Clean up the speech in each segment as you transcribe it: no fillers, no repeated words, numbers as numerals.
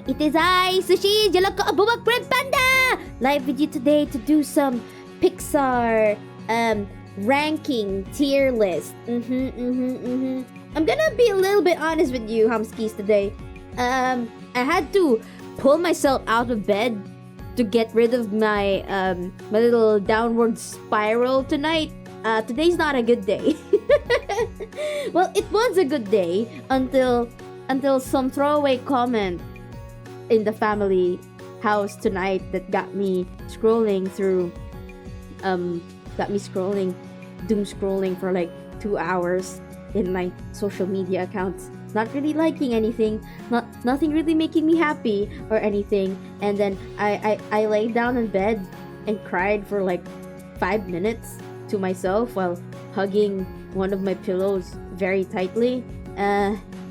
It is I, Sushi Jalaka Abubak Bread Panda, live with you today to do some Pixar ranking tier list. I'm gonna be a little bit honest with you, Humskies, today. I had to pull myself out of bed to get rid of my my little downward spiral tonight. Today's not a good day. Well, it was a good day until some throwaway comment in the family house tonight that got me scrolling doom scrolling for like 2 hours in my social media accounts, not really liking anything, nothing really making me happy or anything. And then I laid down in bed and cried for like 5 minutes to myself while hugging one of my pillows very tightly.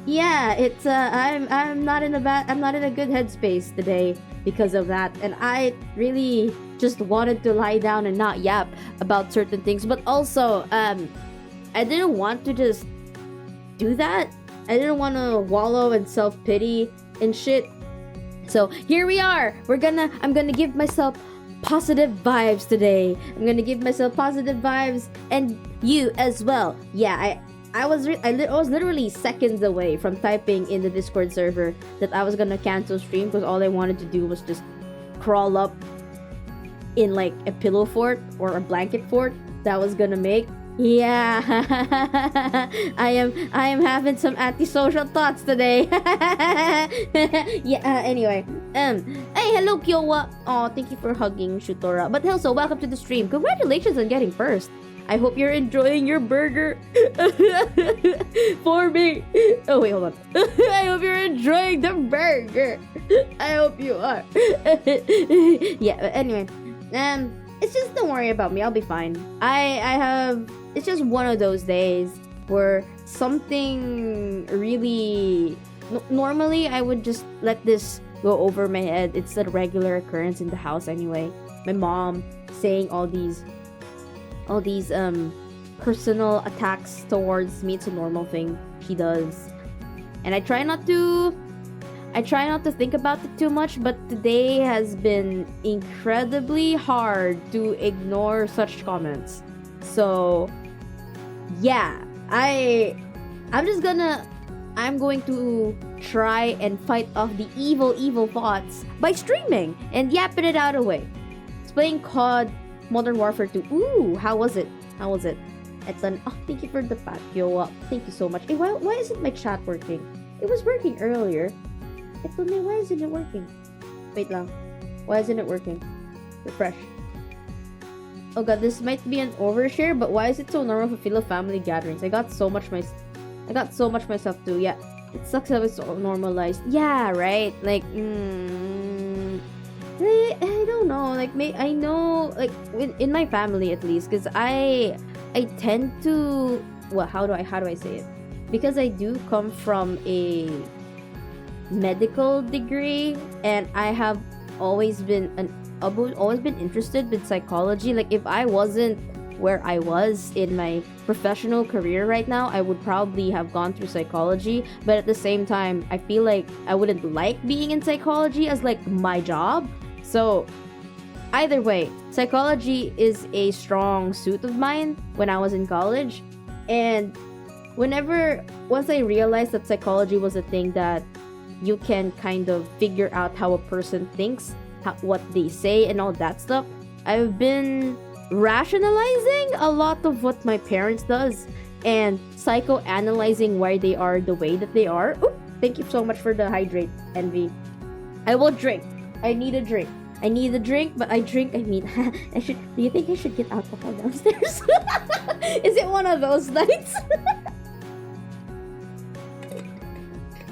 Yeah, it's I'm not in a good headspace today because of that, and I really just wanted to lie down and not yap about certain things. But also, I didn't want to just do that. I didn't want to wallow in self-pity and shit. So here we are. I'm gonna give myself positive vibes today. I'm gonna give myself positive vibes, and you as well. Yeah, I was literally seconds away from typing in the Discord server that I was gonna cancel stream because all I wanted to do was just crawl up in like a pillow fort or a blanket fort that I was gonna make. Yeah, I am having some antisocial thoughts today. Yeah. Anyway, hey, hello, Kyowa. Oh, thank you for hugging, Shutora. But also, welcome to the stream. Congratulations on getting first. I hope you're enjoying your burger. For me. Oh wait, hold on. I hope you're enjoying the burger. I hope you are. Yeah. Anyway, it's just, don't worry about me. I'll be fine. It's just one of those days where something really. Normally, I would just let this go over my head. It's a regular occurrence in the house anyway. My mom saying all these personal attacks towards me. It's a normal thing she does, and I try not to think about it too much, but today has been incredibly hard to ignore such comments. So yeah, I'm going to try and fight off the evil thoughts by streaming and yapping it out away. It's playing COD Modern Warfare 2. Ooh, how was it? It's an thank you for the patio. Thank you so much. Hey, why isn't my chat working? It was working earlier. Why isn't it working? Wait lang. Why isn't it working? Refresh. Oh god, this might be an overshare, but why is it so normal for feel of family gatherings? I got so much myself too. Yeah, it sucks how it's so normalized. Yeah, right. Like, I don't know. Like, I know, like in my family at least, because I tend to. Well, how do I say it? Because I do come from a medical degree, and I have always been interested in psychology. Like, if I wasn't where I was in my professional career right now, I would probably have gone through psychology. But at the same time, I feel like I wouldn't like being in psychology as like my job. So either way, psychology is a strong suit of mine when I was in college. And once I realized that psychology was a thing that you can kind of figure out how a person thinks, what they say, and all that stuff, I've been rationalizing a lot of what my parents does and psychoanalyzing why they are the way that they are. Ooh, thank you so much for the hydrate, Envy. I will drink. I need a drink, but do you think I should get alcohol downstairs? Is it one of those nights?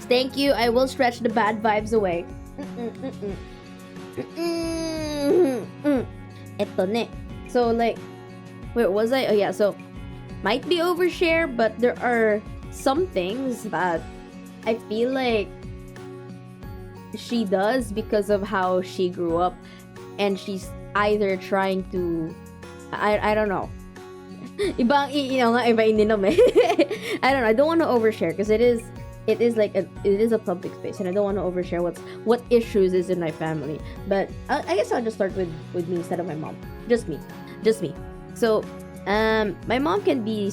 Thank you. I will stretch the bad vibes away. Eto ne. So like, where was I? Oh yeah, so might be overshare, but there are some things that I feel like she does because of how she grew up, and she's either trying to, I don't know. Iba ininom eh. I don't know. I don't want to overshare because it is it is like it is a public space, and I don't want to overshare what issues is in my family. But I guess I'll just start with me instead of my mom. Just me. So, my mom can be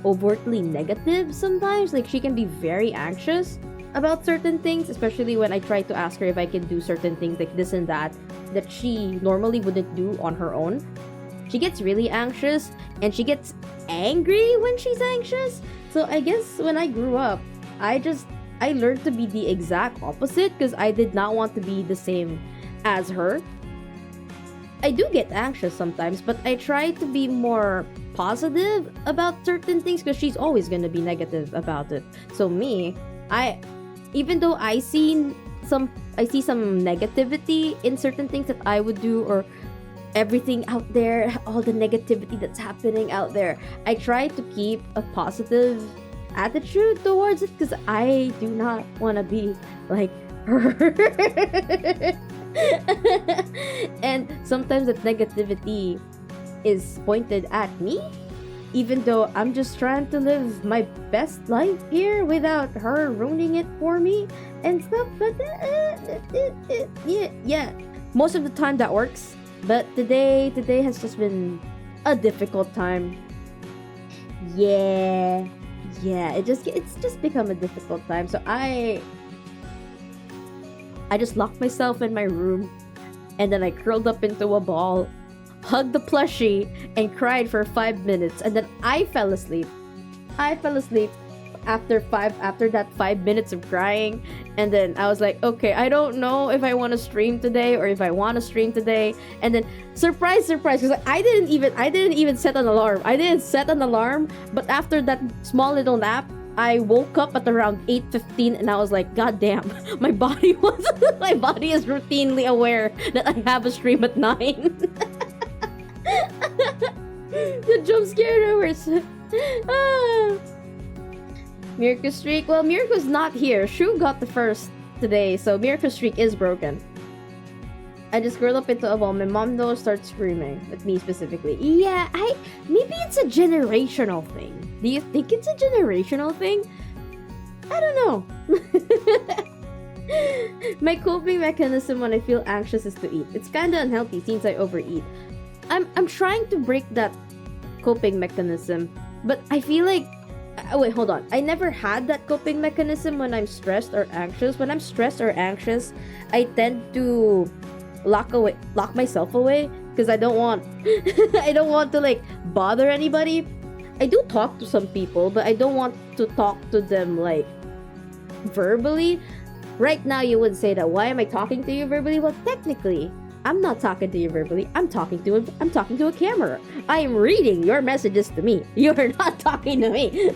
overtly negative sometimes. Like she can be very anxious about certain things, especially when I try to ask her if I can do certain things like this and that she normally wouldn't do on her own. She gets really anxious and she gets angry when she's anxious. So I guess when I grew up, I learned to be the exact opposite because I did not want to be the same as her. I do get anxious sometimes, but I try to be more positive about certain things because she's always going to be negative about it. So me, I even though I see some negativity in certain things that I would do, or everything out there, all the negativity that's happening out there, I try to keep a positive attitude towards it because I do not want to be like her. And sometimes that negativity is pointed at me, even though I'm just trying to live my best life here without her ruining it for me and stuff. But yeah, most of the time that works. But today has just been a difficult time. Yeah, it's just become a difficult time. So I just locked myself in my room, and then I curled up into a ball, hugged the plushie, and cried for 5 minutes, and then I fell asleep. After that 5 minutes of crying, and then I was like, okay, I don't know if I want to stream today or if I want to stream today. And then surprise, because I didn't even set an alarm. I didn't set an alarm, but after that small little nap, I woke up at around 8:15, and I was like, God damn, my body is routinely aware that I have a stream at 9. The jump scare hours. Mirko's streak. Well, Mirko's not here. Shu got the first today, so Mirko's streak is broken. I just curled up into a ball. My mom though starts screaming at me specifically. Yeah, maybe it's a generational thing. Do you think it's a generational thing? I don't know. My coping mechanism when I feel anxious is to eat. It's kind of unhealthy since I overeat. I'm trying to break that coping mechanism, but I feel like wait, hold on. I never had that coping mechanism when I'm stressed or anxious. When I'm stressed or anxious, I tend to lock myself away because I don't want to like bother anybody. I do talk to some people, but I don't want to talk to them like verbally. Right now you would say that, why am I talking to you verbally? Well, technically, I'm not talking to you verbally. I'm talking to a camera. I am reading your messages to me. You're not talking to me.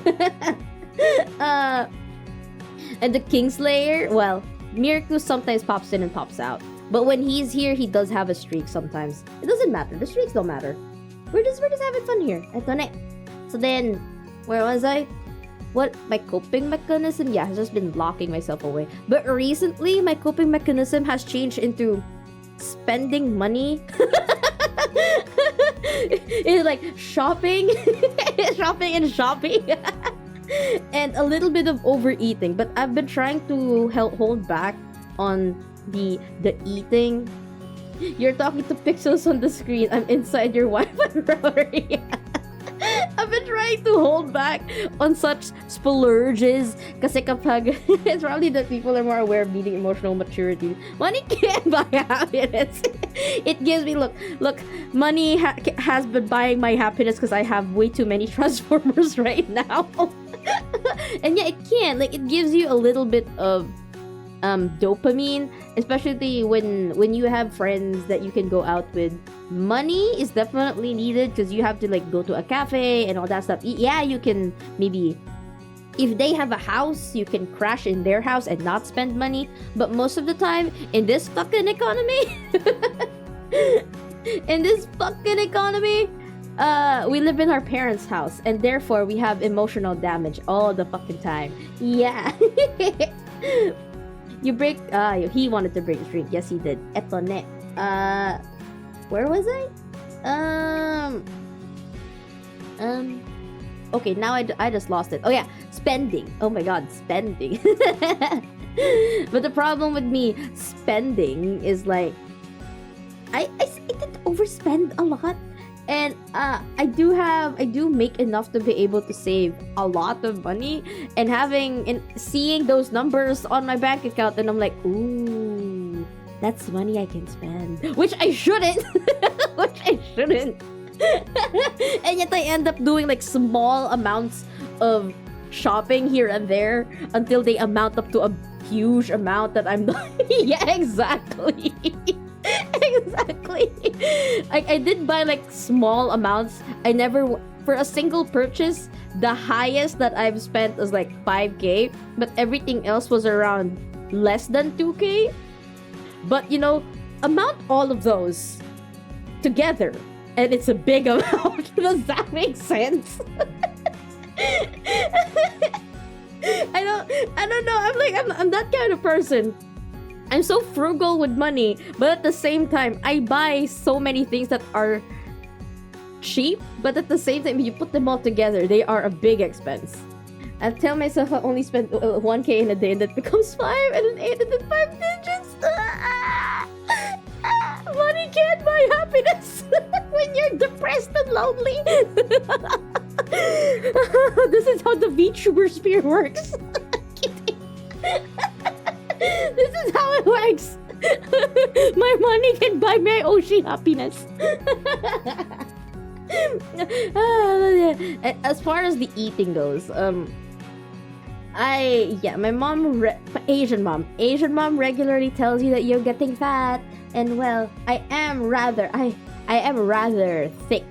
And the Kingslayer, well, Mirko sometimes pops in and pops out. But when he's here, he does have a streak sometimes. It doesn't matter. The streaks don't matter. We're just having fun here. Eto na. So then, where was I? What, my coping mechanism? Yeah, has just been locking myself away. But recently, my coping mechanism has changed into spending money. It's like shopping. shopping and a little bit of overeating, but I've been trying to hold back on the eating. You're talking to pixels on the screen. I'm inside your Wi-Fi router. I've been trying to hold back on such splurges kasi kapag it's probably that people are more aware of needing emotional maturity. Money can't buy happiness. It gives me look money has been buying my happiness because I have way too many Transformers right now. And yeah, it can, like, it gives you a little bit of dopamine, especially when you have friends that you can go out with. Money is definitely needed because you have to like go to a cafe and all that stuff. Yeah, you can maybe, if they have a house, you can crash in their house and not spend money. But most of the time in this fucking economy we live in our parents' house, and therefore we have emotional damage all the fucking time. Yeah. You break he wanted to break the streak. Yes, he did. Eto ne. Where was I? Okay, now I just lost it. Oh yeah, spending. Oh my god, spending. But the problem with me spending is like I tend to overspend a lot, and I do make enough to be able to save a lot of money, and seeing those numbers on my bank account, and I'm like, ooh, that's money I can spend, which I shouldn't, which I shouldn't. And yet I end up doing like small amounts of shopping here and there until they amount up to a huge amount that I'm not. Yeah, exactly. Exactly. I did buy like small amounts. I never for a single purchase, the highest that I've spent was like 5k, but everything else was around less than 2k. But you know, amount all of those together and it's a big amount. Does that make sense? I don't know. I'm that kind of person. I'm so frugal with money, but at the same time, I buy so many things that are cheap, but at the same time, you put them all together, they are a big expense. I tell myself I only spend 1k in a day, and that becomes 5, and then 8, and then 5 digits. Money can't buy happiness when you're depressed and lonely. This is how the VTuber sphere works. This is how it works. My money can buy my Oshi happiness. As far as the eating goes, my mom, Asian mom regularly tells you that you're getting fat, and well, I am rather thick,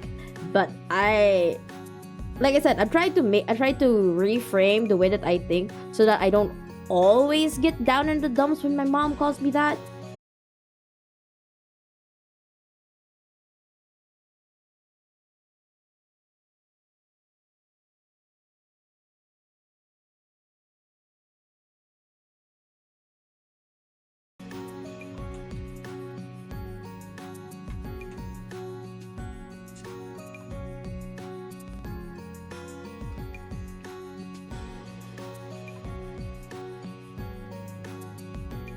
but like I said, I try to reframe the way that I think so that I don't always get down in the dumps when my mom calls me that.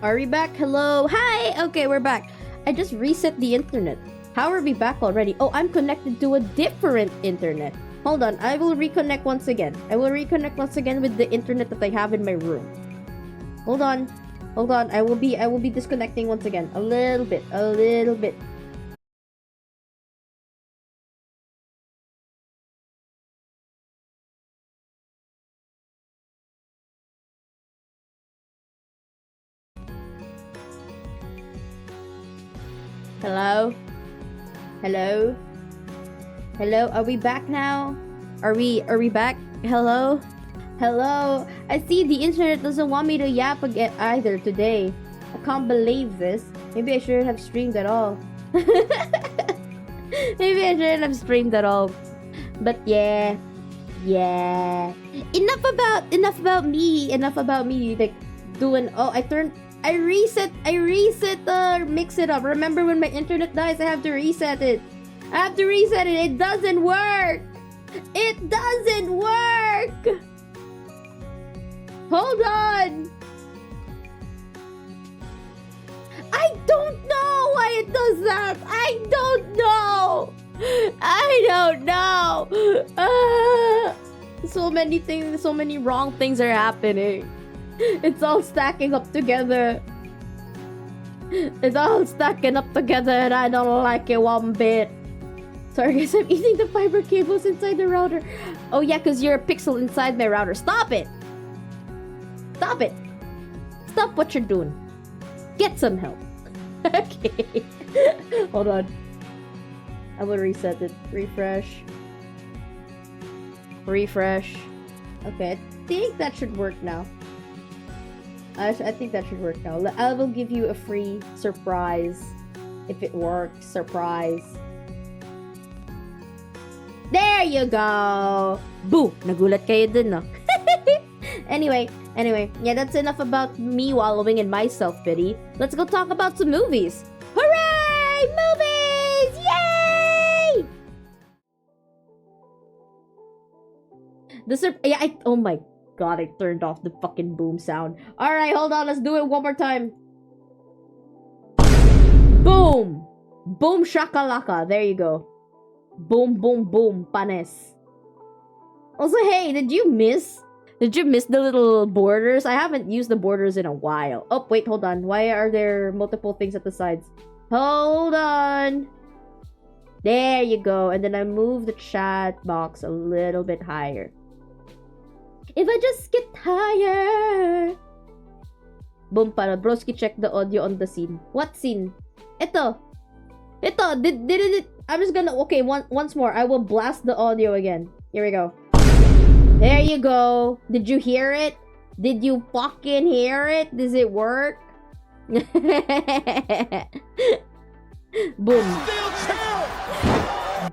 Are we back? Hello? Hi! Okay, we're back. I just reset the internet. How are we back already? Oh, I'm connected to a different internet. Hold on, I will reconnect once again. I will reconnect once again with the internet that I have in my room. Hold on. Hold on. I will be disconnecting once again. A little bit. Hello? Hello? Hello? Are we back now? Are we back? Hello? Hello? I see the internet doesn't want me to yap again either today. I can't believe this. Maybe I shouldn't have streamed at all. Maybe I shouldn't have streamed at all. But yeah. Enough about me. Like doing I reset mix it up. Remember when my internet dies, I have to reset it. It doesn't work. Hold on. I don't know why it does that. I don't know. So many things, so many wrong things are happening. It's all stacking up together. And I don't like it one bit. Sorry guys, I'm eating the fiber cables inside the router. Oh yeah, because you're a pixel inside my router. Stop it! Stop what you're doing. Get some help. Okay. Hold on. I will reset it. Refresh. Okay, I think that should work now. I think that should work now. I will give you a free surprise if it works. Surprise. There you go. Boo! Nagulat kayo dun, no? Anyway, yeah, that's enough about me wallowing in my self-pity. Let's go talk about some movies. Hooray! Movies! Yay! Oh my god, I turned off the fucking boom sound. Alright, hold on, let's do it one more time. Boom! Boom shakalaka. There you go. Boom, boom, boom. Panes. Also, hey, did you miss the little borders? I haven't used the borders in a while. Oh, wait, hold on. Why are there multiple things at the sides? Hold on. There you go. And then I move the chat box a little bit higher. If I just get higher. Boom, para. Broski, check the audio on the scene. What scene? Ito. Did it? I'm just gonna... Okay, once more. I will blast the audio again. Here we go. There you go. Did you hear it? Did you fucking hear it? Does it work? Boom.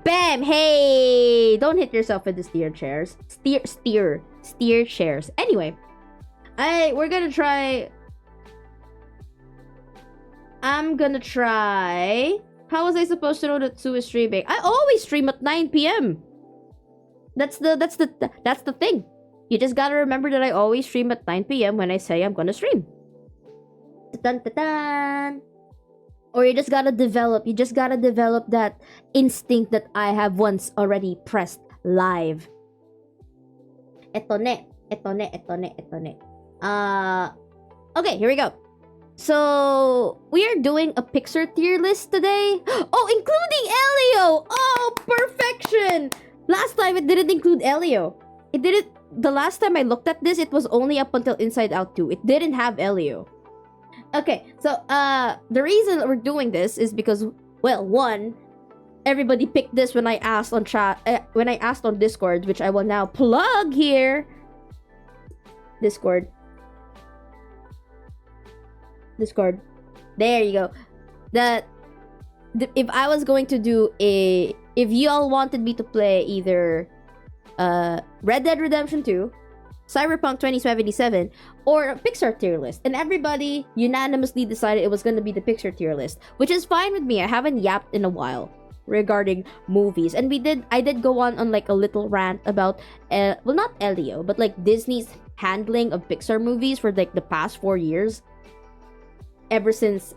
Bam! Hey! Don't hit yourself with the steer chairs. Steer chairs. Anyway. We're gonna try... I'm gonna try... How was I supposed to know that Sue is streaming? I always stream at 9 p.m. That's the thing. You just gotta remember that I always stream at 9 p.m. when I say I'm gonna stream. Ta-tan-ta-tan. Or you just gotta develop that instinct that I have once already pressed live. Eto ne. Okay, here we go. So, we are doing a Pixar tier list today. Oh, including Elio! Oh, perfection! Last time, it didn't include Elio. It didn't... The last time I looked at this, it was only up until Inside Out 2. It didn't have Elio. Okay, so, the reason we're doing this is because, well, one, everybody picked this when I asked on when I asked on Discord, which I will now plug here. Discord. There you go. If I was going to do if y'all wanted me to play either Red Dead Redemption 2, Cyberpunk 2077, or a Pixar tier list, and everybody unanimously decided it was going to be the Pixar tier list, which is fine with me. I haven't yapped in a while regarding movies, and I did go on like a little rant about well, not Elio, but like Disney's handling of Pixar movies for like the past 4 years, ever since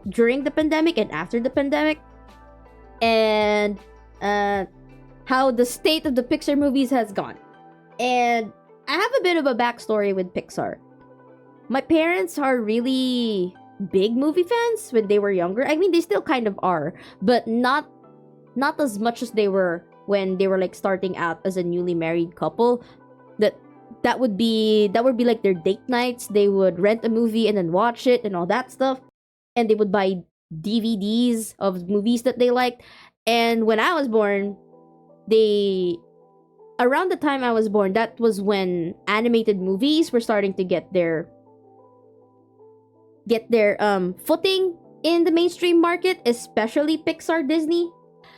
during the pandemic and after the pandemic, and how the state of the Pixar movies has gone. And I have a bit of a backstory with Pixar. My parents are really big movie fans when they were younger. I mean, they still kind of are, but not as much as they were when they were like starting out as a newly married couple. That would be like their date nights. They would rent a movie and then watch it and all that stuff. And they would buy DVDs of movies that they liked. And when I was born, around the time I was born, that was when animated movies were starting to get their footing in the mainstream market, especially Pixar Disney.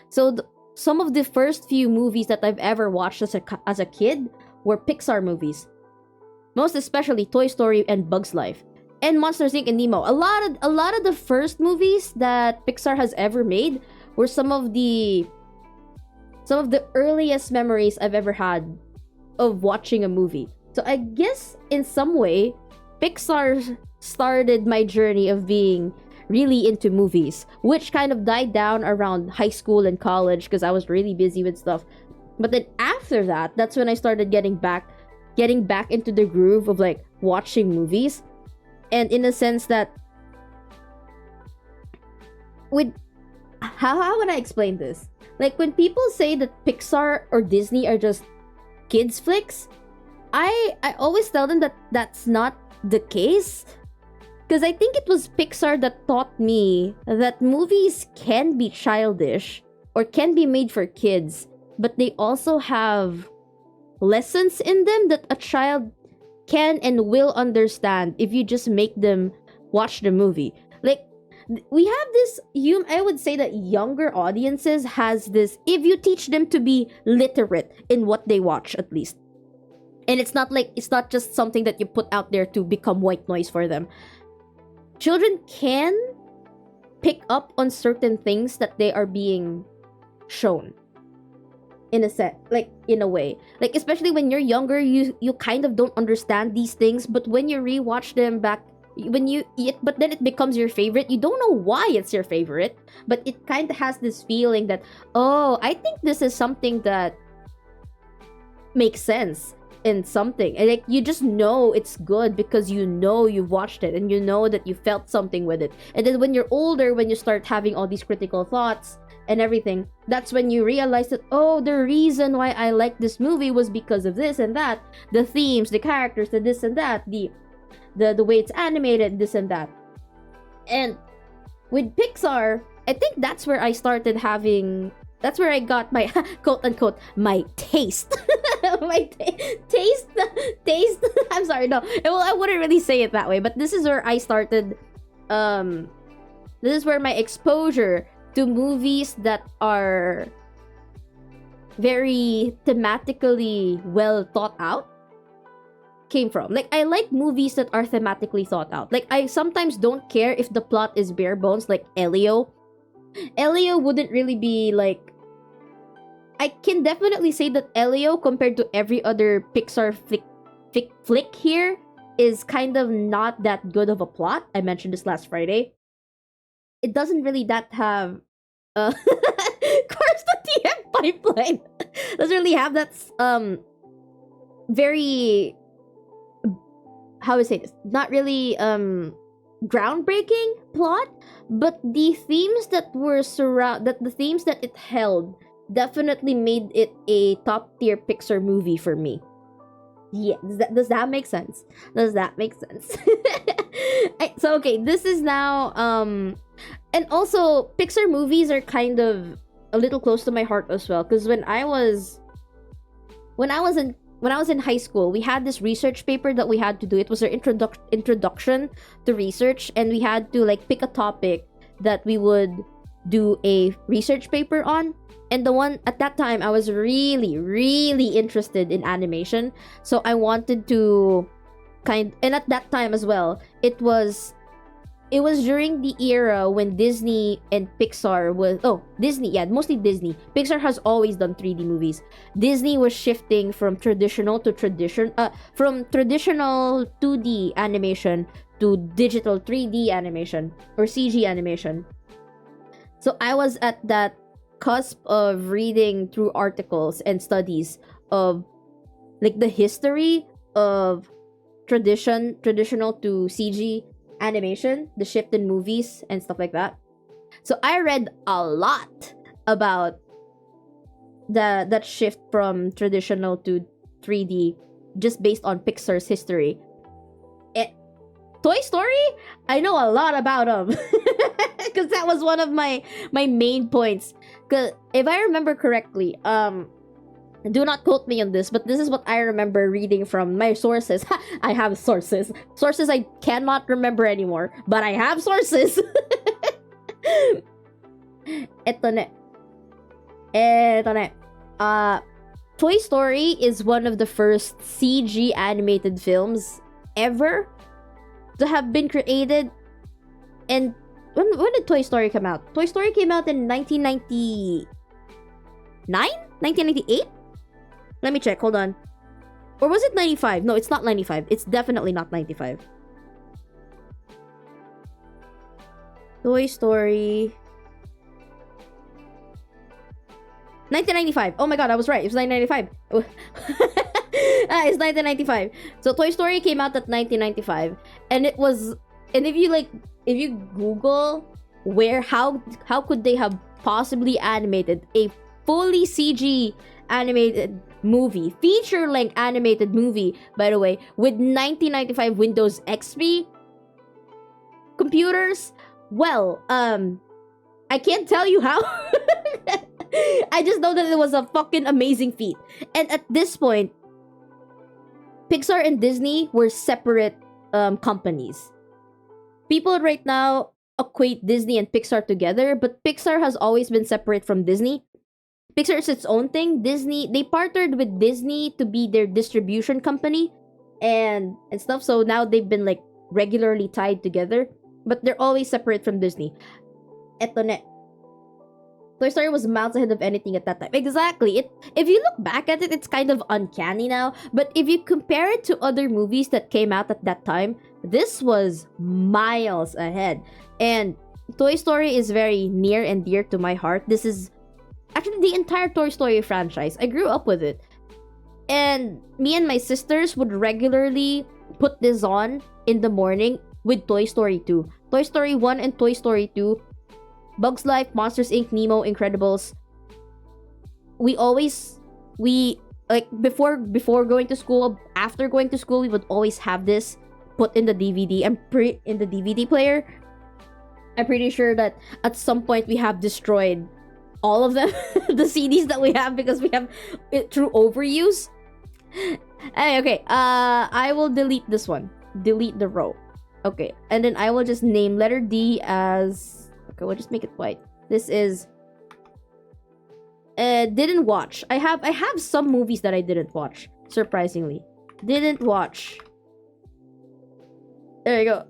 So some of the first few movies that I've ever watched as a kid were Pixar movies. Most especially Toy Story and Bug's Life. And Monsters Inc. and Nemo. A lot of the first movies that Pixar has ever made were some of the earliest memories I've ever had of watching a movie. So I guess in some way, Pixar started my journey of being really into movies, which kind of died down around high school and college because I was really busy with stuff. But then after that, that's when I started getting back into the groove of like watching movies. And in a sense that how would I explain this? Like when people say that Pixar or Disney are just kids flicks, I always tell them that that's not the case. Because I think it was Pixar that taught me that movies can be childish or can be made for kids, but they also have lessons in them that a child can and will understand if you just make them watch the movie. Like, we have this, I would say that younger audiences has this, if you teach them to be literate in what they watch at least. And it's not just something that you put out there to become white noise for them. Children can pick up on certain things that they are being shown. in a set, like in a way, like especially when you're younger, you kind of don't understand these things, but when you rewatch them back, but then it becomes your favorite. You don't know why it's your favorite, but it kind of has this feeling that, oh, I think this is something that makes sense in something, and like you just know it's good because you know you've watched it and you know that you felt something with it. And then when you're older, when you start having all these critical thoughts and everything, that's when you realize that, oh, the reason why I like this movie was because of this and that, the themes, the characters, the this and that, the way it's animated, this and that. And with Pixar, I think that's where I started having, that's where I got my quote unquote my taste. My taste. I'm sorry, no. Well, I wouldn't really say it that way, but this is where I started. This is where my exposure to movies that are very thematically well thought out came from. Like, I like movies that are thematically thought out. Like, I sometimes don't care if the plot is bare bones, like Elio. Elio wouldn't really be like, I can definitely say that Elio, compared to every other Pixar flick here, is kind of not that good of a plot. I mentioned this last Friday. It doesn't really that have of course the TM pipeline doesn't really have that very, how would I say this? Not really groundbreaking plot, but the themes that were the themes that it held definitely made it a top tier Pixar movie for me. Yeah, does that make sense? Does that make sense? So okay, this is now and also Pixar movies are kind of a little close to my heart as well, because when I was in high school, we had this research paper that we had to do. It was our introduction to research, and we had to like pick a topic that we would do a research paper on. And the one at that time, I was really, really interested in animation. So I wanted to and at that time as well, it was during the era when Disney and Pixar was, mostly Disney. Pixar has always done 3D movies. Disney was shifting from traditional 2D animation to digital 3D animation or CG animation. So I was at that cusp of reading through articles and studies of like the history of traditional to CG animation, the shift in movies and stuff like that. So I read a lot about that shift from traditional to 3D just based on Pixar's history. Toy Story, I know a lot about them because that was one of my main points. Because if I remember correctly, do not quote me on this, but this is what I remember reading from my sources. I have sources I cannot remember anymore, but I have sources. Eto ne. Toy Story is one of the first CG animated films ever to have been created. And when did Toy Story come out? Toy Story came out in 1999? 1998? Let me check, hold on. Or was it 95? No, it's not 95. It's definitely not 95. Toy Story 1995. Oh my god, I was right. It was 1995. It's 1995. So Toy Story came out at 1995, and it was, and if you Google how could they have possibly animated a fully CG animated movie, feature-length animated movie, by the way, with 1995 Windows XP computers? Well, I can't tell you how. I just know that it was a fucking amazing feat. And at this point, Pixar and Disney were separate companies. People right now equate Disney and Pixar together, but Pixar has always been separate from Disney. Pixar is its own thing. Disney, they partnered with Disney to be their distribution company and stuff. So now they've been like regularly tied together, but they're always separate from Disney. Eto ne. Toy Story was miles ahead of anything at that time. Exactly. If you look back at it, it's kind of uncanny now. But if you compare it to other movies that came out at that time, this was miles ahead. And Toy Story is very near and dear to my heart. This is actually the entire Toy Story franchise. I grew up with it. And me and my sisters would regularly put this on in the morning with Toy Story 2. Toy Story 1 and Toy Story 2. Bugs Life, Monsters Inc., Nemo, Incredibles. We like before going to school, after going to school, we would always have this put in the DVD and in the DVD player. I'm pretty sure that at some point we have destroyed all of them, the CDs that we have, because we have it through overuse. Okay, I will delete this one. Delete the row. Okay, and then I will just name letter D as... Okay, we'll just make it white. This is... didn't watch. I have some movies that I didn't watch, surprisingly. Didn't watch. There you go.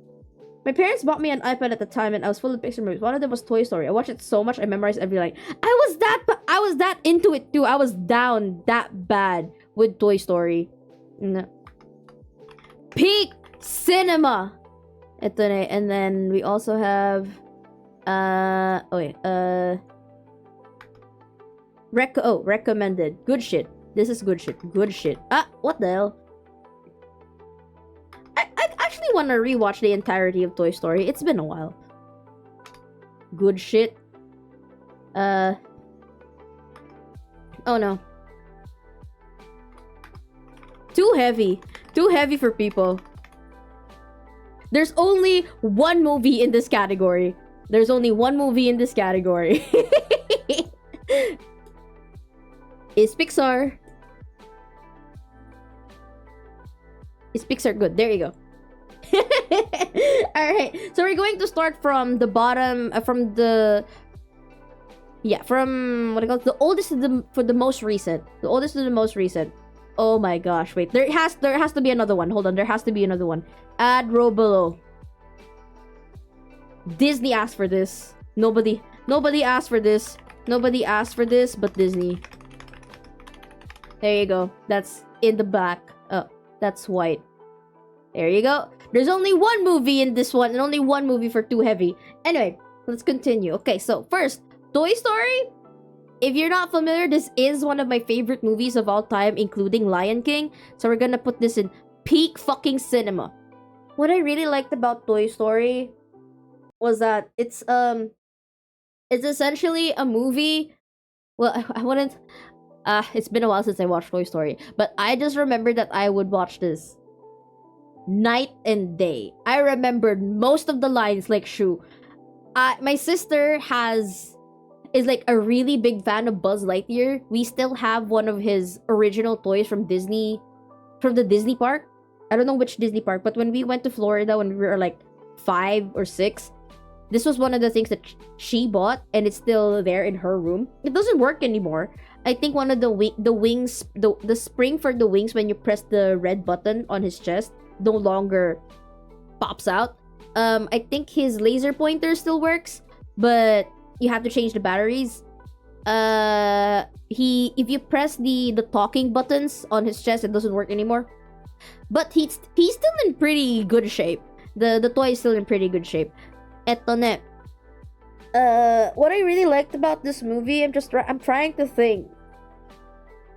My parents bought me an iPad at the time, and I was full of Pixar movies. One of them was Toy Story. I watched it so much, I memorized every line. I was that into it too. I was down that bad with Toy Story. No. Peak cinema. Ito na, and then we also have recommended. Good shit. This is good shit. Good shit. Ah, what the hell? I actually want to rewatch the entirety of Toy Story. It's been a while. Good shit. Oh no. Too heavy. Too heavy for people. There's only one movie in this category. There's only one movie in this category. Is Pixar. Is Pixar good? There you go. Alright, so we're going to start from the bottom, from the... Yeah, from what I call it, the oldest to the most recent. The oldest to the most recent. Oh my gosh, wait. There has to be another one. Hold on, there has to be another one. Add row below. Disney asked for this. Nobody asked for this. Nobody asked for this but Disney. There you go. That's in the back. Oh, that's white. There you go. There's only one movie in this one and only one movie for Too Heavy. Anyway, let's continue. Okay, so first, Toy Story. If you're not familiar, this is one of my favorite movies of all time, including Lion King. So we're gonna put this in peak fucking cinema. What I really liked about Toy Story was that it's essentially a movie. Well, I wouldn't... it's been a while since I watched Toy Story, but I just remember that I would watch this night and day. I remembered most of the lines like shoo. My sister is like a really big fan of Buzz Lightyear. We still have one of his original toys from the Disney park. I don't know which Disney park, but when we went to Florida when we were like 5 or 6, this was one of the things that she bought, and it's still there in her room. It doesn't work anymore. I think one of the wings, the spring for the wings when you press the red button on his chest no longer pops out. I think his laser pointer still works, but you have to change the batteries. If you press the talking buttons on his chest, it doesn't work anymore. But he's still in pretty good shape. The toy is still in pretty good shape. Eto na. What I really liked about this movie, I'm trying to think.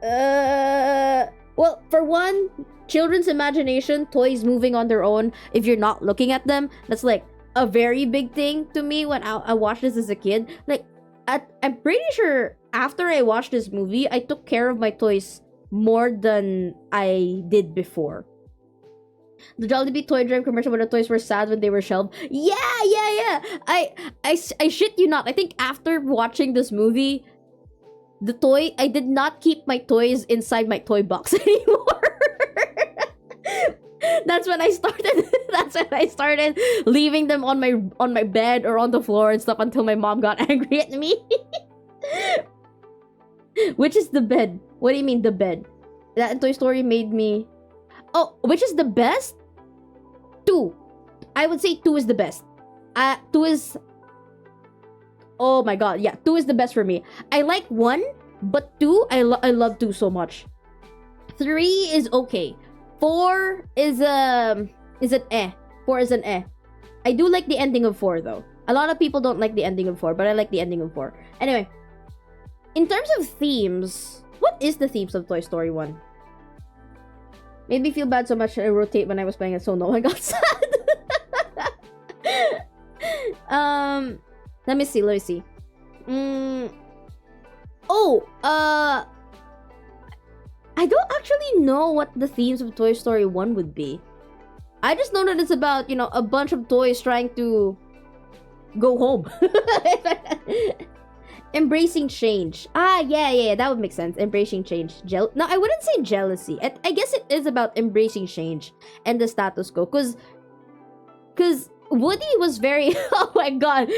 Well, for one, children's imagination, toys moving on their own if you're not looking at them, that's like a very big thing to me when I watched this as a kid. Like, I'm pretty sure after I watched this movie, I took care of my toys more than I did before. The Jollibee Toy Drive commercial where the toys were sad when they were shelved. Yeah. I shit you not. I think after watching this movie, I did not keep my toys inside my toy box anymore. That's when I started leaving them on my bed or on the floor and stuff until my mom got angry at me. Which is the bed? What do you mean the bed? That in Toy Story made me... Oh, which is the best? 2. I would say 2 is the best. 2 is... Oh my god, yeah, 2 is the best for me. I like 1, but 2, I love 2 so much. 3 is okay. 4 is an eh. 4 is an eh. I do like the ending of 4 though. A lot of people don't like the ending of 4, but I like the ending of 4. Anyway, in terms of themes, what is the themes of Toy Story 1? Made me feel bad so much I rotate when I was playing it, so no one got sad. Let me see. I don't actually know what the themes of Toy Story 1 would be. I just know that it's about, a bunch of toys trying to go home. Embracing change. Yeah, that would make sense. Embracing change. No, I wouldn't say jealousy. I guess it is about embracing change and the status quo. Cause Woody was very oh my god.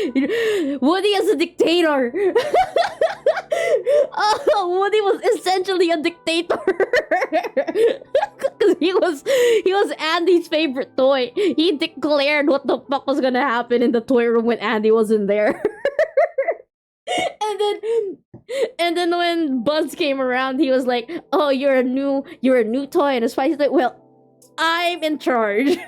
Woody is a dictator. Oh, Woody was essentially a dictator. Cause he was Andy's favorite toy. He declared what the fuck was gonna happen in the toy room when Andy wasn't there. And then when Buzz came around, he was like, "Oh, you're a new toy," and Spicey's like, "Well, I'm in charge."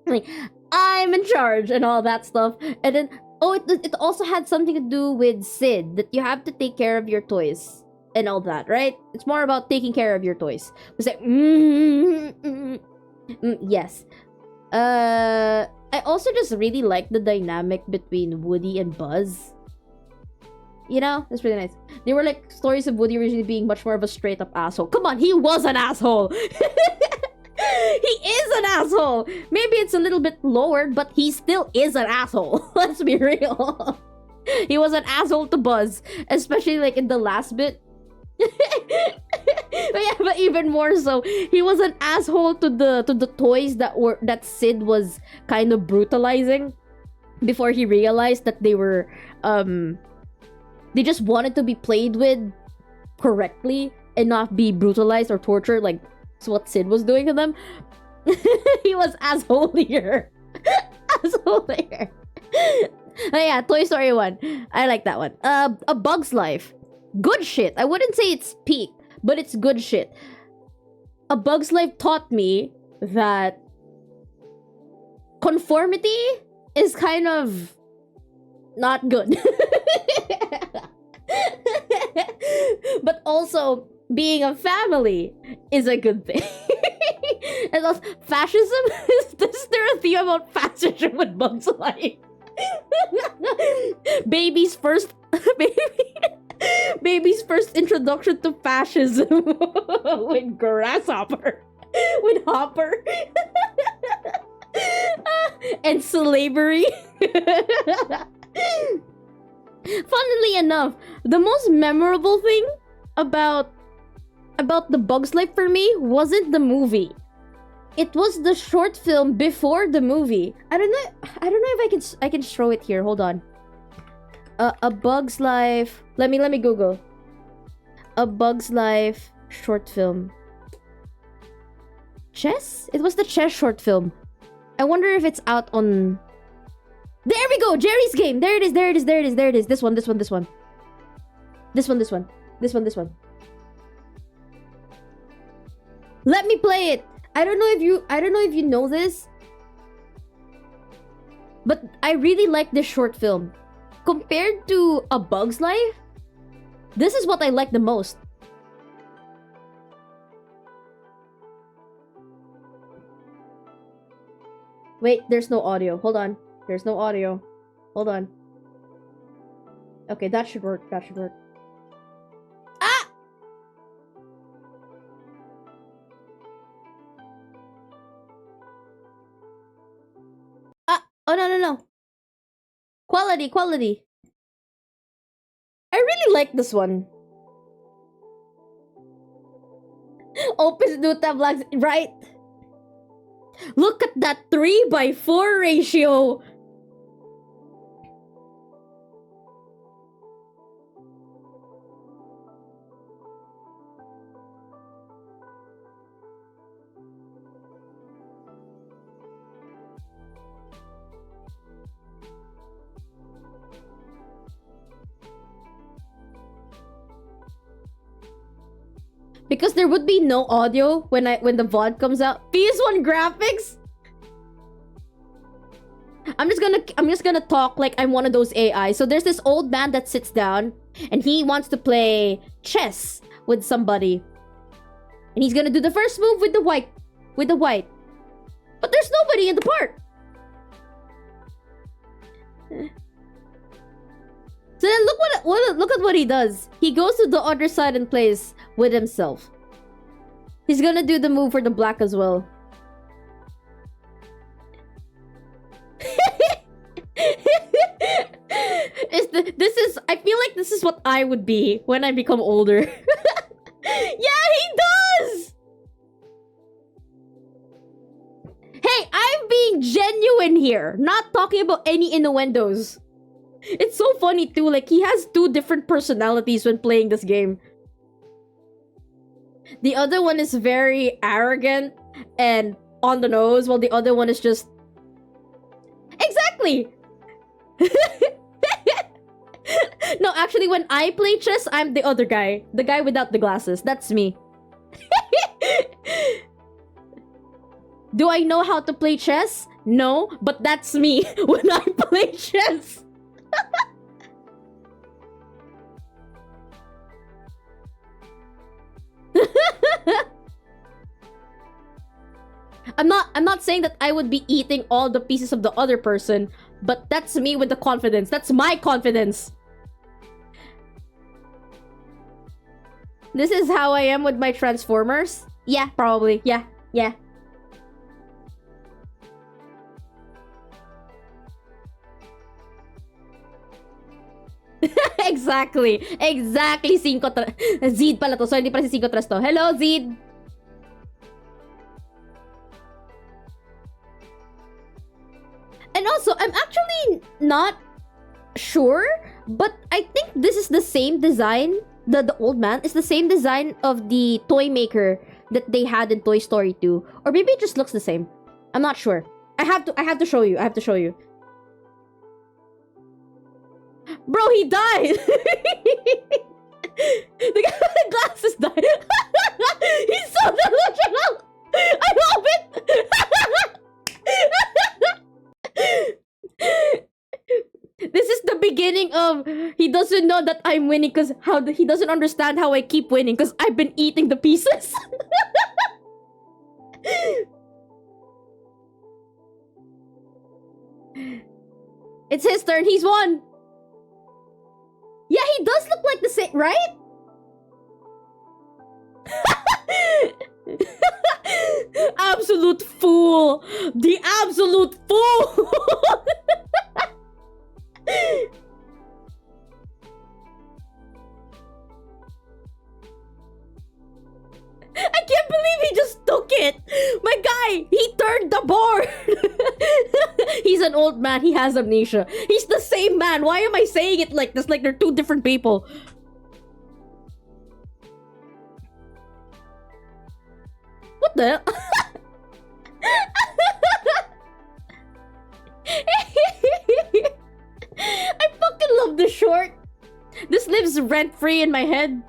Like, I'm in charge and all that stuff. And then it also had something to do with Sid, that you have to take care of your toys and all that, right? It's more about taking care of your toys. It's like yes. I also just really like the dynamic between Woody and Buzz. It's really nice. They were like stories of Woody originally being much more of a straight up asshole. Come on, he was an asshole. He is an asshole. Maybe it's a little bit lowered, but he still is an asshole. Let's be real. He was an asshole to Buzz, especially like in the last bit. But even more so, he was an asshole to the toys that Sid was kind of brutalizing before he realized that they just wanted to be played with correctly and not be brutalized or tortured like what Sid was doing to them. He was assholier. Assholier. But yeah, Toy Story 1. I like that one. A Bug's Life. Good shit. I wouldn't say it's peak, but it's good shit. A Bug's Life taught me that conformity is kind of not good. But also, being a family is a good thing. And also, fascism? Is there a theme about fascism with Bug's Life? Baby's first introduction to fascism with Grasshopper. With Hopper. And slavery. Funnily enough, the most memorable thing about the Bug's Life for me wasn't the movie. It was the short film before the movie. I don't know if I can show it here. Hold on. A Bug's Life. Let me Google. A Bug's Life short film. Chess? It was the chess short film. I wonder if it's out on. There we go. Jerry's Game. There it is. This one. Let me play it. I don't know if you know this, but I really like this short film. Compared to A Bug's Life, this is what I like the most. Wait, there's no audio. Hold on. There's no audio. Hold on. Okay, that should work. Ah! Oh, no. Quality. I really like this one. Opus Duta Vlogs, right? Look at that 3:4 ratio. Because there would be no audio when the VOD comes out. PS1 graphics. I'm just gonna talk like I'm one of those AI. So there's this old man that sits down and he wants to play chess with somebody. And he's gonna do the first move with the white. But there's nobody in the part. So then look at what he does. He goes to the other side and plays with himself. He's gonna do the move for the black as well. I feel like this is what I would be when I become older. Yeah, he does! Hey, I'm being genuine here. Not talking about any innuendos. It's so funny too, like he has two different personalities when playing this game. The other one is very arrogant and on the nose, while the other one is just... Exactly! No, actually, when I play chess, I'm the other guy. The guy without the glasses. That's me. Do I know how to play chess? No, but that's me when I play chess. I'm not saying that I would be eating all the pieces of the other person, but that's me with the confidence. That's my confidence. This is how I am with my Transformers? Yeah, probably. Yeah. Exactly. 5 Zed pala to. So, hindi pala si 5 to. Hello, Zed! And also, I'm actually not sure, but I think this is the same design. The old man is the same design of the toy maker that they had in Toy Story 2. Or maybe it just looks the same. I'm not sure. I have to show you. Bro, he died! The guy with the glasses died. He's so delusional! I love it! This is the beginning of he doesn't know that I'm winning because he doesn't understand how I keep winning because I've been eating the pieces. It's his turn. He's won. Yeah, he does look like the same, right? Absolute fool. The absolute fool. I can't believe he just took it. My guy, he turned the board. He's an old man. He has amnesia. He's the same man. Why am I saying it like this? Like they're two different people. What the? I fucking love the short. This lives rent-free in my head.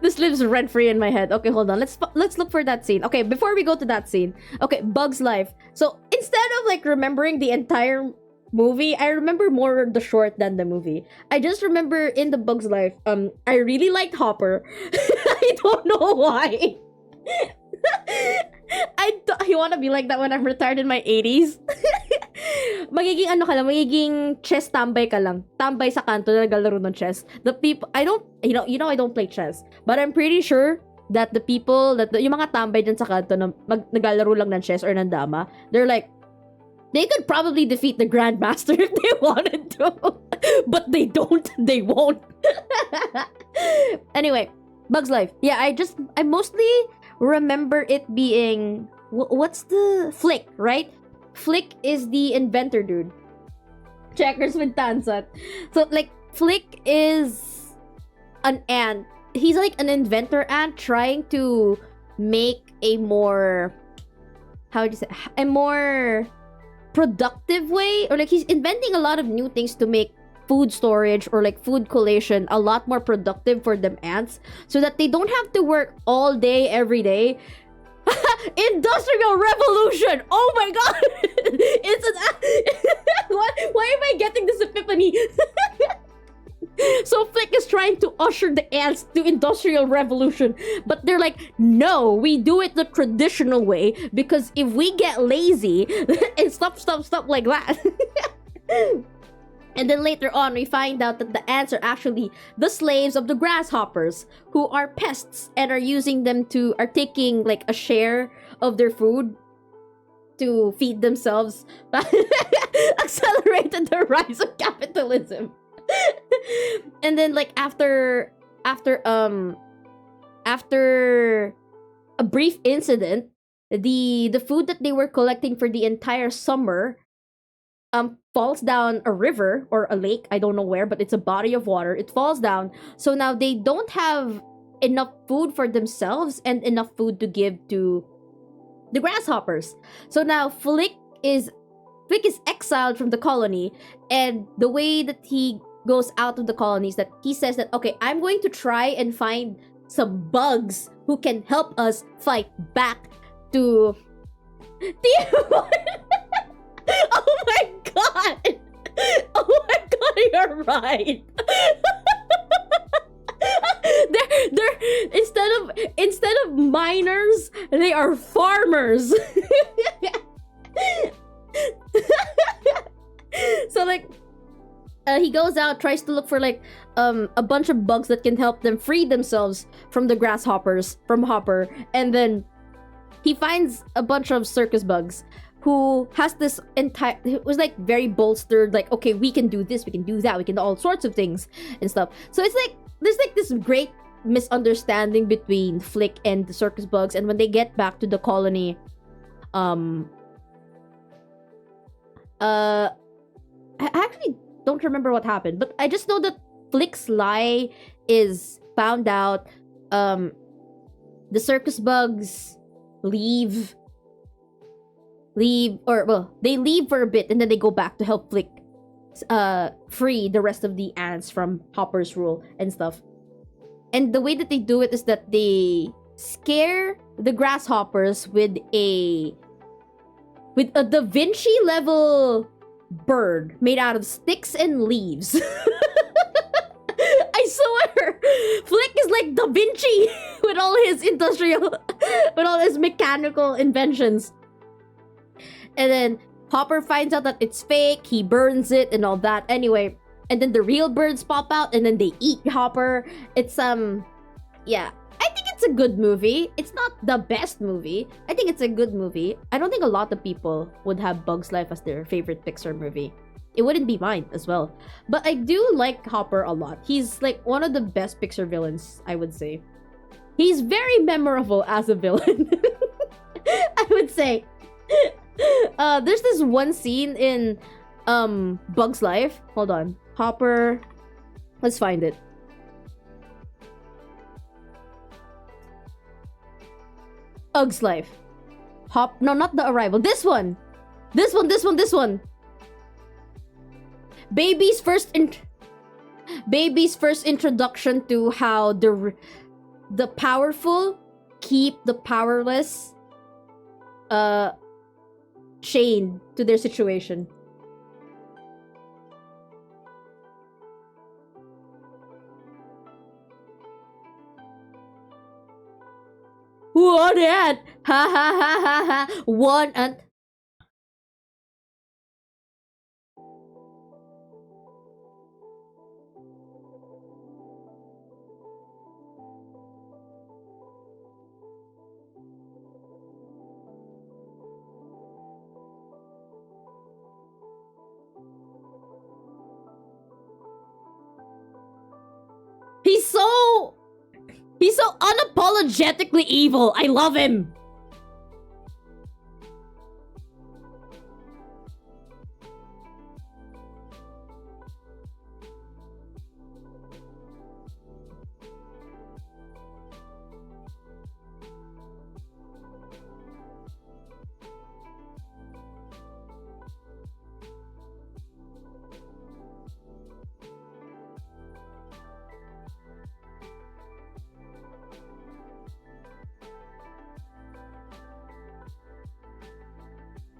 This lives rent-free in my head. Okay, hold on. Let's look for that scene. Okay, before we go to that scene. Okay, Bug's life. So, instead of like remembering the entire movie, I remember more the short than the movie. I just remember in the Bug's life, I really liked Hopper. I don't know why. You wanna be like that when I'm retired in my 80s? Magiging ano ka lang, magiging chess tambay ka lang. Tambay sa kanto na naglalaro ng chess. The people, I don't, you know I don't play chess. But I'm pretty sure that the people, yung mga tambay dyan sa kanto na naglalaro lang ng chess or ng dama, they're like, they could probably defeat the Grandmaster if they wanted to. But they don't. They won't. Anyway, Bug's Life. Yeah, I mostly remember it being... What's the... Flick, right? Flick is the inventor dude. Checkers with Tansat. So, like, Flick is an ant. He's like an inventor ant trying to make a more... How would you say? A more productive way, or like he's inventing a lot of new things to make food storage or like food collation a lot more productive for them ants, so that they don't have to work all day every day. Industrial revolution. Oh my god. It's an why am I getting this epiphany? So Flick is trying to usher the ants to industrial revolution, but they're like, no, we do it the traditional way, because if we get lazy and stop like that. And then later on, we find out that the ants are actually the slaves of the grasshoppers, who are pests and are taking like a share of their food to feed themselves. Accelerated the rise of capitalism. And then like after a brief incident, the food that they were collecting for the entire summer falls down a river or a lake, I don't know where, but it's a body of water. It falls down. So now they don't have enough food for themselves and enough food to give to the grasshoppers. So now Flick is exiled from the colony, and the way that he goes out of the colony is that he says that, okay, I'm going to try and find some bugs who can help us fight back to the Oh my god! Oh my god, you're right. they're instead of miners, they are farmers. So like he goes out, tries to look for like a bunch of bugs that can help them free themselves from the grasshoppers, from Hopper, and then he finds a bunch of circus bugs who has this entire, it was like very bolstered, like, okay, we can do this, we can do that, we can do all sorts of things and stuff. So it's like there's like this great misunderstanding between Flick and the circus bugs, and when they get back to the colony, I actually don't remember what happened, but I just know that Flick's lie is found out. The circus bugs leave, or well, they leave for a bit, and then they go back to help Flick free the rest of the ants from Hopper's rule and stuff. And the way that they do it is that they scare the grasshoppers with a Da Vinci level bird made out of sticks and leaves. I swear, Flick is like Da Vinci with all his with all his mechanical inventions. And then Hopper finds out that it's fake, he burns it and all that. Anyway, and then the real birds pop out and then they eat Hopper. It's yeah, I think it's a good movie. It's not the best movie. I think it's a good movie. I don't think a lot of people would have Bug's Life as their favorite Pixar movie. It wouldn't be mine as well. But I do like Hopper a lot. He's like one of the best Pixar villains, I would say. He's very memorable as a villain. I would say. There's this one scene in Bug's Life. Hold on. Hopper. Let's find it. Bug's Life. No, not The Arrival. This one. This one. Baby's first introduction to how the powerful keep the powerless chained to their situation. What at? Ha ha ha ha ha. One and he's so unapologetically evil. I love him.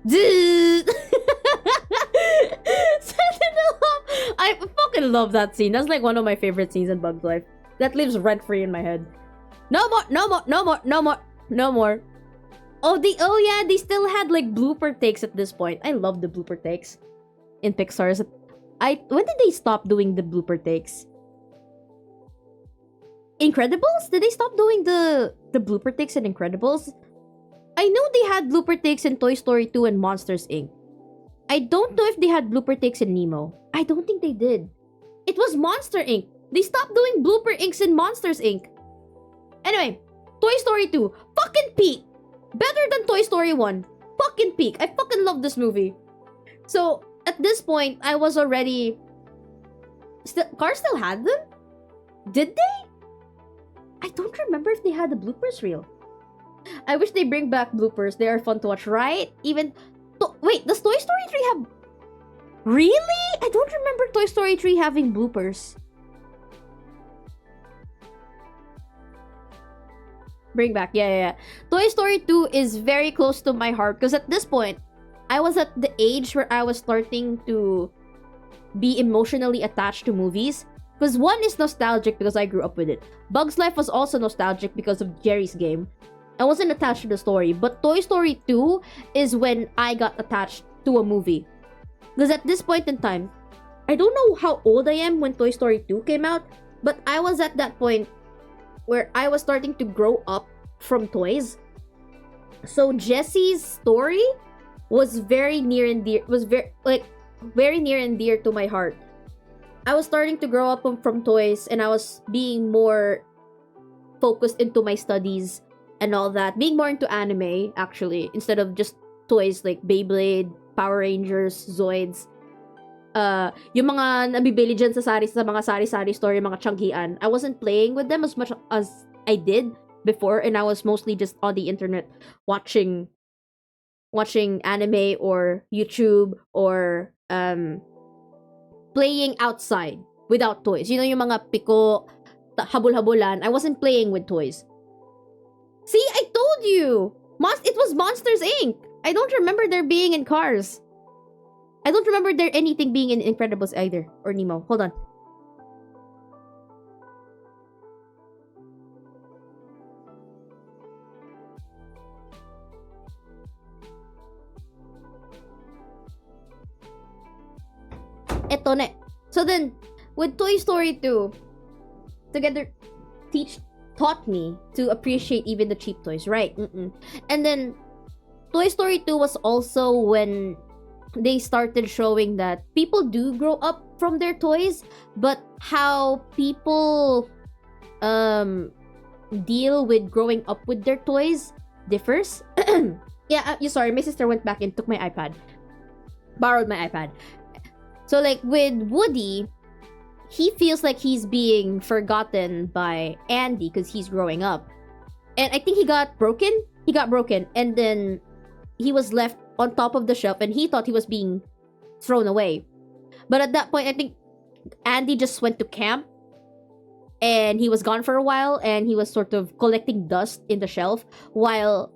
Zzz. I fucking love that scene. That's like one of my favorite scenes in Bug's Life. That lives rent free in my head. No more, no more, no more, no more, no more. Oh yeah, they still had like blooper takes at this point. I love the blooper takes in Pixar's. When did they stop doing the blooper takes? Incredibles? Did they stop doing the blooper takes in Incredibles? I know they had blooper takes in Toy Story 2 and Monsters Inc. I don't know if they had blooper takes in Nemo. I don't think they did. It was Monster Inc. They stopped doing blooper inks in Monsters Inc. Anyway, Toy Story 2. Fucking peak! Better than Toy Story 1. Fucking peak. I fucking love this movie. So, at this point, I was already... Cars still had them? Did they? I don't remember if they had the bloopers reel. I wish they bring back bloopers. They are fun to watch, right? Wait, does Toy Story 3 have... Really? I don't remember Toy Story 3 having bloopers. Bring back, yeah. Toy Story 2 is very close to my heart because at this point, I was at the age where I was starting to be emotionally attached to movies. Because one is nostalgic because I grew up with it. Bug's Life was also nostalgic because of Jerry's Game. I wasn't attached to the story, but Toy Story 2 is when I got attached to a movie. Because at this point in time, I don't know how old I am when Toy Story 2 came out, but I was at that point where I was starting to grow up from toys. So Jessie's story was very near and dear, very near and dear to my heart. I was starting to grow up from toys and I was being more focused into my studies and all that. Being more into anime, actually, instead of just toys like Beyblade, Power Rangers, Zoids. Yung mga nabibili dyan sa mga sari-sari store, yung mga changgian, I wasn't playing with them as much as I did before, and I was mostly just on the internet watching anime or YouTube or playing outside without toys. You know, yung mga piko, habol-habolan. I wasn't playing with toys. See, I told you! It was Monsters Inc. I don't remember there being in Cars. I don't remember there anything being in Incredibles either. Or Nemo. Hold on. Eto na. So then, with Toy Story 2, together taught me to appreciate even the cheap toys, right? And then, Toy Story 2 was also when they started showing that people do grow up from their toys, but how people deal with growing up with their toys differs. Yeah, sorry, my sister went back and took my iPad. Borrowed my iPad. So like with Woody, he feels like he's being forgotten by Andy because he's growing up. And I think he got broken. And then he was left on top of the shelf and he thought he was being thrown away. But at that point, I think Andy just went to camp and he was gone for a while and he was sort of collecting dust in the shelf while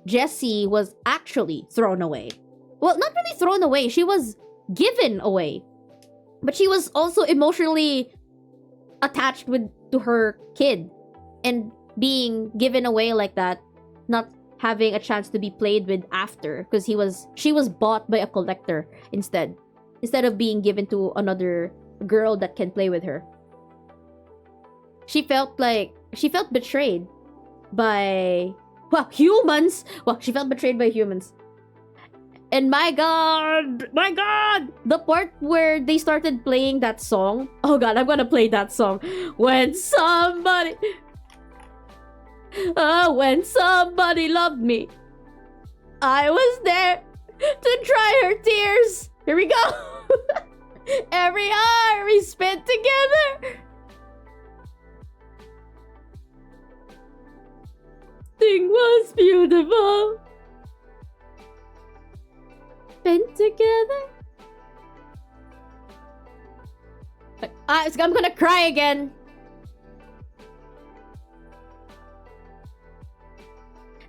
Jessie was actually thrown away. Well, not really thrown away. She was given away. But she was also emotionally attached to her kid. And being given away like that, not having a chance to be played with after, because she was bought by a collector instead of being given to another girl that can play with her. She felt betrayed by humans. She felt betrayed by humans. And my god, the part where they started playing that song. Oh god, I'm gonna play that song. When somebody loved me, I was there to dry her tears. Here we go. Every hour we spent together, thing was beautiful. Spent together. I'm gonna cry again.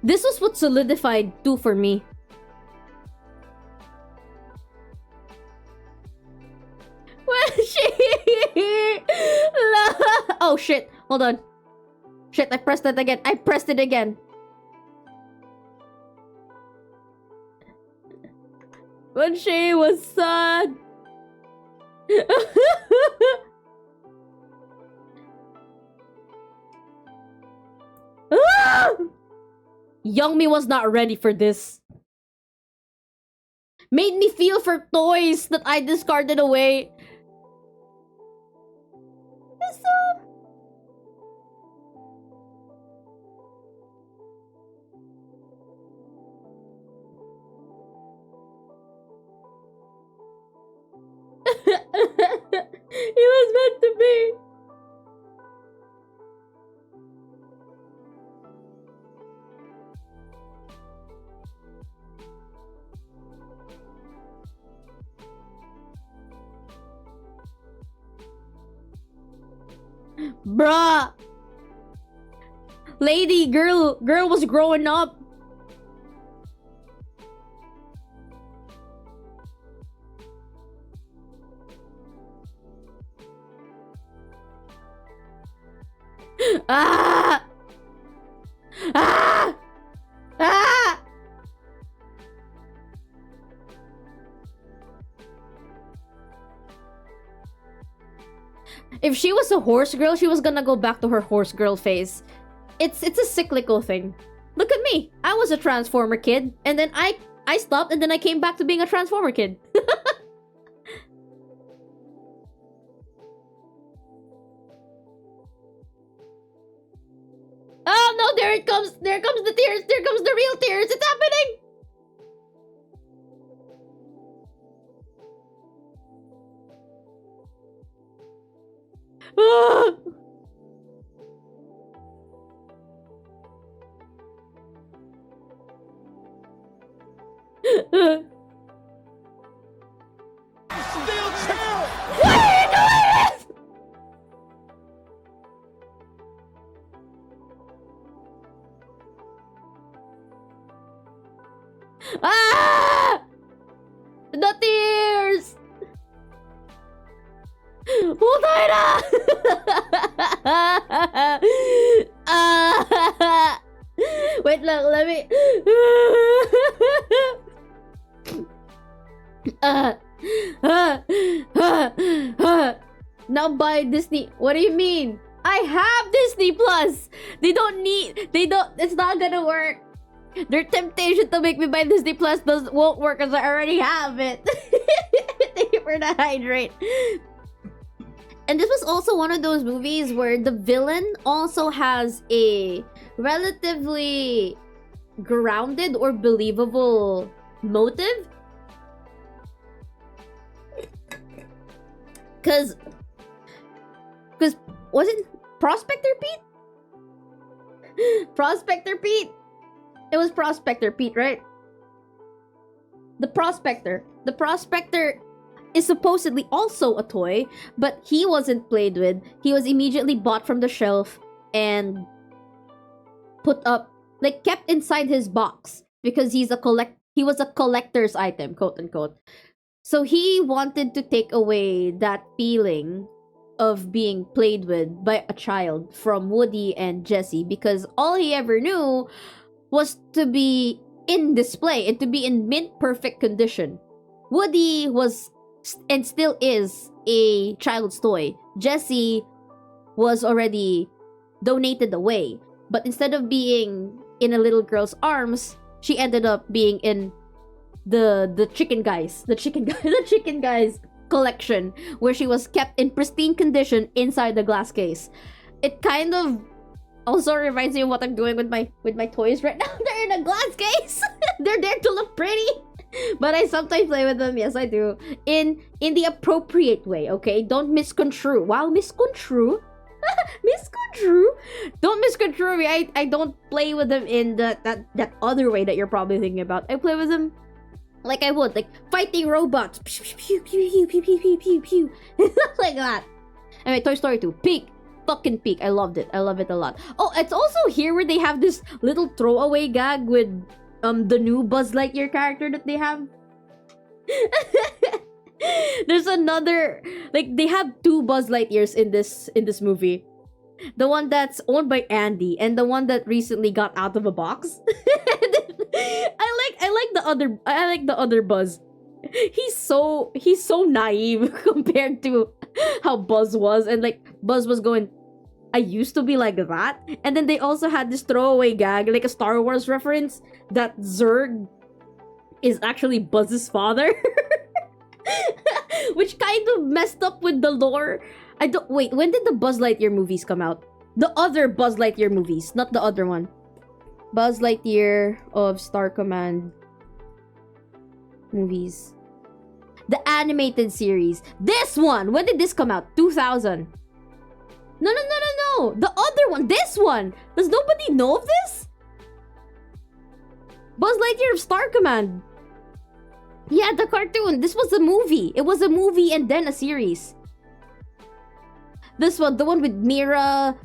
This was what solidified 2 for me. Oh shit! Hold on. Shit! I pressed it again. I pressed it again. When she was sad. Young me was not ready for this. Made me feel for toys that I discarded away. It was meant to be. Bruh. Lady, girl was growing up. Ah! Ah! Ah! If she was a horse girl, she was gonna go back to her horse girl phase. It's a cyclical thing. Look at me. I was a Transformer kid, and then I stopped, and then I came back to being a Transformer kid. Oh no, there it comes. There comes the tears. There comes the real tears. It's happening. Ah. Still chill. Why are you doing this? Ah! The tears! Putay na! Ah! Wait lang, let me... Now buy Disney. What do you mean? I have Disney Plus. They don't. It's not gonna work. Their temptation to make me buy Disney Plus won't work because I already have it. Thank you for the hydrate. And this was also one of those movies where the villain also has a relatively grounded or believable motive. Cause was it Prospector Pete? Prospector Pete. It was Prospector Pete, right? The Prospector is supposedly also a toy, but he wasn't played with. He was immediately bought from the shelf and put up, like kept inside his box because he was a collector's item, quote unquote. So he wanted to take away that feeling of being played with by a child from Woody and Jessie, because all he ever knew was to be in display and to be in mint perfect condition. Woody was and still is a child's toy. Jessie was already donated away, but instead of being in a little girl's arms, she ended up being in the chicken guys collection, where she was kept in pristine condition inside the glass case. It kind of also reminds me of what I'm doing with my toys right now. They're in a glass case. They're there to look pretty, but I sometimes play with them. Yes, I do, in the appropriate way. Okay, don't misconstrue. Wow, misconstrue. Misconstrue. Don't misconstrue me. I don't play with them in that other way that you're probably thinking about. I play with them like I would, like fighting robots. Pew, pew, pew, pew, pew, pew, pew, pew. Like that. Anyway, Toy Story 2. Peak. Fucking peak. I loved it. I love it a lot. Oh, it's also here where they have this little throwaway gag with the new Buzz Lightyear character that they have. There's another, like, they have two Buzz Lightyears in this movie. The one that's owned by Andy and the one that recently got out of a box. I like the other Buzz. He's so naive compared to how Buzz was, and like Buzz was going, I used to be like that. And then they also had this throwaway gag, like a Star Wars reference, that Zurg is actually Buzz's father. Which kind of messed up with the lore. Wait, when did the Buzz Lightyear movies come out? The other Buzz Lightyear movies, not the other one. Buzz Lightyear of Star Command movies. The animated series. This one! When did this come out? 2000. No. The other one. This one. Does nobody know of this? Buzz Lightyear of Star Command. Yeah, the cartoon. This was a movie. It was a movie and then a series. This one, the one with Mira,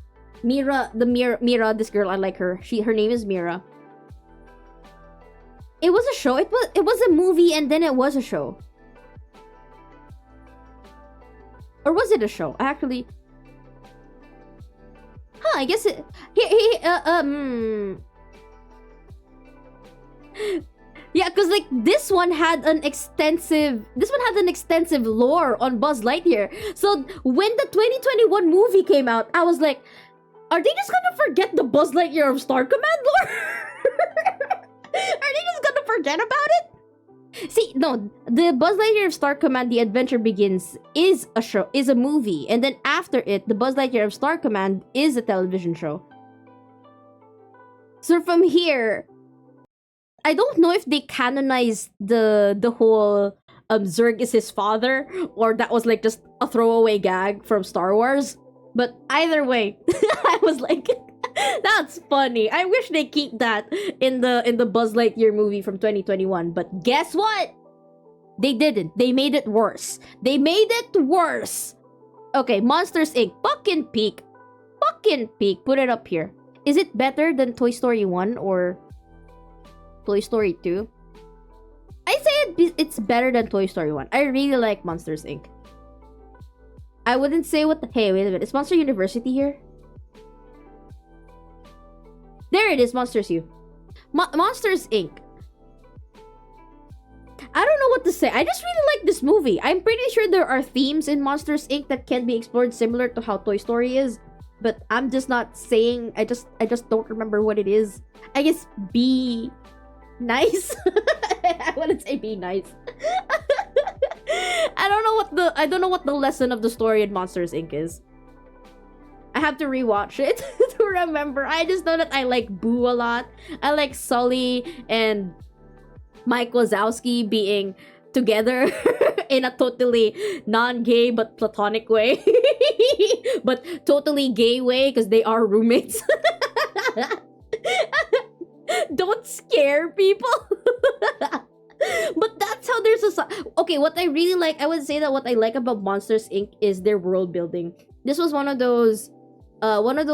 this girl, I like her. Her name is Mira. It was a show. It was a movie and then it was a show. Or was it a show? Actually, I guess it. Yeah, because like this one had an extensive lore on Buzz Lightyear. So when the 2021 movie came out, I was like, are they just gonna forget the Buzz Lightyear of Star Command lore? Are they just gonna forget about it? See, no, the Buzz Lightyear of Star Command: The Adventure Begins is a movie, and then after it, the Buzz Lightyear of Star Command is a television show. So from here, I don't know if they canonized the whole Zurg is his father, or that was like just a throwaway gag from Star Wars. But either way, I was like, that's funny. I wish they keep that in the Buzz Lightyear movie from 2021. But guess what? They didn't. They made it worse. Okay, Monsters Inc. Fucking peak. Put it up here. Is it better than Toy Story 1 or Toy Story 2? I say it's better than Toy Story 1. I really like Monsters Inc. I wouldn't say hey, wait a minute. Is Monster University here? There it is, Monsters U. Monsters Inc. I don't know what to say. I just really like this movie. I'm pretty sure there are themes in Monsters Inc. that can be explored similar to how Toy Story is. But I'm just not saying. I just don't remember what it is. I guess be nice. I wouldn't say be nice. I don't know what the lesson of the story in Monsters Inc. is. I have to rewatch it to remember. I just know that I like Boo a lot. I like Sully and Mike Wazowski being together in a totally non-gay but platonic way. But totally gay way because they are roommates. Don't scare people. But that's how there's okay, what I really like, I would say that what I like about Monsters Inc. is their world building. This was one of those one of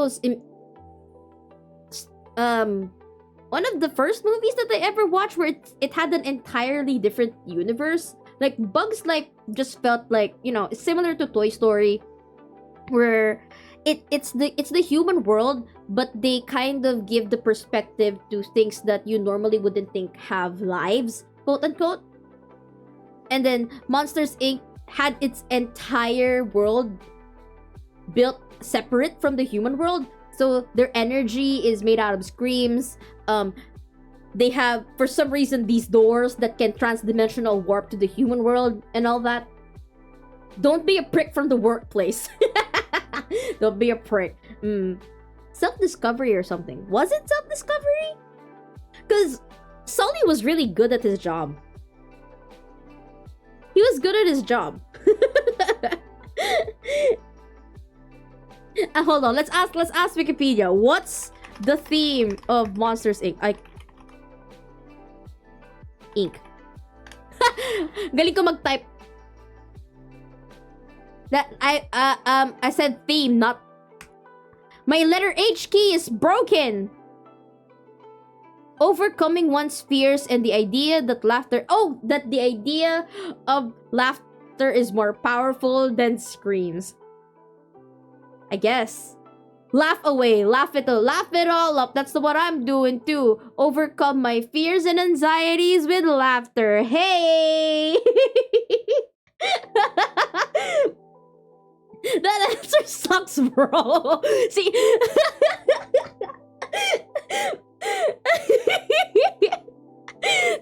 the first movies that I ever watched where it had an entirely different universe. Like Bugs Life just felt like, it's similar to Toy Story, where it's the human world, but they kind of give the perspective to things that you normally wouldn't think have lives, quote unquote. And then Monsters Inc. had its entire world built separate from the human world. So their energy is made out of screams. They have, for some reason, these doors that can trans-dimensional warp to the human world and all that. Don't be a prick from the workplace. Don't be a prick. Self-discovery or something. Was it self-discovery? Because Sully was really good at his job. He was good at his job. Hold on, let's ask Wikipedia. What's the theme of Monsters Inc? Inc. Galing ko mag-type. That I said theme, not. My letter H key is broken. Overcoming one's fears and the idea that the idea of laughter is more powerful than screams. I guess. Laugh away, laugh it all up. That's what I'm doing too. Overcome my fears and anxieties with laughter. Hey! That answer sucks, bro. See?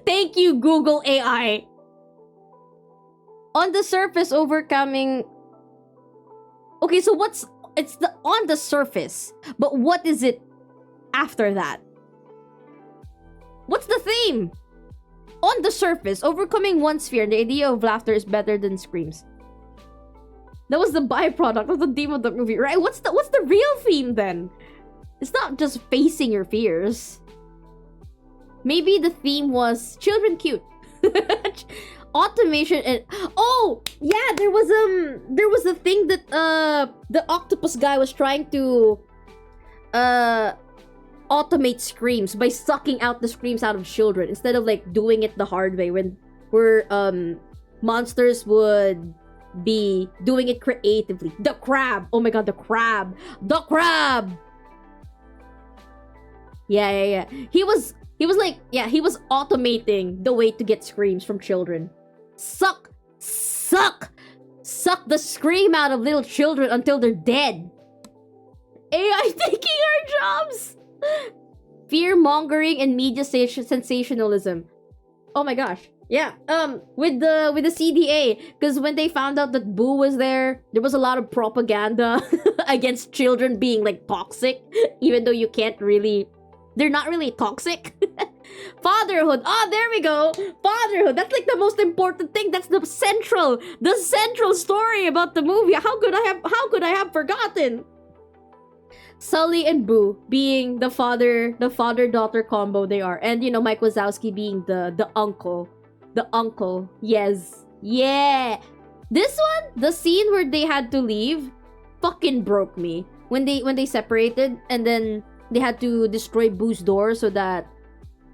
Thank you, Google AI. On the surface, overcoming... Okay, so what's... It's the on the surface, but what is it after that? What's the theme? On the surface, overcoming one's fear, the idea of laughter is better than screams. That was the byproduct of the theme of the movie, right? What's the real theme then? It's not just facing your fears. Maybe the theme was children cute. Automation and oh yeah, there was a thing that the octopus guy was trying to automate screams by sucking out the screams out of children instead of like doing it the hard way where monsters would be doing it creatively. The crab, oh my god, the crab. Yeah. He was automating the way to get screams from children. Suck the scream out of little children until they're dead. AI taking our jobs. Fear mongering and media sensationalism. Oh my gosh. Yeah. With the CDA, because when they found out that Boo was there was a lot of propaganda against children being like toxic, even though they're not really toxic. Fatherhood. Oh, there we go. Fatherhood. That's like the most important thing. That's the central story about the movie. How could I have forgotten? Sully and Boo being the father-daughter combo they are. And Mike Wazowski being the uncle. The uncle. Yes. Yeah. This one, the scene where they had to leave, fucking broke me. When they separated and then they had to destroy Boo's door so that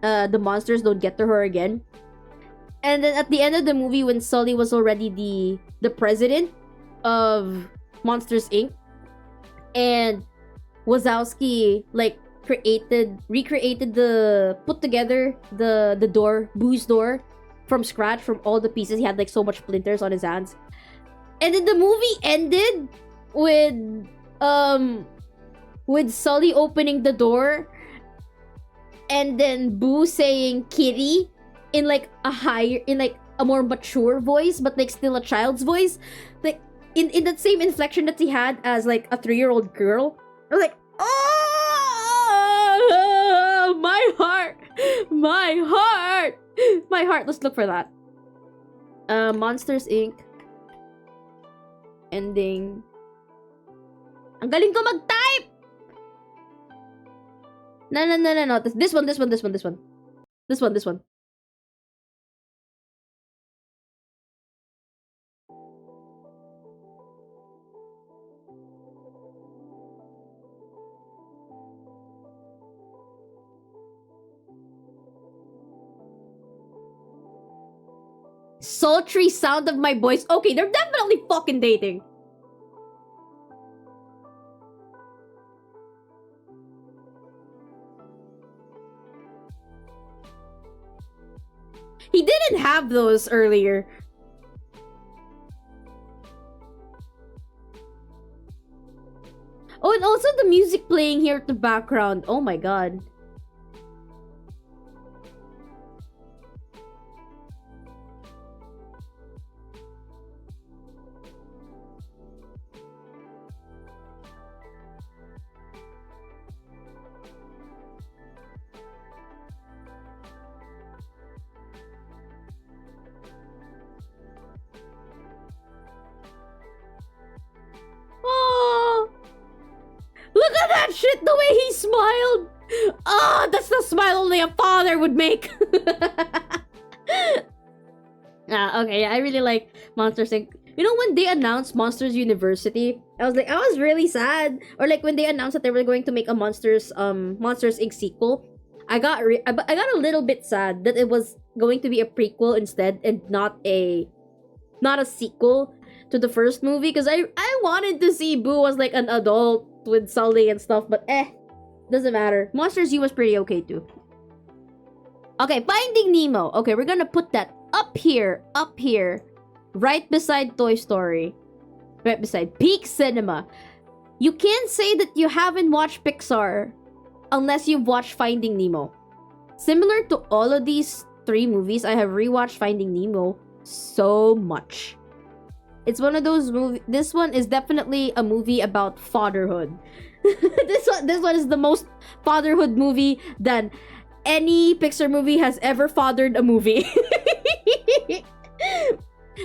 the monsters don't get to her again. And then at the end of the movie, when Sully was already the president of Monsters Inc. and Wazowski like put together the door, Boo's door, from scratch from all the pieces. He had like so much splinters on his hands. And then the movie ended with Sully opening the door and then Boo saying kitty in like a more mature voice, but like still a child's voice, like in that same inflection that he had as like a 3-year-old girl. I'm like, oh, my heart. Let's look for that. Monsters Inc. ending. Ang galing ko mag-type. No. This one. Sultry sound of my voice. Okay, they're definitely fucking dating. He didn't have those earlier. Oh, and also the music playing here at the background. Oh my god. Oh, look at that shit, the way he smiled. Oh, that's the smile only a father would make. Okay, I really like Monsters Inc. You know, when they announced Monsters University, I was really sad. Or like when they announced that they were going to make a Monsters Inc. sequel, I got a little bit sad that it was going to be a prequel instead and not a not a sequel to the first movie, because I wanted to see Boo as like an adult with Sully and stuff, but doesn't matter. Monsters U was pretty okay too. Okay, Finding Nemo. Okay, we're gonna put that up here, right beside Toy Story, right beside Peak Cinema. You can't say that you haven't watched Pixar unless you've watched Finding Nemo. Similar to all of these three movies, I have rewatched Finding Nemo so much. It's one of those movies. This one is definitely a movie about fatherhood. This one is the most fatherhood movie than any Pixar movie has ever fathered a movie.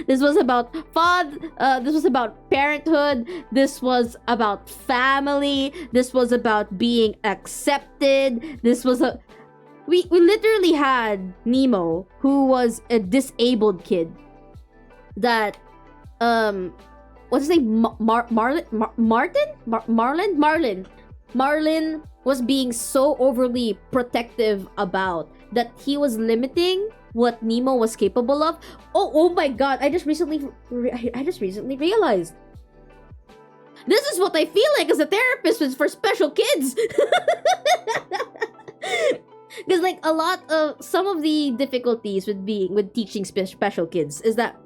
This was about this was about parenthood. This was about family. This was about being accepted. This was a we literally had Nemo, who was a disabled kid that what's his name? Marlin was being so overly protective about that he was limiting what Nemo was capable of. Oh my god, I just recently realized. This is what I feel like as a therapist for special kids. Because like a lot of some of the difficulties with teaching special kids is that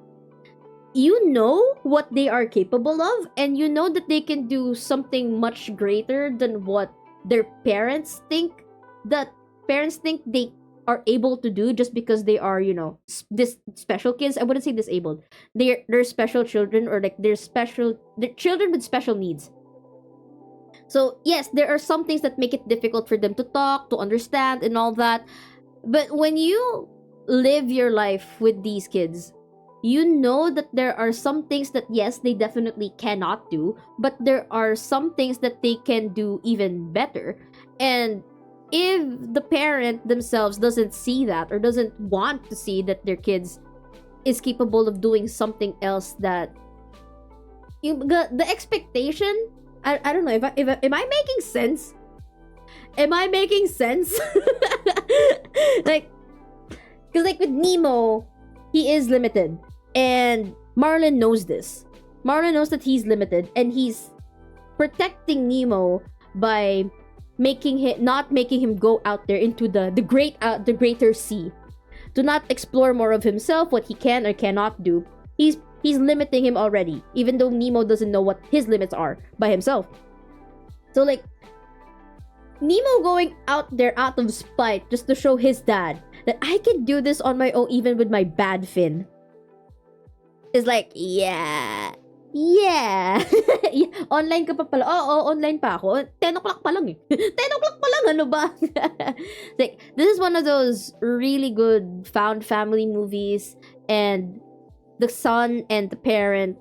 you know what they are capable of, and you know that they can do something much greater than what their parents think they are able to do, just because they are, this special kids. I wouldn't say disabled. They're special children, or like they're children with special needs. So yes, there are some things that make it difficult for them to talk, to understand, and all that. But when you live your life with these kids, you know that there are some things that, yes, they definitely cannot do, but there are some things that they can do even better. And if the parent themselves doesn't see that, or doesn't want to see that their kids is capable of doing something else, that the expectation, I don't know if am I making sense? Am I making sense? Like, because like with Nemo, he is limited, and Marlin knows this. Marlin knows that he's limited, and he's protecting Nemo by not making him go out there into the greater sea, to not explore more of himself, what he can or cannot do. He's limiting him already, even though Nemo doesn't know what his limits are by himself. So like, Nemo going out there out of spite just to show his dad that I can do this on my own, even with my bad fin, is like, yeah. Online ka pa pala. Oo, online pa ako. 10 o'clock pa lang eh. 10 o'clock pa lang, ano ba? Like, this is one of those really good found family movies, and the son and the parent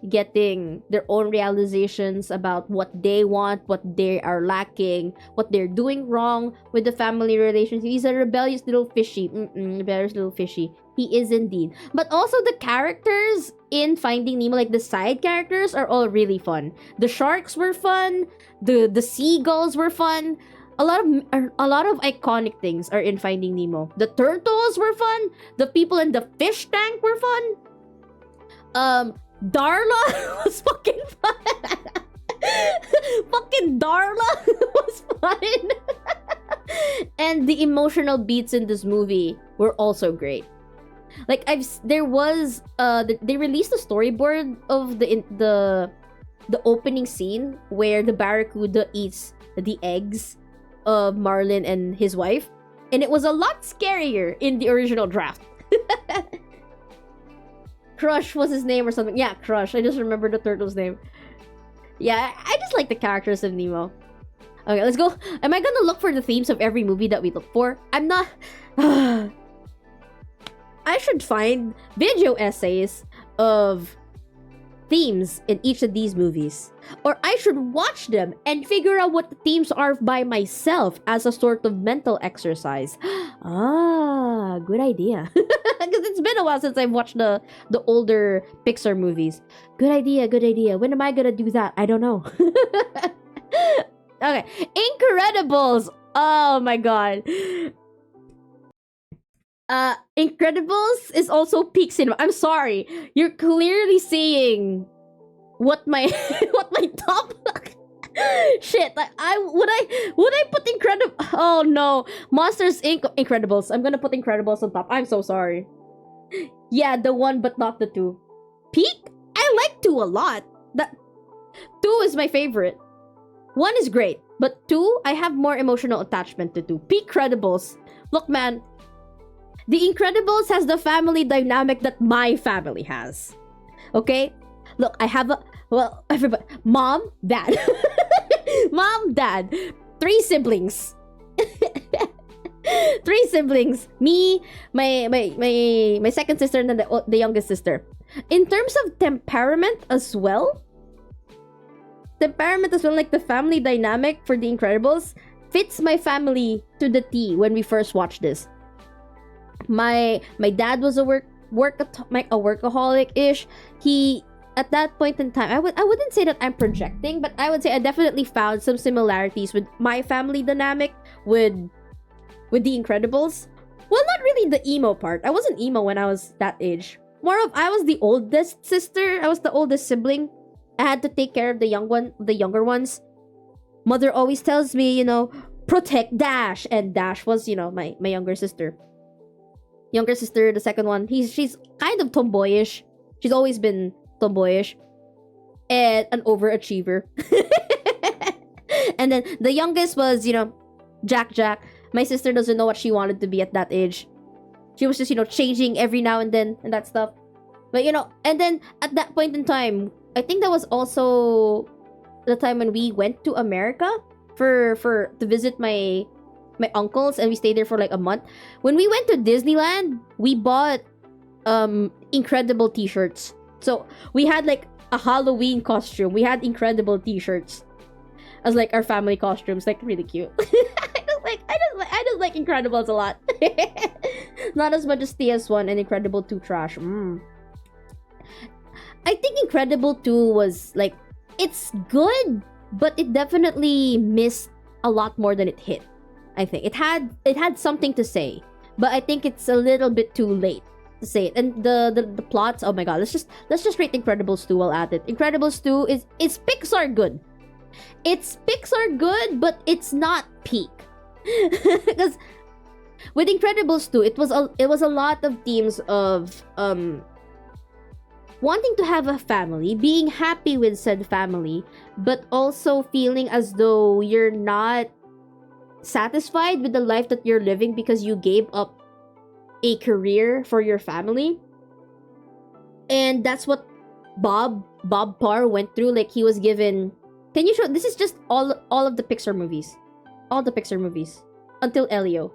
getting their own realizations about what they want, what they are lacking, what they're doing wrong with the family relationship. He's a rebellious little fishy. Rebellious little fishy. He is indeed. But also the characters in Finding Nemo, like the side characters, are all really fun. The sharks were fun. The seagulls were fun. A lot of iconic things are in Finding Nemo. The turtles were fun. The people in the fish tank were fun. Darla was fucking fun. Fucking Darla was fun. And the emotional beats in this movie were also great. Like they released a storyboard of the opening scene where the barracuda eats the eggs of Marlin and his wife, and it was a lot scarier in the original draft. Crush was his name or something. Yeah, Crush. I just remember the turtle's name. Yeah, I just like the characters of Nemo. Okay, let's go. Am I gonna look for the themes of every movie that we look for? I'm not. I should find video essays of themes in each of these movies. Or I should watch them and figure out what the themes are by myself as a sort of mental exercise. Ah, good idea. Because it's been a while since I've watched the older Pixar movies. Good idea, good idea. When am I gonna do that? I don't know. Okay, Incredibles. Oh my god. Incredibles is also peak cinema. I'm sorry. You're clearly seeing what my what my top shit. Like I would I put Incredible. Oh no, Monsters Inc. Incredibles. I'm gonna put Incredibles on top. I'm so sorry. Yeah, the one but not the two. Peak. I like two a lot. That two is my favorite. One is great, but two I have more emotional attachment to two. Peak Credibles. Look, man. The Incredibles has the family dynamic that my family has. Okay? Look, I have everybody. Mom, dad. Mom, dad. 3 siblings. 3 siblings. Me, my second sister, and then the youngest sister. In terms of temperament as well, like the family dynamic for The Incredibles, fits my family to the T when we first watched this. My dad was a workaholic-ish. He, at that point in time, I wouldn't say that I'm projecting, but I would say I definitely found some similarities with my family dynamic with The Incredibles. Well, not really the emo part. I wasn't emo when I was that age. More of I was the oldest sister. I was the oldest sibling. I had to take care of the younger ones. Mother always tells me, protect Dash, and Dash was, my younger sister. Younger sister, the second one, she's kind of tomboyish. She's always been tomboyish and an overachiever. And then the youngest was, Jack. My sister doesn't know what she wanted to be at that age. She was just, changing every now and then and that stuff. But, and then at that point in time, I think that was also the time when we went to America to visit my uncles, and we stayed there for like a month. When we went to Disneyland, we bought Incredible t-shirts. So we had like a Halloween costume. We had Incredible t-shirts as like our family costumes, like really cute. I just like Incredibles a lot. Not as much as TS1 and Incredible 2 trash. I think Incredible 2 was like, it's good, but it definitely missed a lot more than it hit. I think it had something to say, but I think it's a little bit too late to say it. And the plots, oh my god, let's just rate Incredibles 2 while at it. Incredibles 2 is Pixar good. It's Pixar good, but it's not peak. Because with Incredibles 2, it was a lot of themes of wanting to have a family, being happy with said family, but also feeling as though you're not satisfied with the life that you're living because you gave up a career for your family. And that's what Bob Parr went through. Like, he was given, can you show, this is just all of the Pixar movies. All the Pixar movies. Until Elio.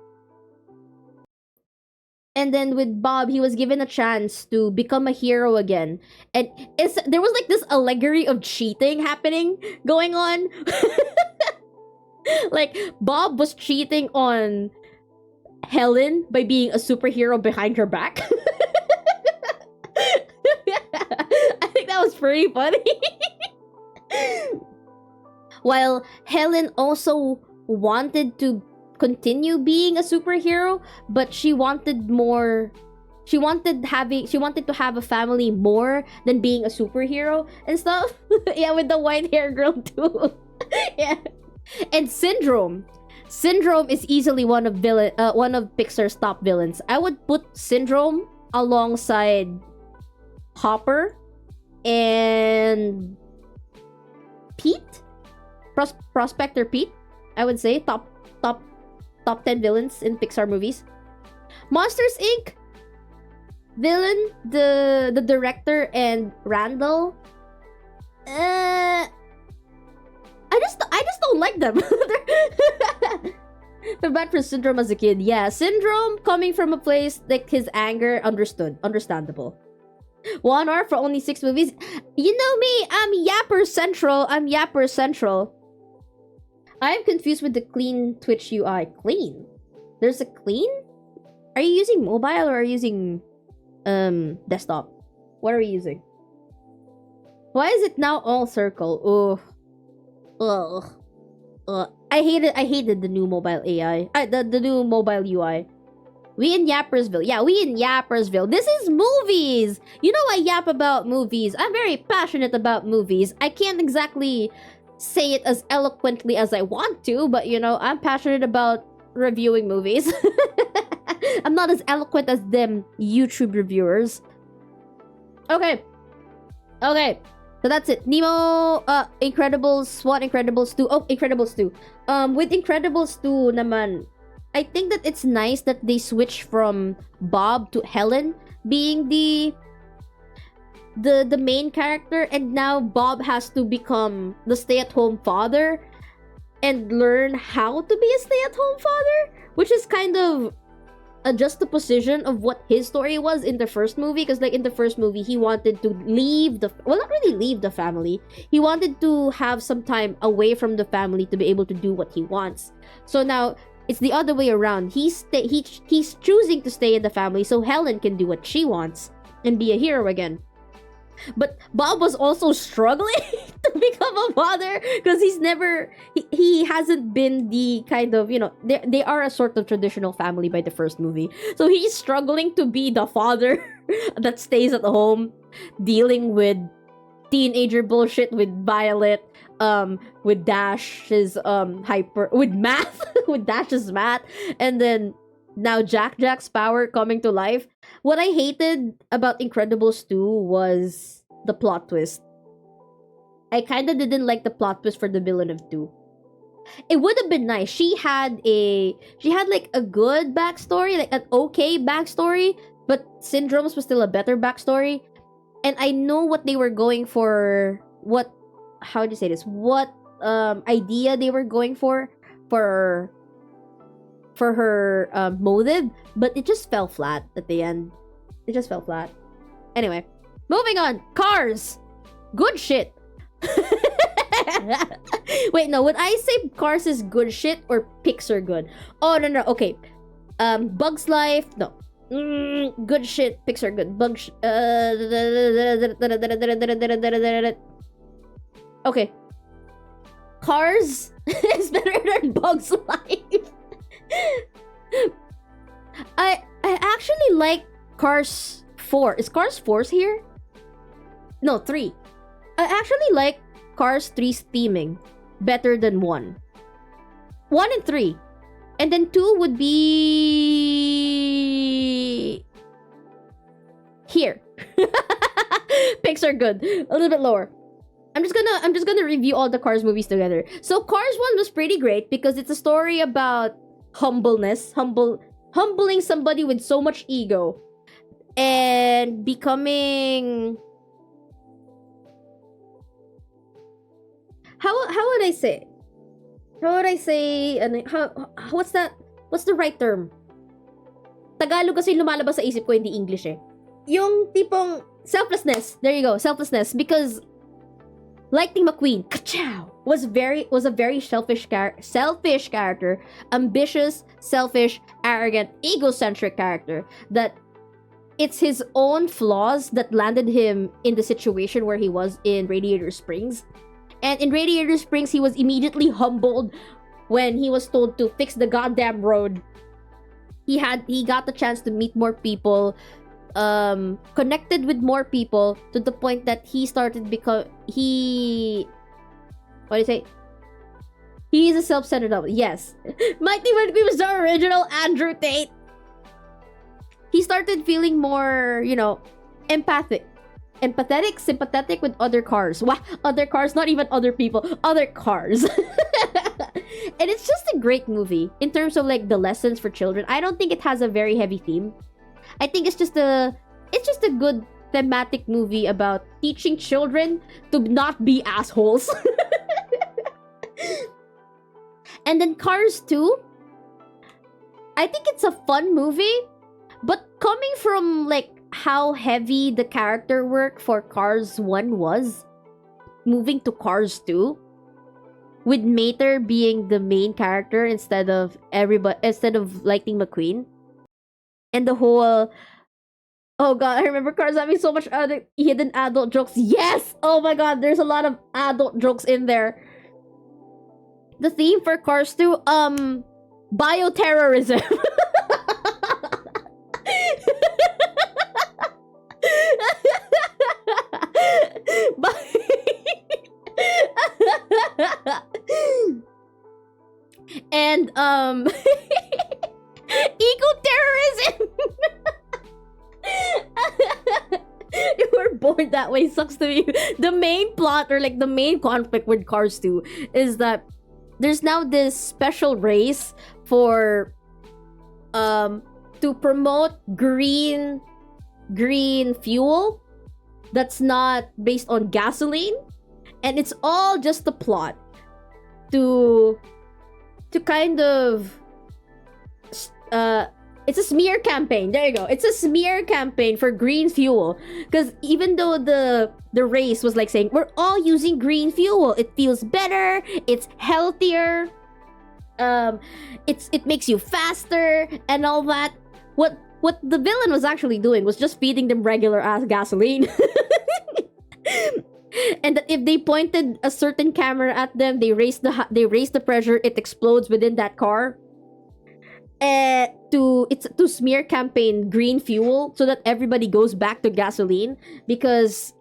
And then with Bob, he was given a chance to become a hero again. And there was like this allegory of cheating going on. Like, Bob was cheating on Helen by being a superhero behind her back. I think that was pretty funny. While Helen also wanted to continue being a superhero, but she wanted more. She wanted to have a family more than being a superhero and stuff. Yeah, with the white hair girl too. Yeah. And Syndrome is easily one of Pixar's top villains. I would put Syndrome alongside Hopper and Pete, Prospector Pete. I would say top 10 villains in Pixar movies. Monsters Inc. villain, the director and Randall. I just don't like them. They're bad for Syndrome as a kid. Yeah, Syndrome coming from a place like his anger, understandable. 1 hour for only 6 movies. You know me, I'm Yapper Central. I'm confused with the clean Twitch UI. Clean? There's a clean? Are you using mobile or are you using desktop? What are you using? Why is it now all circle? Ugh. I hated the new mobile AI. The new mobile UI. We in Yappersville. Yeah, we in Yappersville. This is movies. You know I yap about movies. I'm very passionate about movies. I can't exactly say it as eloquently as I want to, but you know, I'm passionate about reviewing movies. I'm not as eloquent as them YouTube reviewers. Okay. Okay. So that's it. Nemo, Incredibles, what Incredibles 2? Oh, Incredibles 2. With Incredibles 2 naman, I think that it's nice that they switch from Bob to Helen being the main character, and now Bob has to become the stay-at-home father and learn how to be a stay-at-home father, which is kind of a juxtaposition of what his story was in the first movie. Because like in the first movie, he wanted to leave the, well, not really leave the family, he wanted to have some time away from the family to be able to do what he wants. So now it's the other way around. He's choosing to stay in the family so Helen can do what she wants and be a hero again. But Bob was also struggling to become a father because he hasn't been the kind of, you know, they are a sort of traditional family by the first movie. So he's struggling to be the father that stays at home, dealing with teenager bullshit with Violet, with Dash's with math, with Dash's math, and then now Jack's power coming to life. What I hated about Incredibles 2 was the plot twist. I kind of didn't like the plot twist for the villain of 2. It would have been nice. She had like a good backstory, like an okay backstory, but Syndrome's was still a better backstory. And I know what they were going for, what idea they were going for her motive, but it just fell flat at the end. It just fell flat. Anyway, moving on. Cars. Good shit. Wait, no. Would I say Cars is good shit or Pixar good? Oh, no. Okay. Bugs Life. No. Good shit. Pixar good. Okay. Cars is better than Bugs Life. I actually like Cars 4. Is Cars 4's here? No, 3. I actually like Cars 3's theming better than 1. 1 and 3. And then 2 would be here. Pixar good. A little bit lower. I'm just gonna review all the Cars movies together. So Cars 1 was pretty great because it's a story about humbleness, humbling somebody with so much ego and becoming, how would I say and what's the right term? Tagalog kasi lumalabas sa isip ko, hindi English eh. Yung tipong selflessness. There you go, selflessness. Because Lightning McQueen, ka-chow, was a very selfish character, ambitious, selfish, arrogant, egocentric character. That it's his own flaws that landed him in the situation where he was in Radiator Springs. And in Radiator Springs, he was immediately humbled when he was told to fix the goddamn road. He got the chance to meet more people, connected with more people, to the point that he started he's a self-centered double. Yes. Mighty McQueen was the original Andrew Tate. He started feeling more, you know, empathetic, sympathetic with other cars. Wow, other cars, not even other people, other cars. And it's just a great movie in terms of like the lessons for children. I don't think it has a very heavy theme. I think it's just a good thematic movie about teaching children to not be assholes. And then Cars 2, I think it's a fun movie, but coming from like how heavy the character work for Cars 1 was, moving to Cars 2, with Mater being the main character instead of Lightning McQueen. And the whole, oh god, I remember Cars having so much other hidden adult jokes. Yes! Oh my god, there's a lot of adult jokes in there. The theme for Cars 2, bioterrorism. forward that way sucks to me. The main plot, or like the main conflict with Cars 2, is that there's now this special race for to promote green fuel that's not based on gasoline, and it's all just a plot to kind of it's a smear campaign. There you go. It's a smear campaign for green fuel. Because even though the race was like saying, we're all using green fuel, it feels better, it's healthier, it makes you faster and all that. What the villain was actually doing was just feeding them regular ass gasoline. And that if they pointed a certain camera at them, they raise the pressure, it explodes within that car. To smear campaign green fuel so that everybody goes back to gasoline, because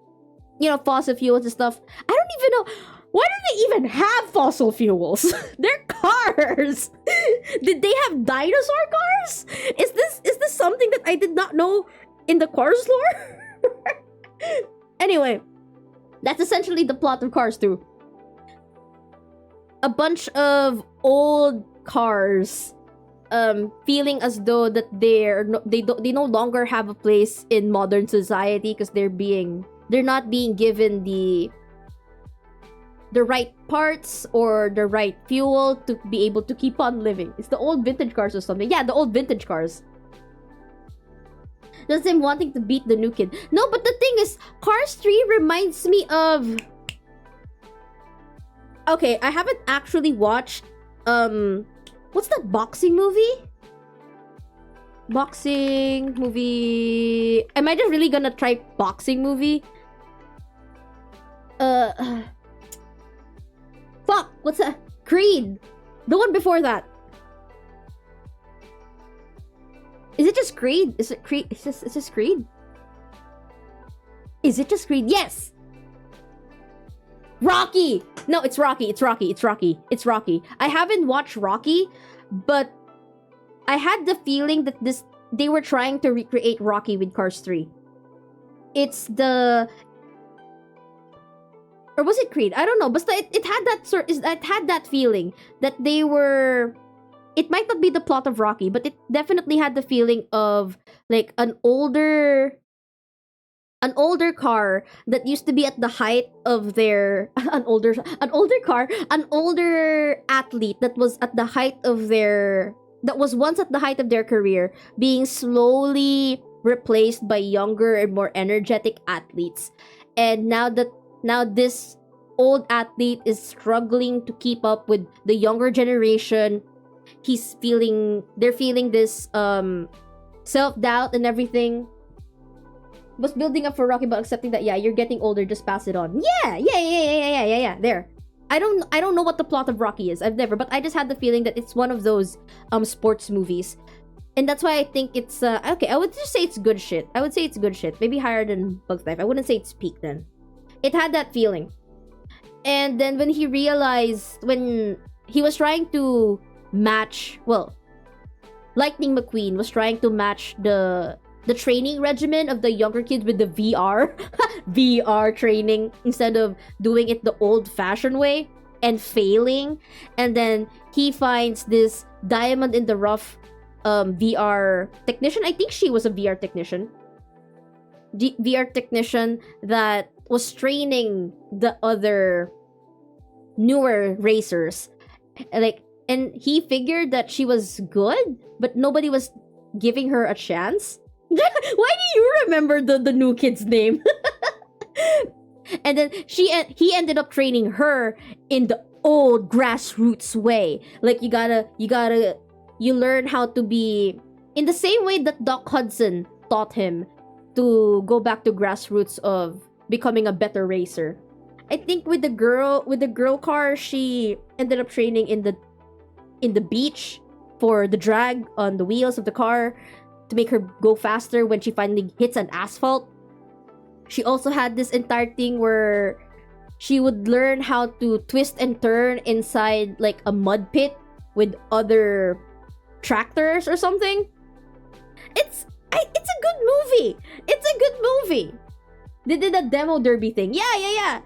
fossil fuels and stuff. I don't even know, why do they even have fossil fuels? They're cars. Did they have dinosaur cars? Is this something that I did not know in the Cars lore? Anyway, that's essentially the plot of Cars 2. A bunch of old cars feeling as though that they no longer have a place in modern society because they're not being given the right parts or the right fuel to be able to keep on living. It's the old vintage cars or something. Yeah, the old vintage cars. Just him wanting to beat the new kid. No, but the thing is, Cars 3 reminds me of... Okay, I haven't actually watched what's that boxing movie? Boxing movie. Am I just really gonna try boxing movie? Fuck, what's that? Creed. The one before that. Is it just Creed? Is it Creed? Is this Creed? Is it just Creed? Yes! Rocky! No, it's Rocky. It's Rocky. I haven't watched Rocky, but I had the feeling that they were trying to recreate Rocky with Cars 3. Or was it Creed? I don't know. But it had that feeling that they were... It might not be the plot of Rocky, but it definitely had the feeling of like an older car that used to be at the height of their an older athlete that was once at the height of their career, being slowly replaced by younger and more energetic athletes. And now this old athlete is struggling to keep up with the younger generation. They're feeling this self-doubt and everything. Was building up for Rocky, but accepting that, yeah, you're getting older, just pass it on. Yeah. There. I don't know what the plot of Rocky is. I've never, but I just had the feeling that it's one of those sports movies. And that's why I think it's okay, I would just say it's good shit. Maybe higher than Bugs Life. I wouldn't say it's peak then. It had that feeling. And then when he realized, when he was trying to match, well, Lightning McQueen was trying to match the training regimen of the younger kids with the VR training instead of doing it the old-fashioned way and failing. And then he finds this diamond in the rough VR technician. I think she was a VR technician. VR technician that was training the other newer racers. And he figured that she was good, but nobody was giving her a chance. Why do you remember the new kid's name? And then he ended up training her in the old grassroots way. Like you learn how to be in the same way that Doc Hudson taught him to go back to grassroots of becoming a better racer. I think with the girl car, she ended up training in the beach for the drag on the wheels of the car to make her go faster when she finally hits an asphalt. She also had this entire thing where she would learn how to twist and turn inside like a mud pit with other tractors or something. It's a good movie. They did a demo derby thing. Yeah.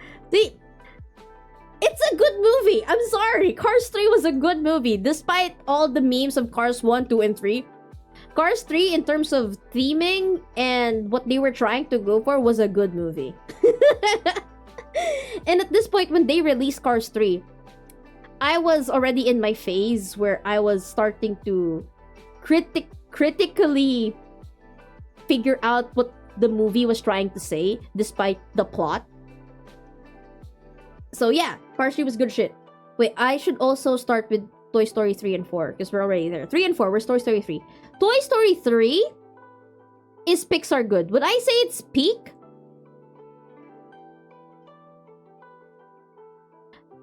It's a good movie. I'm sorry. Cars 3 was a good movie. Despite all the memes of Cars 1, 2, and 3. Cars 3, in terms of theming and what they were trying to go for, was a good movie. And at this point, when they released Cars 3, I was already in my phase where I was starting to critically figure out what the movie was trying to say, despite the plot. So yeah, Cars 3 was good shit. Wait, I should also start with Toy Story 3 and 4, because we're already there. 3 and 4, where's Toy Story 3? Toy Story 3 is Pixar good. Would I say it's peak?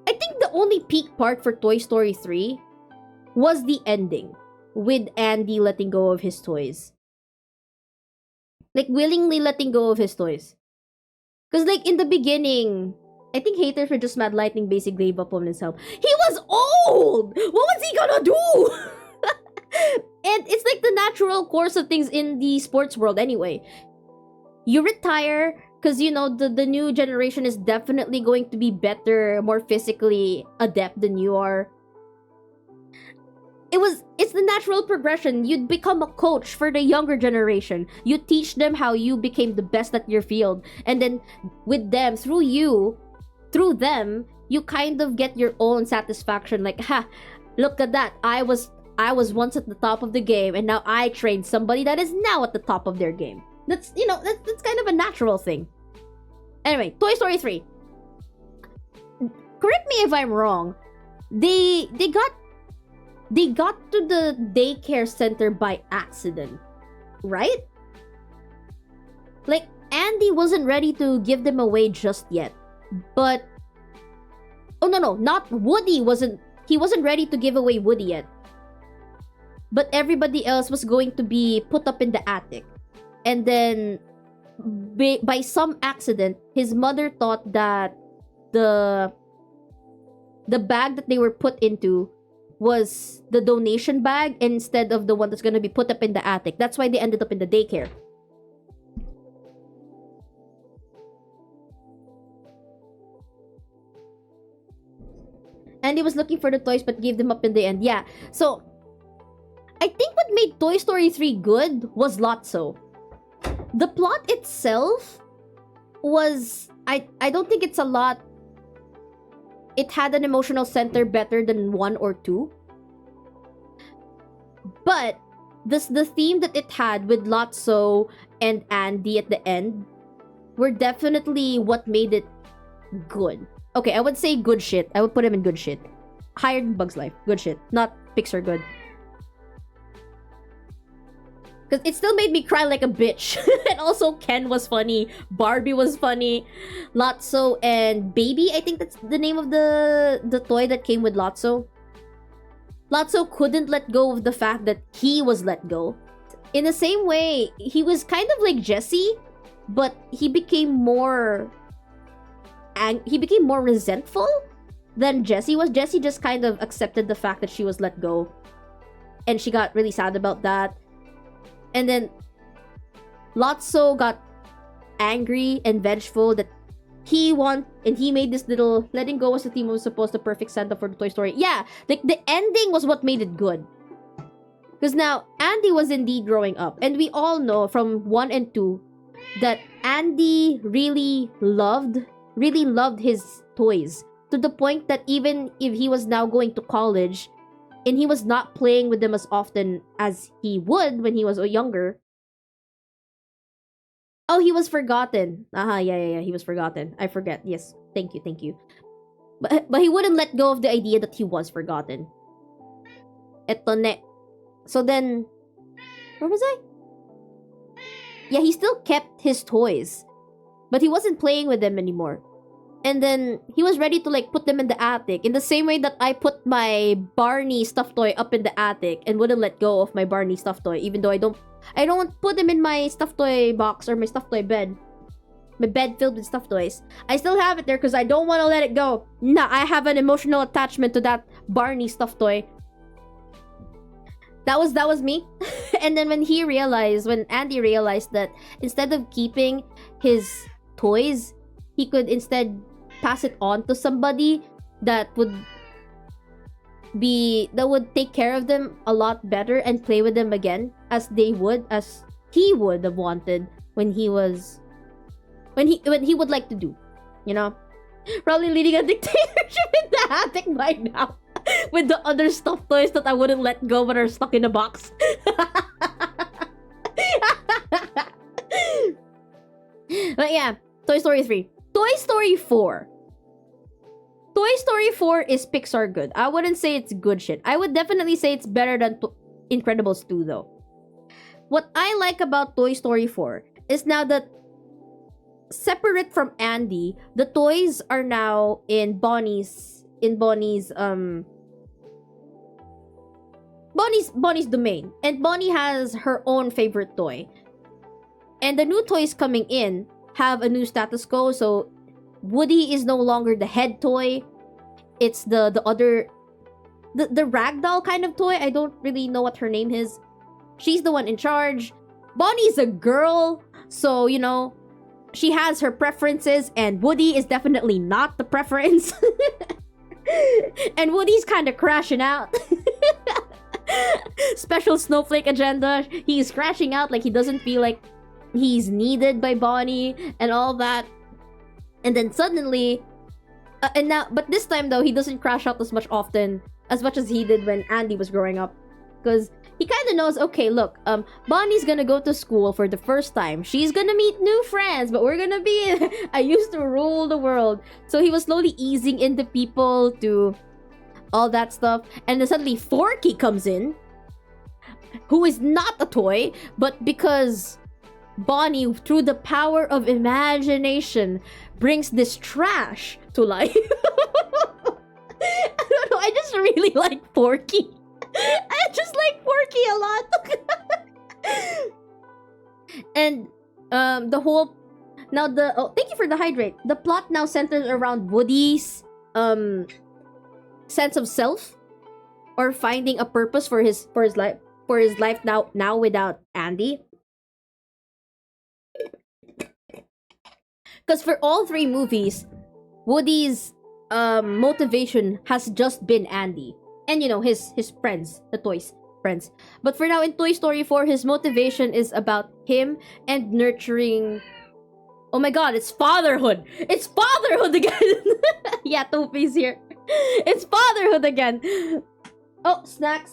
I think the only peak part for Toy Story 3 was the ending, with Andy letting go of his toys. Like, willingly letting go of his toys. Because, like, in the beginning, I think haters were just mad Lightning basically gave up on himself. He was old! What was he gonna do? And it's like the natural course of things in the sports world anyway. You retire, because, you know, the new generation is definitely going to be better, more physically adept than you are. It's the natural progression. You'd become a coach for the younger generation. You teach them how you became the best at your field. And then with them, through them, you kind of get your own satisfaction. Like, look at that. I was once at the top of the game, and now I trained somebody that is now at the top of their game. That's kind of a natural thing. Anyway, Toy Story 3. Correct me if I'm wrong. They got to the daycare center by accident, right? Like, Andy wasn't ready to give them away just yet. But no, not Woody he wasn't ready to give away Woody yet. But everybody else was going to be put up in the attic. And then by some accident, his mother thought that the bag that they were put into was the donation bag instead of the one that's going to be put up in the attic. That's why they ended up in the daycare. Andy was looking for the toys but gave them up in the end. Yeah. So, I think what made Toy Story 3 good was Lotso. The plot itself was... I don't think it's a lot... It had an emotional center better than 1 or 2. But the theme that it had with Lotso and Andy at the end were definitely what made it good. Okay, I would say good shit. I would put him in good shit. Higher than Bug's Life. Good shit. Not Pixar good. Because it still made me cry like a bitch. And also, Ken was funny. Barbie was funny. Lotso and Baby, I think that's the name of the toy that came with Lotso. Lotso couldn't let go of the fact that he was let go. In the same way, he was kind of like Jessie, but he became more resentful than Jessie was. Jessie just kind of accepted the fact that she was let go. And she got really sad about that. And then Lotso got angry and vengeful that he made this little letting go was the theme was supposed to perfect Santa for the Toy Story. Yeah, like the ending was what made it good. Because now Andy was indeed growing up, and we all know from 1 and 2 that Andy really loved his toys to the point that even if he was now going to college and he was not playing with them as often as he would when he was younger. Oh, he was forgotten. Yeah, he was forgotten. I forget. Yes, thank you. But he wouldn't let go of the idea that he was forgotten. Eto ne. So then, where was I? Yeah, he still kept his toys, but he wasn't playing with them anymore. And then he was ready to like put them in the attic in the same way that I put my Barney stuffed toy up in the attic and wouldn't let go of my Barney stuffed toy, even though I don't put him in my stuffed toy box or my stuffed toy bed. My bed filled with stuffed toys. I still have it there because I don't want to let it go. Nah, I have an emotional attachment to that Barney stuffed toy. That was me. And then when Andy realized that instead of keeping his toys, he could instead pass it on to somebody that would take care of them a lot better and play with them again as he would have wanted when he would like to do, you know? Probably leading a dictatorship in the attic by now with the other stuffed toys that I wouldn't let go but are stuck in a box. But yeah, Toy Story 3. Toy Story 4. Toy Story 4 is Pixar good. I wouldn't say it's good shit. I would definitely say it's better than Incredibles 2 though. What I like about Toy Story 4 is now that separate from Andy, the toys are now in Bonnie's domain. And Bonnie has her own favorite toy. And the new toys coming in have a new status quo, so Woody is no longer the head toy. It's the ragdoll kind of toy. I don't really know what her name is. She's the one in charge. Bonnie's a girl, so, you know, she has her preferences, and Woody is definitely not the preference. And Woody's kind of crashing out. Special snowflake agenda. He's crashing out like he doesn't feel like he's needed by Bonnie and all that. And then suddenly, but this time though, he doesn't crash out as much as he did when Andy was growing up, because he kind of knows, okay, look, Bonnie's gonna go to school for the first time. She's gonna meet new friends, but we're gonna be I used to rule the world. So he was slowly easing into people to all that stuff. And then suddenly Forky comes in, who is not a toy, but because Bonnie, through the power of imagination, brings this trash to life. I don't know, I just really like Forky. I just like Forky a lot. And the whole thank you for the hydrate. The plot now centers around Woody's sense of self, or finding a purpose for his life now without Andy. Because for all three movies, Woody's motivation has just been Andy. And, you know, his friends, the toys friends. But for now, in Toy Story 4, his motivation is about him and nurturing... Oh my god, it's fatherhood! It's fatherhood again! Yeah, Toopy's here. It's fatherhood again! Oh, snack.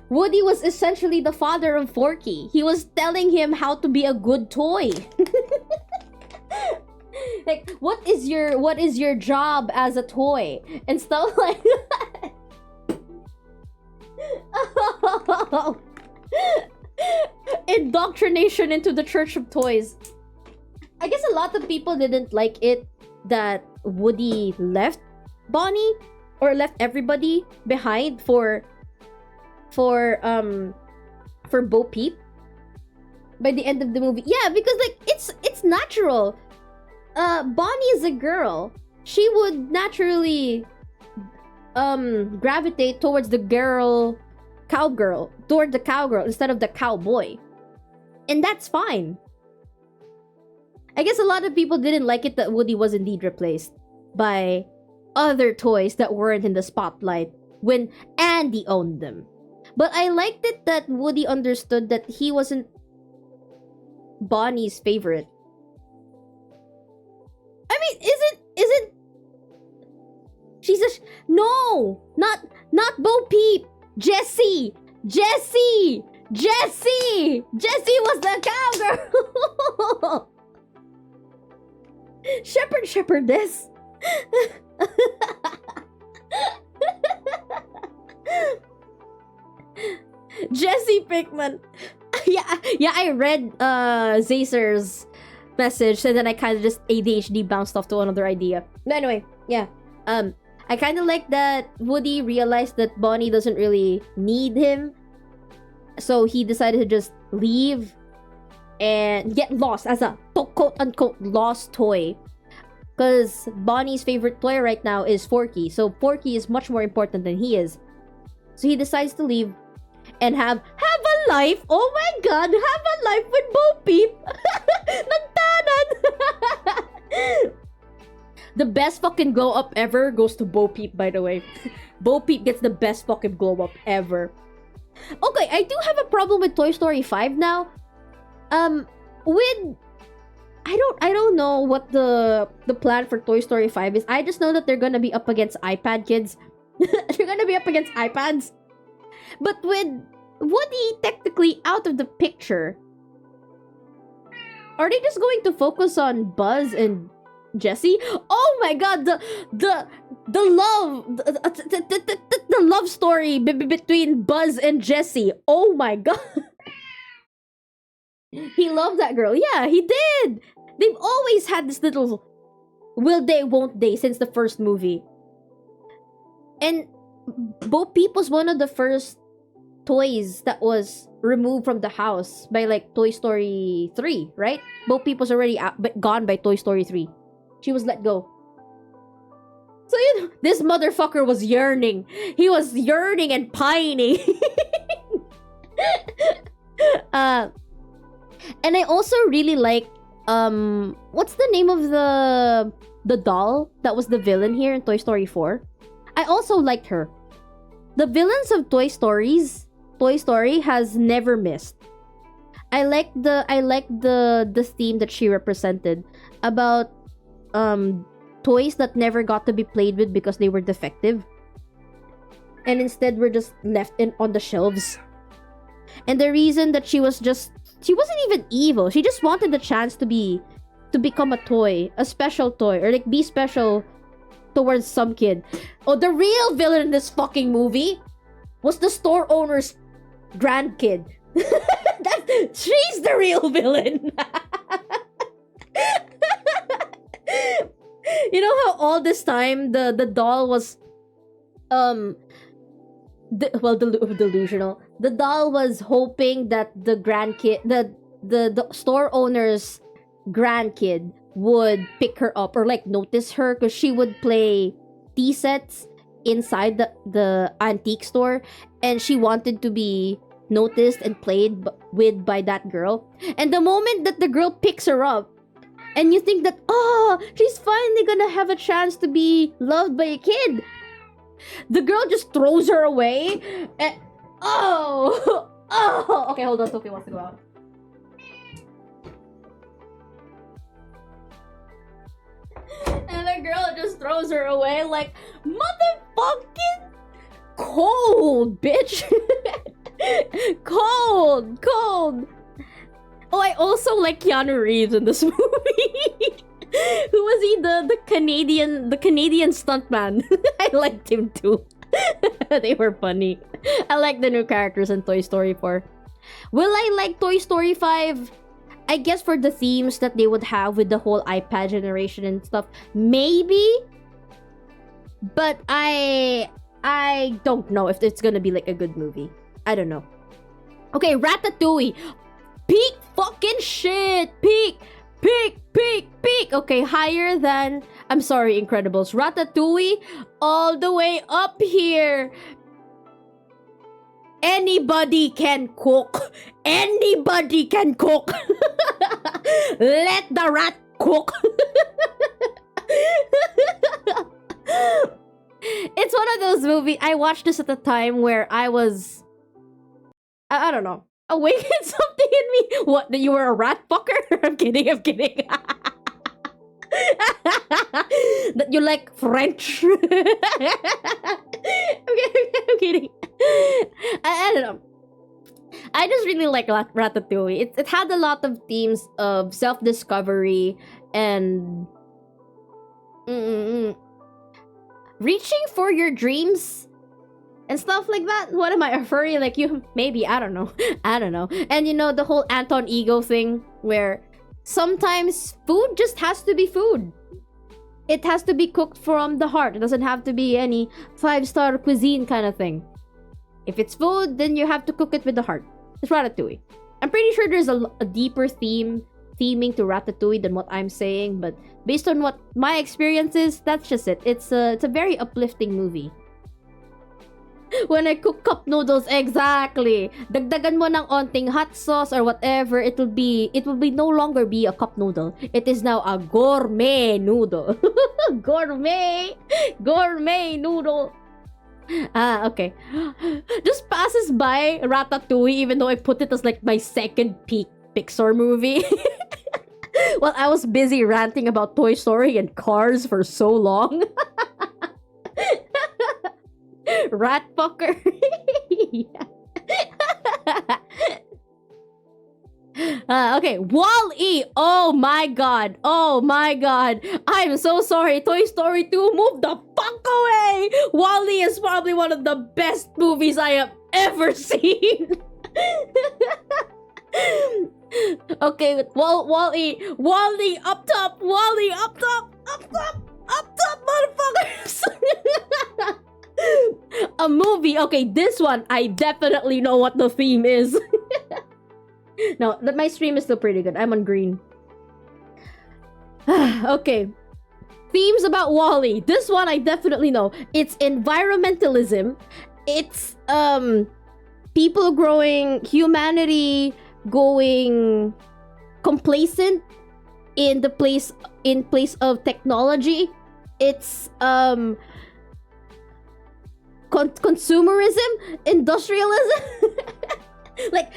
Woody was essentially the father of Forky. He was telling him how to be a good toy. Like, what is your job as a toy? And stuff like that. Indoctrination into the Church of Toys. I guess a lot of people didn't like it that Woody left Bonnie, or left everybody behind for Bo Peep by the end of the movie. Yeah, because like it's natural. Bonnie is a girl. She would naturally gravitate towards the cowgirl instead of the cowboy. And that's fine. I guess a lot of people didn't like it that Woody was indeed replaced by other toys that weren't in the spotlight when Andy owned them. But I liked it that Woody understood that he wasn't Bonnie's favorite. I mean, isn't she's a no, not Bo Peep. Jessie was the cowgirl. Shepherdess. Jesse Pinkman. Yeah, I read Zacer's message, and then I kind of just ADHD bounced off to another idea. But anyway, yeah. I kind of like that Woody realized that Bonnie doesn't really need him, so he decided to just leave and get lost as a quote-unquote lost toy. Because Bonnie's favorite toy right now is Forky, so Forky is much more important than he is. So he decides to leave and have a life. Oh my god, have a life with Bo Peep. Not The best fucking glow up ever goes to Bo Peep, by the way. Bo Peep gets the best fucking glow up ever. Okay, I do have a problem with Toy Story 5 now. With I don't know what the plan for Toy Story 5 is. I just know that they're gonna be up against iPad kids. They're gonna be up against iPads. But with Woody technically out of the picture, are they just going to focus on Buzz and Jessie? Oh my god, the love story between Buzz and Jessie. Oh my god. He loved that girl. Yeah, he did. They've always had this little will they, won't they since the first movie. And Bo Peep was one of the first toys that was removed from the house by like Toy Story 3, right? Bo Peep was already gone by Toy Story 3. She was let go. So, you know, this motherfucker was yearning. He was yearning and pining. And I also really like what's the name of the doll that was the villain here in Toy Story 4? I also liked her. The villains of Toy Story has never missed. I like the theme that she represented about toys that never got to be played with because they were defective. And instead were just left on the shelves. And the reason that she wasn't even evil. She just wanted the chance to become a toy, a special toy, or like be special towards some kid. Oh, the real villain in this fucking movie was the store owner's grandkid. She's the real villain. You know how all this time the doll was delusional. The doll was hoping that the grandkid, the store owner's grandkid would pick her up or like notice her because she would play tea sets inside the antique store, and she wanted to be noticed and played with by that girl. And the moment that the girl picks her up, and you think that, oh, she's finally gonna have a chance to be loved by a kid, the girl just throws her away. And okay, hold on, Sophie wants to go out. And the girl just throws her away like, motherfucking cold, bitch. Cold. Oh, I also like Keanu Reeves in this movie. Who was he? The Canadian stuntman. I liked him too. They were funny. I like the new characters in Toy Story 4. Will I like Toy Story 5? I guess for the themes that they would have with the whole iPad generation and stuff, maybe. But I don't know if it's gonna be like a good movie. I don't know. Okay, Ratatouille. Peak fucking shit. Peak. Okay, higher than, I'm sorry, Incredibles. Ratatouille, all the way up here. Anybody can cook. Anybody can cook. Let the rat cook. It's one of those movies. I watched this at the time where I was, I don't know, awakened something in me. What, that you were a rat fucker? I'm kidding. That you like French. I'm kidding. I don't know. I just really like Ratatouille. It had a lot of themes of self-discovery and reaching for your dreams and stuff like that. What am I, a furry like you? Maybe, I don't know. And you know, the whole Anton ego thing where sometimes food just has to be food. It has to be cooked from the heart. It doesn't have to be any 5-star cuisine kind of thing. If it's food, then you have to cook it with the heart. It's Ratatouille. I'm pretty sure there's a deeper theming to Ratatouille than what I'm saying, but based on what my experience is, that's just it. It's a very uplifting movie. When I cook cup noodles, exactly. Dagdagan mo ng onting hot sauce or whatever, it will no longer be a cup noodle. It is now a gourmet noodle. Gourmet noodle. Okay. Just passes by Ratatouille, even though I put it as like my second peak Pixar movie. Well, I was busy ranting about Toy Story and Cars for so long. Rat fucker. Okay, Wall-E. Oh my god. I'm so sorry. Toy Story 2, move the fuck away. Wall-E is probably one of the best movies I have ever seen. Okay, Wall-E up top, motherfuckers. A movie. Okay, this one I definitely know what the theme is. No, my stream is still pretty good. I'm on green. Okay. Themes about Wall-E. This one I definitely know. It's environmentalism. It's humanity going complacent in place of technology. It's consumerism, industrialism. Like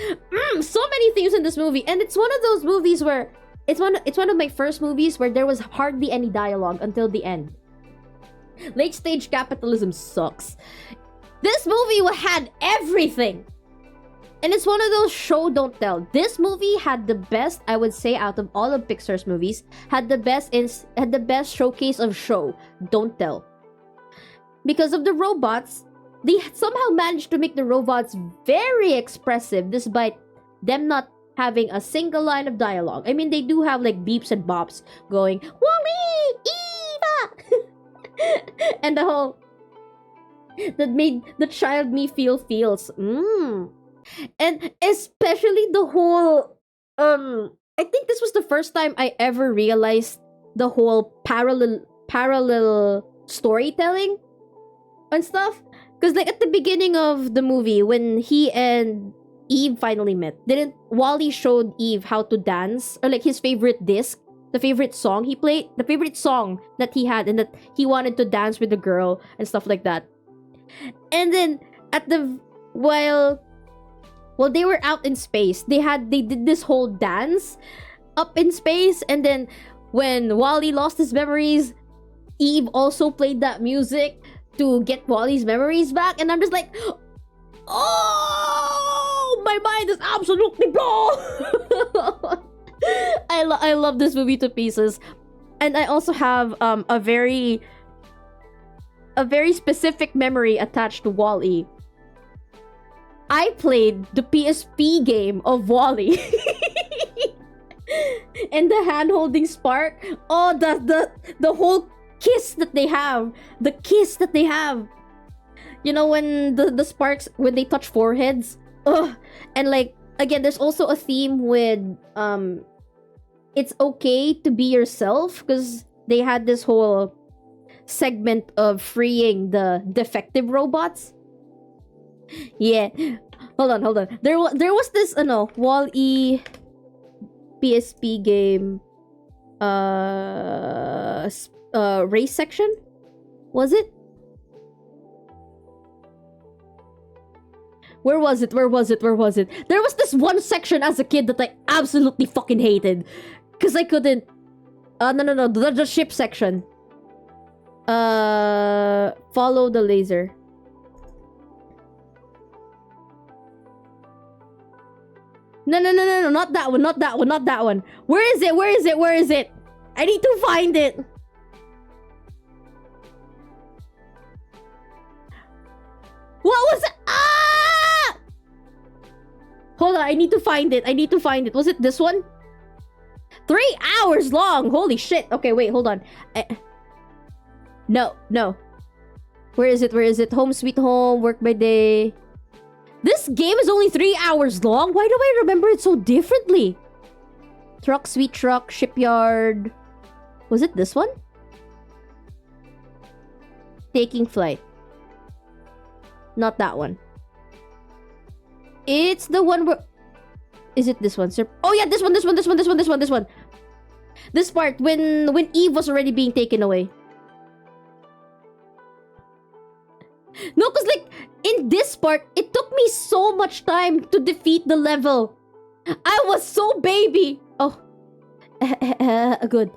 so many themes in this movie, and it's one of those movies where it's one of my first movies where there was hardly any dialogue until the end. Late stage capitalism sucks. This movie had everything. And it's one of those show don't tell. This movie had the best, I would say, out of all of Pixar's movies, had the best showcase of show don't tell. Because of the robots, they somehow managed to make the robots very expressive despite them not having a single line of dialogue. I mean, they do have like beeps and bops going, Wall-E, Eva! And the whole that made the child me feel feels. And especially the whole I think this was the first time I ever realized the whole parallel storytelling and stuff. Because like at the beginning of the movie, when he and Eve finally met, didn't Wall-E showed Eve how to dance, or like his favorite disc, the favorite song he played, the favorite song that he had, and that he wanted to dance with the girl and stuff like that. And then while they were out in space, they did this whole dance up in space, and then when Wall-E lost his memories, Eve also played that music to get Wall-E's memories back, and I'm just like, oh, my mind is absolutely blown. I love this movie to pieces, and I also have a very specific memory attached to Wall-E. I played the PSP game of Wall-E. And the hand-holding spark. Oh, the whole kiss that they have. The kiss that they have. You know, when the sparks, when they touch foreheads. Ugh. And like, again, there's also a theme with it's okay to be yourself, because they had this whole segment of freeing the defective robots. Yeah. Hold on. There was this Wall-E PSP game race section? Was it? Where was it? There was this one section as a kid that I absolutely fucking hated. Cause I couldn't no, the ship section. Follow the laser. No, not that one. Where is it? I need to find it. What was it? Ah! Hold on, I need to find it. Was it this one? 3 hours long. Holy shit. Okay, wait, hold on. No. Where is it? Home Sweet Home, Work by Day. This game is only 3 hours long? Why do I remember it so differently? Truck, Sweet Truck, Shipyard. Was it this one? Taking Flight. Not that one. It's the one where... Is it this one, sir? Oh yeah, this one. This part, when Eve was already being taken away. No, because like, in this part, it took me so much time to defeat the level. I was so baby. Oh. Good.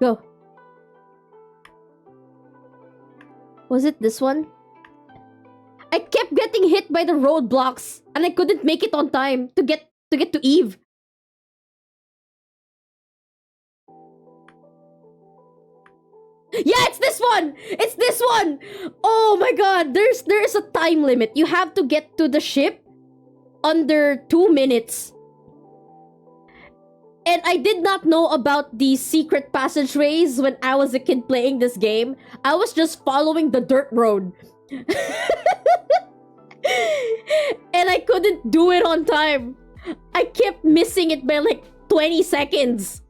Go. Was it this one? I kept getting hit by the roadblocks, and I couldn't make it on time to get to Eve. Yeah, it's this one! It's this one! Oh my god, there is a time limit. You have to get to the ship under 2 minutes. And I did not know about these secret passageways when I was a kid playing this game. I was just following the dirt road. And I couldn't do it on time. I kept missing it by like 20 seconds.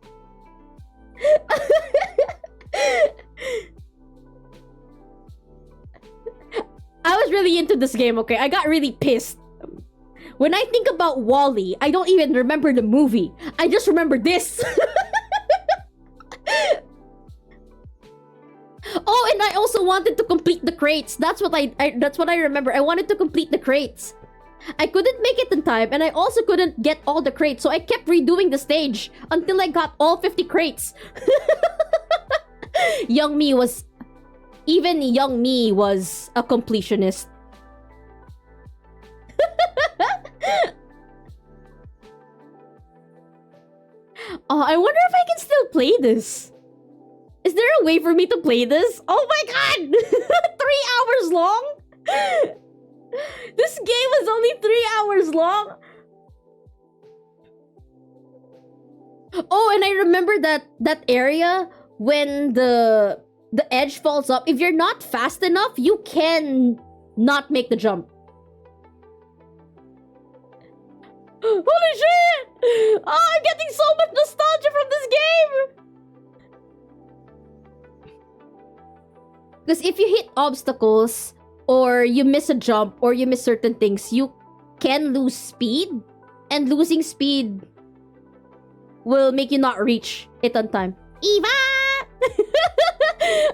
I was really into this game, okay? I got really pissed. When I think about WALL-E, I don't even remember the movie. I just remember this. Oh, and I also wanted to complete the crates. That's what I remember. I wanted to complete the crates. I couldn't make it in time, and I also couldn't get all the crates, so I kept redoing the stage until I got all 50 crates. Even young me was a completionist. Oh, I wonder if I can still play this. Is there a way for me to play this? Oh my god! 3 hours long? This game is only 3 hours long? Oh, and I remember that area when the edge falls up. If you're not fast enough, you can not make the jump. Holy shit! Oh, I'm getting so much nostalgia from this game! Because if you hit obstacles, or you miss a jump, or you miss certain things, you can lose speed. And losing speed will make you not reach it on time. Eva!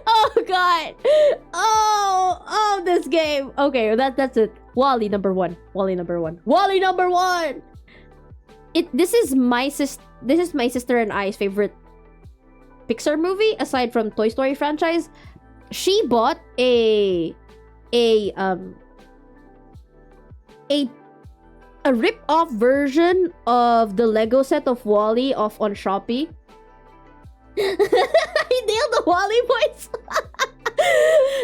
Oh god! Oh, this game! Okay, that's it. WALL-E number 1. WALL-E number 1. WALL-E number 1! This is my sister and I's favorite Pixar movie, aside from Toy Story franchise. She bought a rip-off version of the Lego set of WALL-E off on Shopee. I nailed the WALL-E voice.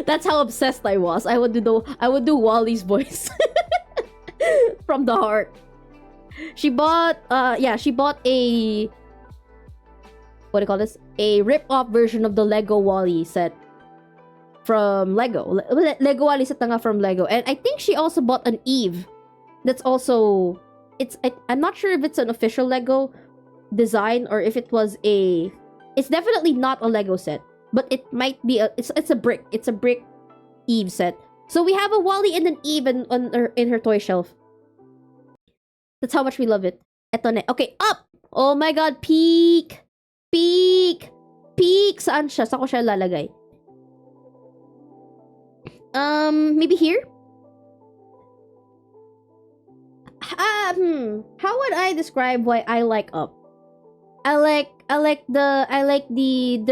That's how obsessed I was. I would do WALL-E's voice from the heart. She bought a, what do you call this? A rip-off version of the Lego WALL-E set from Lego. Lego WALL-E set na nga from Lego. And I think she also bought an Eve. That's also, I'm not sure if it's an official Lego design or if it was a, it's definitely not a Lego set, but it might be it's a brick. It's a brick Eve set. So we have a WALL-E and an Eve in her toy shelf. That's how much we love it. Eto na. Okay, up! Oh my god, peak! Peak! Peak! Saan siya? Saan ko siya lalagay? Maybe here? How would I describe why I like Up? I like the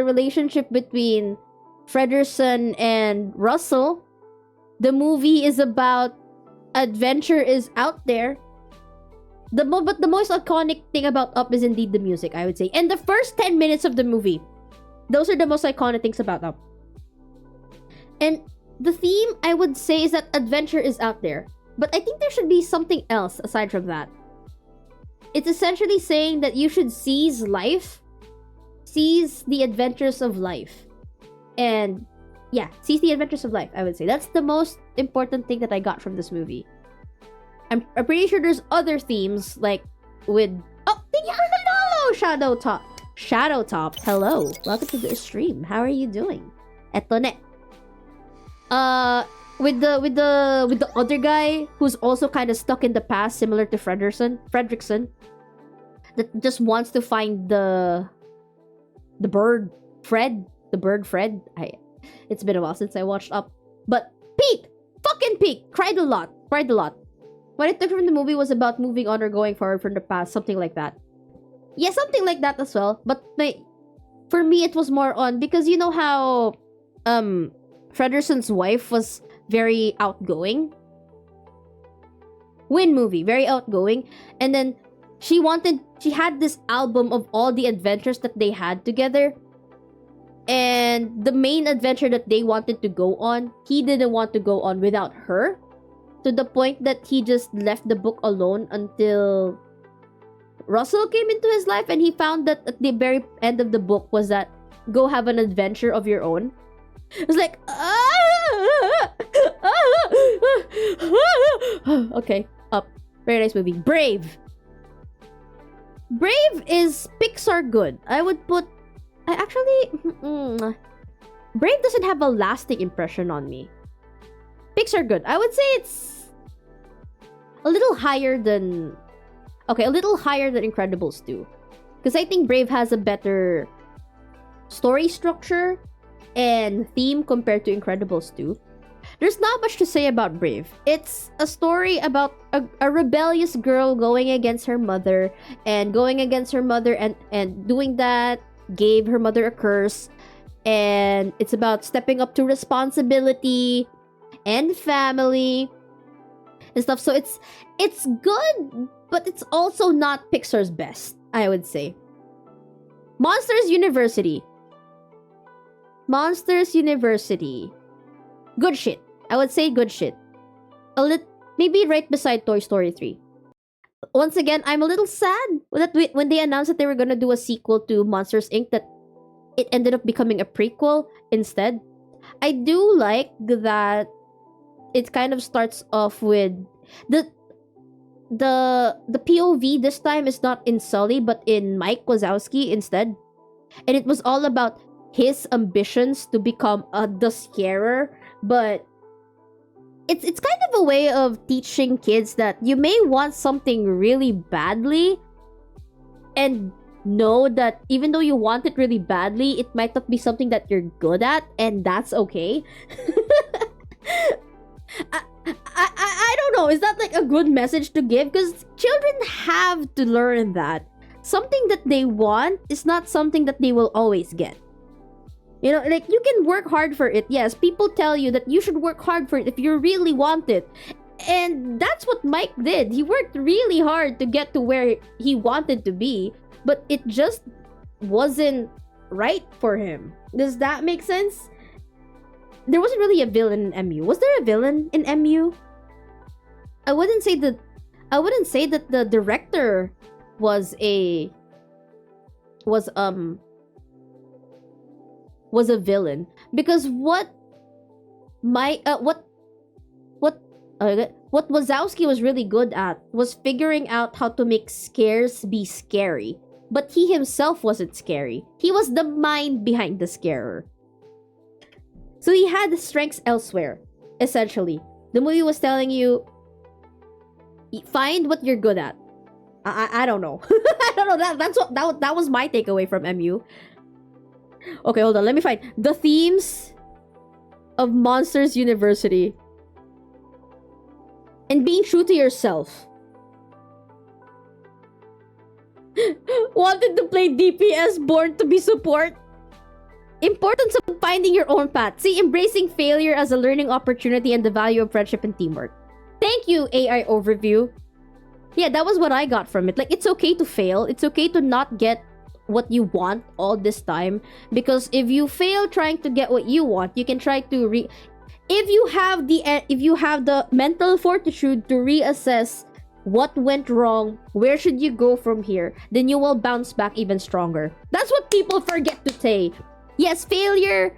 relationship between Frederson and Russell. The movie is about adventure is out there. But the most iconic thing about Up is indeed the music, I would say. And the first 10 minutes of the movie, those are the most iconic things about Up. And the theme, I would say, is that adventure is out there. But I think there should be something else aside from that. It's essentially saying that you should seize life. Seize the adventures of life. And yeah, seize the adventures of life, I would say. That's the most important thing that I got from this movie. I'm pretty sure there's other themes, like with... Oh, thank you for the follow, Shadowtop. Hello. Welcome to the stream. How are you doing? Eto ne. with the other guy who's also kind of stuck in the past, similar to Fredrickson, that just wants to find the bird Fred. It's been a while since I watched Up, but fucking Pete, cried a lot. What I took from the movie was about moving on or going forward from the past, something like that. Yeah, something like that as well. But for me, it was more on, because you know how Frederson's wife was very outgoing. Win movie, very outgoing, and then she had this album of all the adventures that they had together. And the main adventure that they wanted to go on, he didn't want to go on without her. To the point that he just left the book alone until Russell came into his life, and he found that at the very end of the book was that go have an adventure of your own. It was like, okay, Up. Very nice movie. Brave is Pixar good. I would put... Brave doesn't have a lasting impression on me. Pixar good. I would say it's a little higher than... Okay, a little higher than Incredibles 2. Because I think Brave has a better story structure and theme compared to Incredibles 2. There's not much to say about Brave. It's a story about a rebellious girl going against her mother, and doing that gave her mother a curse. And it's about stepping up to responsibility and family and stuff. So it's good, but it's also not Pixar's best, I would say. Monsters University. Good shit. I would say good shit. Maybe right beside Toy Story 3. Once again, I'm a little sad that when they announced that they were gonna do a sequel to Monsters Inc., that it ended up becoming a prequel instead. I do like that it kind of starts off with the POV this time is not in Sully but in Mike Wazowski instead. And it was all about his ambitions to become the scarer, but it's kind of a way of teaching kids that you may want something really badly, and know that even though you want it really badly, it might not be something that you're good at, and that's okay. I don't know, is that like a good message to give? Because children have to learn that something that they want is not something that they will always get. You know, like, you can work hard for it. Yes, people tell you that you should work hard for it if you really want it. And that's what Mike did. He worked really hard to get to where he wanted to be, but it just wasn't right for him. Does that make sense? There wasn't really a villain in MU. Was there a villain in MU? I wouldn't say that the director was a villain, because what Wazowski was really good at was figuring out how to make scares be scary. But he himself wasn't scary. He was the mind behind the scarer. So he had strengths elsewhere, essentially. The movie was telling you, find what you're good at. I don't know. I don't know. That was my takeaway from MU. Okay, hold on. Let me find the themes of Monsters University. And being true to yourself. Wanted to play DPS, born to be support. Importance of finding your own path. See, embracing failure as a learning opportunity and the value of friendship and teamwork. Thank you, AI Overview. Yeah, that was what I got from it. Like, it's okay to fail. It's okay to not get what you want all this time. Because if you fail trying to get what you want, you can try to if you have the mental fortitude to reassess what went wrong, where should you go from here, then you will bounce back even stronger. That's what people forget to say. Yes, failure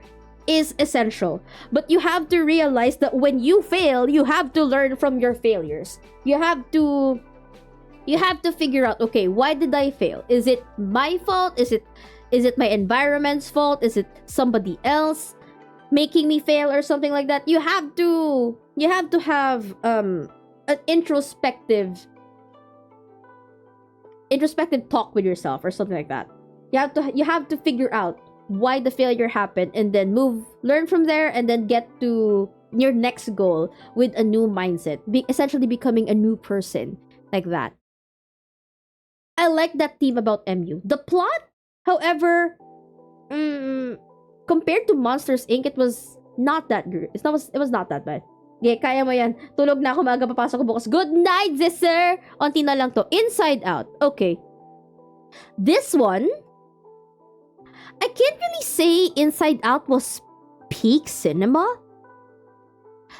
is essential, but you have to realize that when you fail, you have to learn from your failures. You have to figure out, okay, why did I fail? Is it my fault? Is it my environment's fault? Is it somebody else? making me fail or something like that, you have to have an introspective talk with yourself or something like that. You have to figure out why the failure happened, and then learn from there, and then get to your next goal with a new mindset, essentially becoming a new person, like that. I like that theme about MU. The plot, however, compared to Monsters Inc., it was not that good. It was not that bad. Okay, kaya mo yan. Tulog na ako, maaga papasok ko bukas. Good night, sister! Onti na lang to. Inside Out. Okay. This one, I can't really say Inside Out was peak cinema,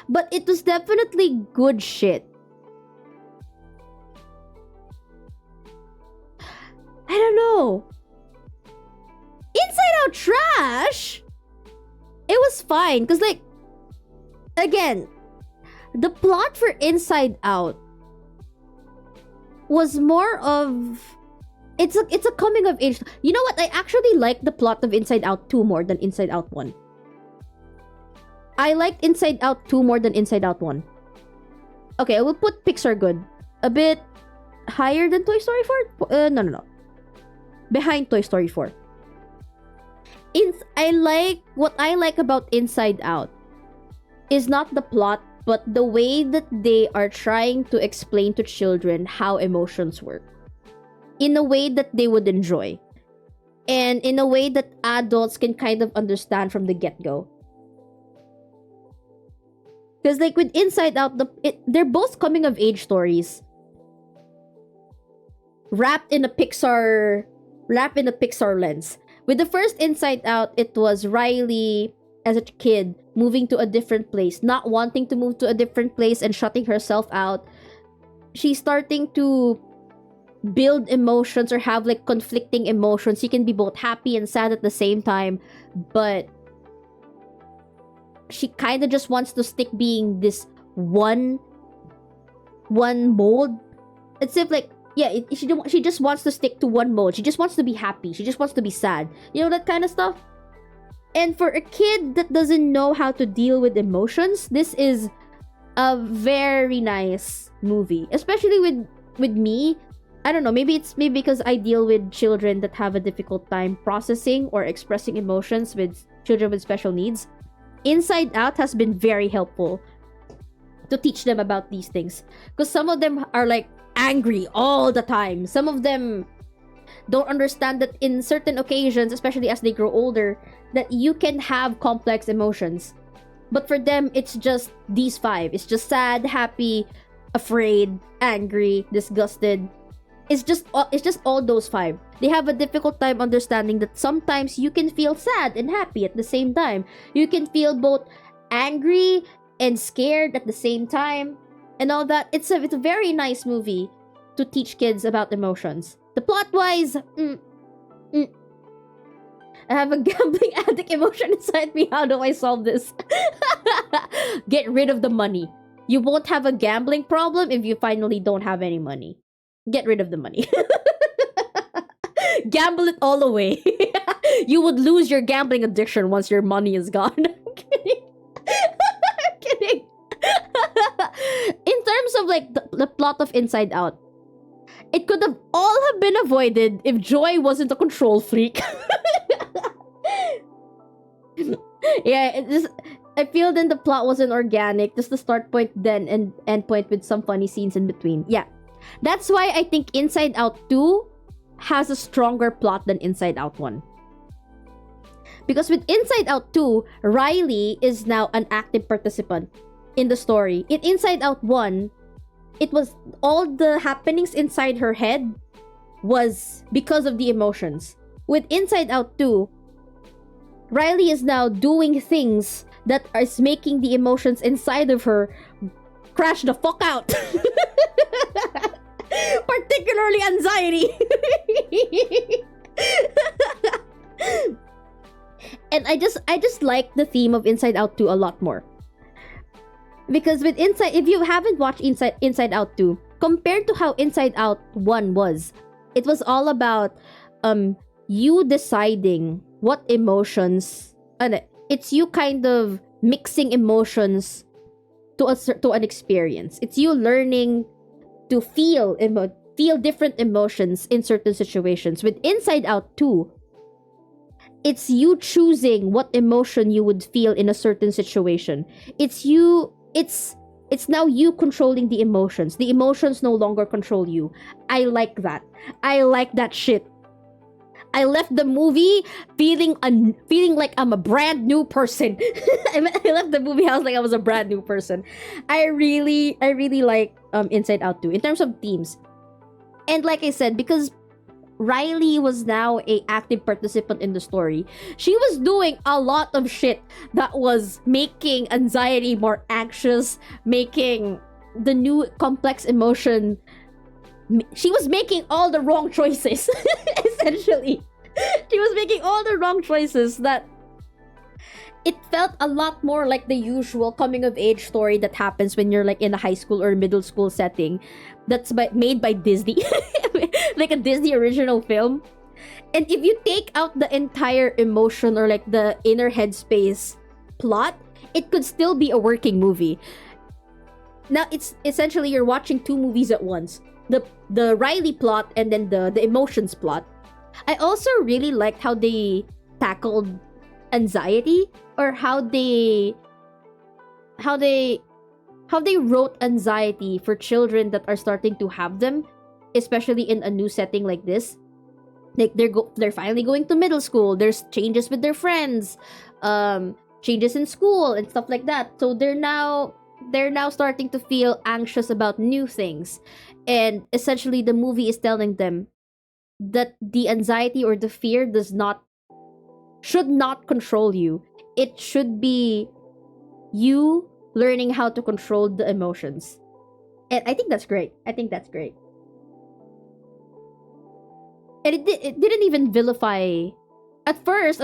but it was definitely good shit. I don't know. Inside Out trash? It was fine, because, like, again, the plot for Inside Out was more of... It's a coming of age. You know what? I actually like the plot of Inside Out 2 more than Inside Out 1. I liked Inside Out 2 more than Inside Out 1. Okay, I will put Pixar good. A bit higher than Toy Story 4? No. Behind Toy Story 4. What I like about Inside Out is not the plot, but the way that they are trying to explain to children how emotions work. In a way that they would enjoy. And in a way that adults can kind of understand from the get-go. Because, like, with Inside Out, they're both coming-of-age stories. Wrapped in a Pixar lens. With the first Inside Out, it was Riley, as a kid, moving to a different place. Not wanting to move to a different place and shutting herself out. She's starting to build emotions or have, like, conflicting emotions. You can be both happy and sad at the same time, but she kind of just wants to stick being this one mold. It's if, like, yeah, she just wants to stick to one mode. She just wants to be happy. She just wants to be sad. You know, that kind of stuff. And for a kid that doesn't know how to deal with emotions, this is a very nice movie. Especially with me. I don't know, maybe because I deal with children that have a difficult time processing or expressing emotions, with children with special needs. Inside Out has been very helpful to teach them about these things. Because some of them are, like, angry all the time. Some of them don't understand that in certain occasions, especially as they grow older, that you can have complex emotions. But for them, it's just these 5. It's just sad, happy, afraid, angry, disgusted. It's just all those 5. They have a difficult time understanding that sometimes you can feel sad and happy at the same time. You can feel both angry and scared at the same time, and all that. It's a very nice movie to teach kids about emotions. The plot-wise, I have a gambling addict emotion inside me. How do I solve this? Get rid of the money. You won't have a gambling problem if you finally don't have any money. Get rid of the money. Gamble it all away. You would lose your gambling addiction once your money is gone. I'm kidding. I'm kidding. In terms of, like, the plot of Inside Out, it could have all have been avoided if Joy wasn't a control freak. Yeah, I feel then the plot wasn't organic. Just the start point then and end point with some funny scenes in between. Yeah. That's why I think Inside Out 2 has a stronger plot than Inside Out 1. Because with Inside Out 2, Riley is now an active participant in the story. In Inside Out 1, it was all the happenings inside her head was because of the emotions. With Inside Out 2, Riley is now doing things that is making the emotions inside of her crash the fuck out. Particularly anxiety. And I just like the theme of Inside Out 2 a lot more. Because with if you haven't watched Inside Out 2, compared to how Inside Out 1 was, it was all about you deciding what emotions It's you kind of mixing emotions to an experience. It's you learning to feel different emotions in certain situations. With Inside Out 2, it's you choosing what emotion you would feel in a certain situation. It's now you controlling the emotions. The emotions no longer control you. I like that. I like that shit. I left the movie feeling like I'm a brand new person. I left the movie house like I was a brand new person. I really like Inside Out 2 in terms of themes. And like I said, because Riley was now a active participant in the story, she was doing a lot of shit that was making anxiety more anxious, making the new complex emotion. She was making all the wrong choices. Essentially, she was making all the wrong choices that it felt a lot more like the usual coming of age story that happens when you're like in a high school or middle school setting that's made by Disney. Like a Disney original film. And if you take out the entire emotion or like the inner headspace plot, it could still be a working movie. Now it's essentially you're watching two movies at once. The Riley plot and then the emotions plot. I also really liked how they tackled anxiety, or how they wrote anxiety for children that are starting to have them, especially in a new setting like this. Like they're finally going to middle school. There's changes with their friends, changes in school and stuff like that. So they're now starting to feel anxious about new things. And essentially the movie is telling them that the anxiety or the fear should not control you. It should be you learning how to control the emotions. And I think that's great. And it didn't even vilify. At first,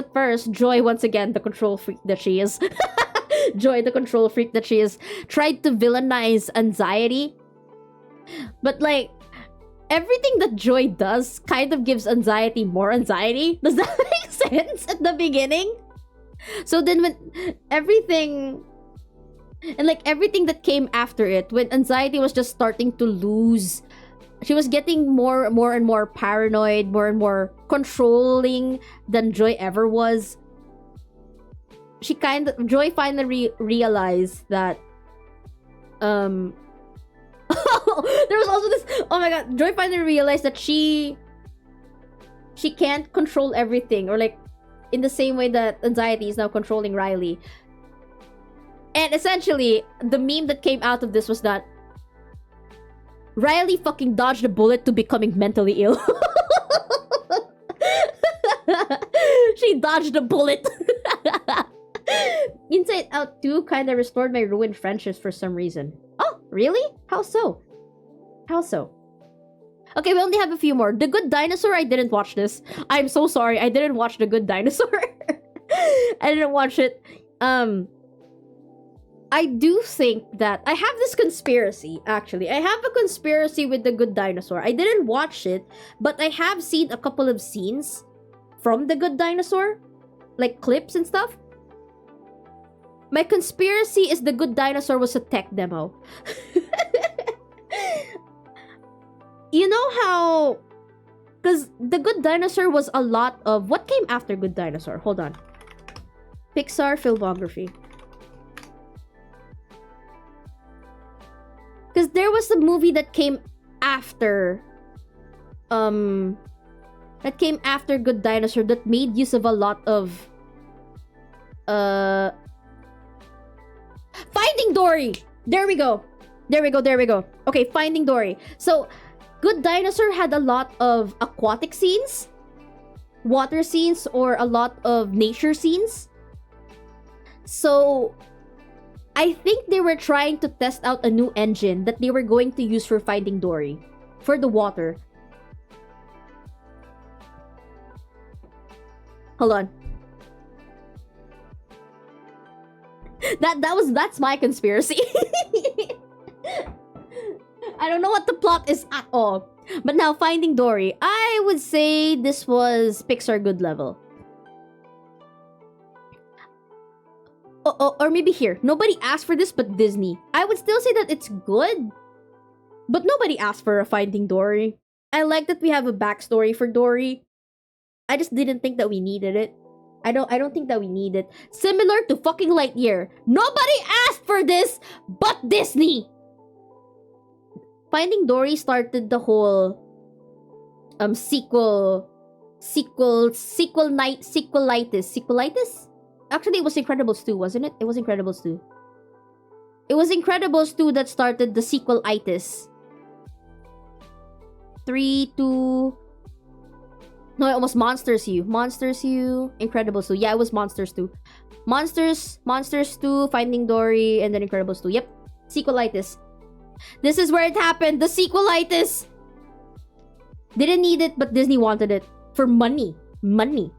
Joy, once again, the control freak that she is, Joy, the control freak that she is, tried to villainize anxiety. But like, everything that Joy does kind of gives anxiety more anxiety. Does that make sense at the beginning? So then when everything that came after it, when anxiety was just starting to lose, she was getting more and more paranoid, more and more controlling than Joy ever was. Joy finally realized that there was also this, oh my god, Joy finally realized that she can't control everything, or like in the same way that anxiety is now controlling Riley. And essentially, the meme that came out of this was that Riley fucking dodged a bullet to becoming mentally ill. She dodged a bullet. Inside Out 2 kind of restored my ruined friendships for some reason. Oh, really? How so? Okay, we only have a few more. The Good Dinosaur, I didn't watch this. I'm so sorry. I didn't watch The Good Dinosaur. I didn't watch it. I do think that I have this conspiracy, actually. I have a conspiracy with The Good Dinosaur. I didn't watch it, but I have seen a couple of scenes from The Good Dinosaur, like clips and stuff. My conspiracy is The Good Dinosaur was a tech demo. You know how... Because The Good Dinosaur was a lot of... What came after Good Dinosaur? Hold on. Pixar filmography. Because there was a movie that came after... That came after Good Dinosaur that made use of a lot of... Finding Dory! There we go. Okay, Finding Dory. So... Good Dinosaur had a lot of aquatic scenes, water scenes, or a lot of nature scenes. So, I think they were trying to test out a new engine that they were going to use for Finding Dory, for the water. Hold on. That's my conspiracy. I don't know what the plot is at all. But now, Finding Dory. I would say this was Pixar good level. or maybe here. Nobody asked for this but Disney. I would still say that it's good, but nobody asked for a Finding Dory. I like that we have a backstory for Dory. I just didn't think that we needed it. I don't think that we need it. Similar to fucking Lightyear. Nobody asked for this but Disney. Finding Dory started the whole sequelitis. Actually, it was Incredibles 2, wasn't it? It was Incredibles 2. It was Incredibles 2 that started the sequelitis. 3, 2... No, it was Monsters U. Monsters U, Incredibles 2. Yeah, it was Monsters 2. Monsters 2, Finding Dory, and then Incredibles 2. Yep. Sequelitis. This is where it happened. The sequelitis. Didn't need it, but Disney wanted it. For money. Money.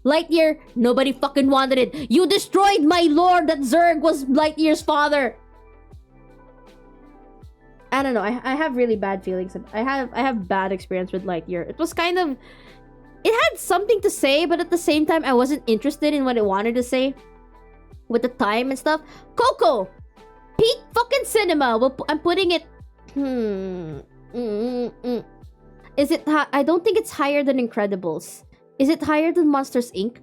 Lightyear, nobody fucking wanted it. You destroyed my lore that Zurg was Lightyear's father. I don't know. I have really bad feelings. I have bad experience with Lightyear. It was kind of... It had something to say, but at the same time, I wasn't interested in what it wanted to say. With the time and stuff. Coco! Peak fucking cinema. Well, I'm putting it... Is it... I don't think it's higher than Incredibles. Is it higher than Monsters, Inc.?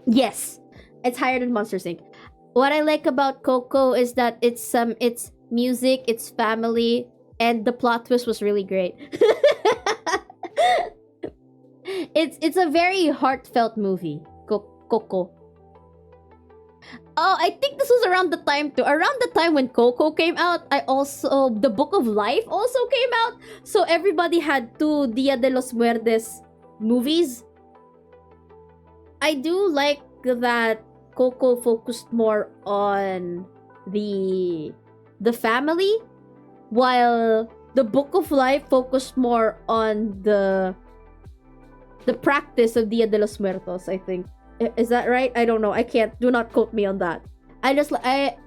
Yes. It's higher than Monsters, Inc. What I like about Coco is that it's music, it's family, and the plot twist was really great. It's a very heartfelt movie, Coco. Oh, I think this was around the time too. Around the time when Coco came out, the Book of Life also came out. So everybody had two Dia de los Muertos movies. I do like that Coco focused more on the family, while the Book of Life focused more on the practice of Dia de los Muertos, I think. Is that right? I don't know. I can't. Do not quote me on that. I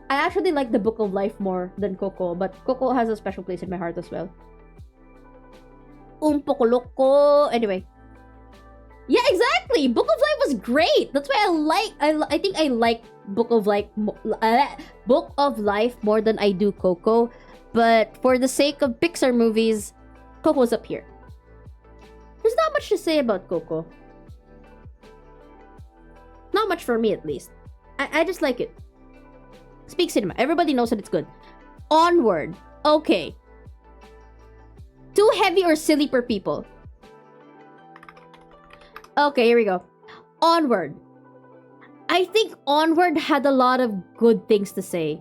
actually like the Book of Life more than Coco, but Coco has a special place in my heart as well. Poco loco. Anyway. Yeah, exactly. Book of Life was great. That's why I think I like Book of Life more than I do Coco. But for the sake of Pixar movies, Coco's up here. There's not much to say about Coco. Not much for me, at least. I just like it. Speak cinema. Everybody knows that it's good. Onward. Okay. Too heavy or silly per people? Okay, here we go. Onward. I think Onward had a lot of good things to say.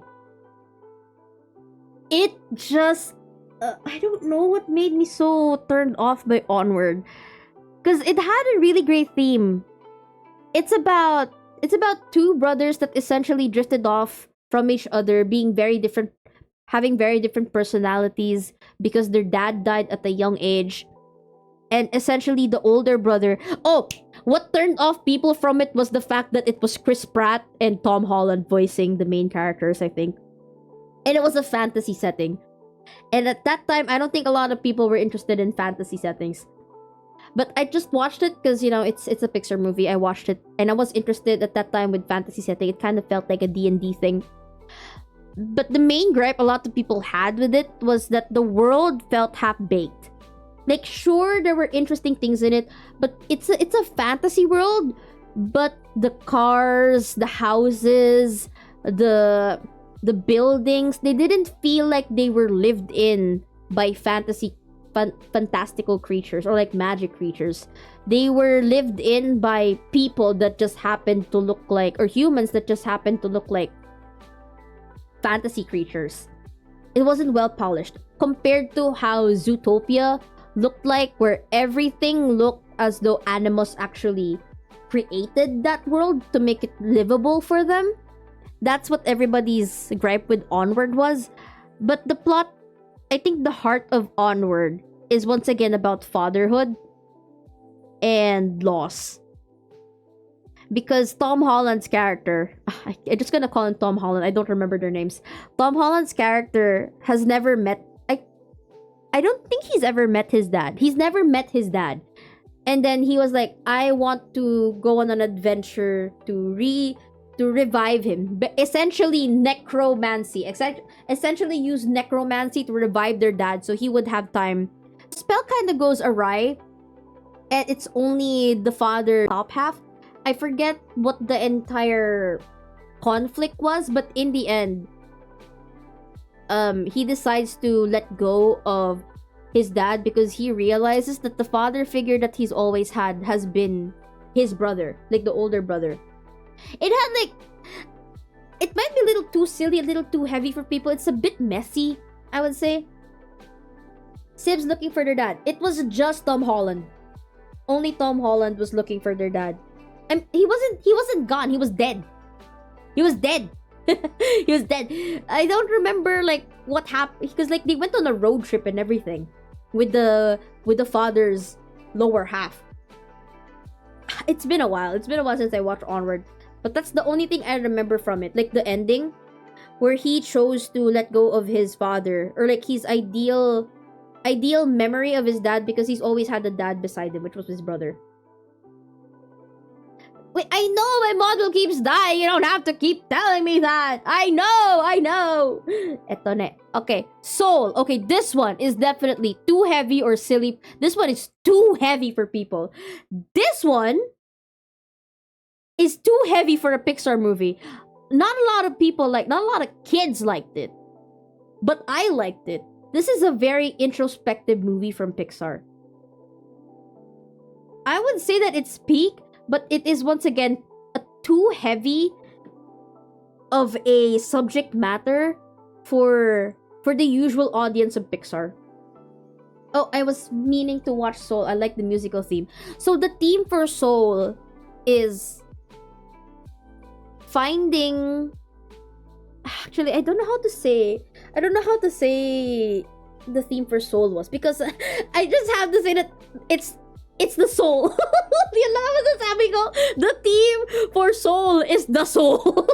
It just... I don't know what made me so turned off by Onward. Because it had a really great theme. It's about two brothers that essentially drifted off from each other, being very different, having very different personalities because their dad died at a young age. And essentially the older brother... Oh! What turned off people from it was the fact that it was Chris Pratt and Tom Holland voicing the main characters, I think. And it was a fantasy setting. And at that time, I don't think a lot of people were interested in fantasy settings. But I just watched it because, you know, it's a Pixar movie. I watched it and I was interested at that time with fantasy setting. It kind of felt like a D&D thing. But the main gripe a lot of people had with it was that the world felt half-baked. Like, sure, there were interesting things in it, but it's a fantasy world. But the cars, the houses, the buildings, they didn't feel like they were lived in by fantastical creatures or like magic creatures. They were lived in by people that just happened to look like, or humans that just happened to look like fantasy creatures. It wasn't well polished compared to how Zootopia looked like, where everything looked as though Animus actually created that world to make it livable for them. That's what everybody's gripe with Onward was. But the plot, I think the heart of Onward is once again about fatherhood and loss. Because Tom Holland's character, I'm just gonna call him Tom Holland, I don't remember their names. Tom Holland's character has never met, I don't think he's ever met his dad. He's never met his dad. And then he was like, I want to go on an adventure to revive him. Essentially necromancy. Essentially use necromancy to revive their dad so he would have time. The spell kind of goes awry, and it's only the father top half. I forget what the entire conflict was, but in the end, he decides to let go of his dad because he realizes that the father figure that he's always had has been his brother, like the older brother. It had like, it might be a little too silly, a little too heavy for people. It's a bit messy, I would say. Sibs looking for their dad. It was just Tom Holland. Only Tom Holland was looking for their dad. And he wasn't gone. He was dead. He was dead. He was dead. I don't remember like what happened because like they went on a road trip and everything with the father's lower half. It's been a while. It's been a while since I watched Onward. But that's the only thing I remember from it. Like the ending where he chose to let go of his father, or like his ideal memory of his dad, because he's always had a dad beside him, which was his brother. Wait, I know my model keeps dying. You don't have to keep telling me that. I know. Eto na. Okay, Soul. Okay, this one is definitely too heavy or silly. This one is too heavy for people. This one is too heavy for a Pixar movie. Not a lot of people not a lot of kids liked it. But I liked it. This is a very introspective movie from Pixar. I would say that it's peak, but it is once again too heavy of a subject matter for the usual audience of Pixar. Oh, I was meaning to watch Soul. I like the musical theme. So the theme for Soul is finding... Actually, I don't know how to say the theme for Soul was, because I just have to say that it's the soul. The theme for Soul is the soul.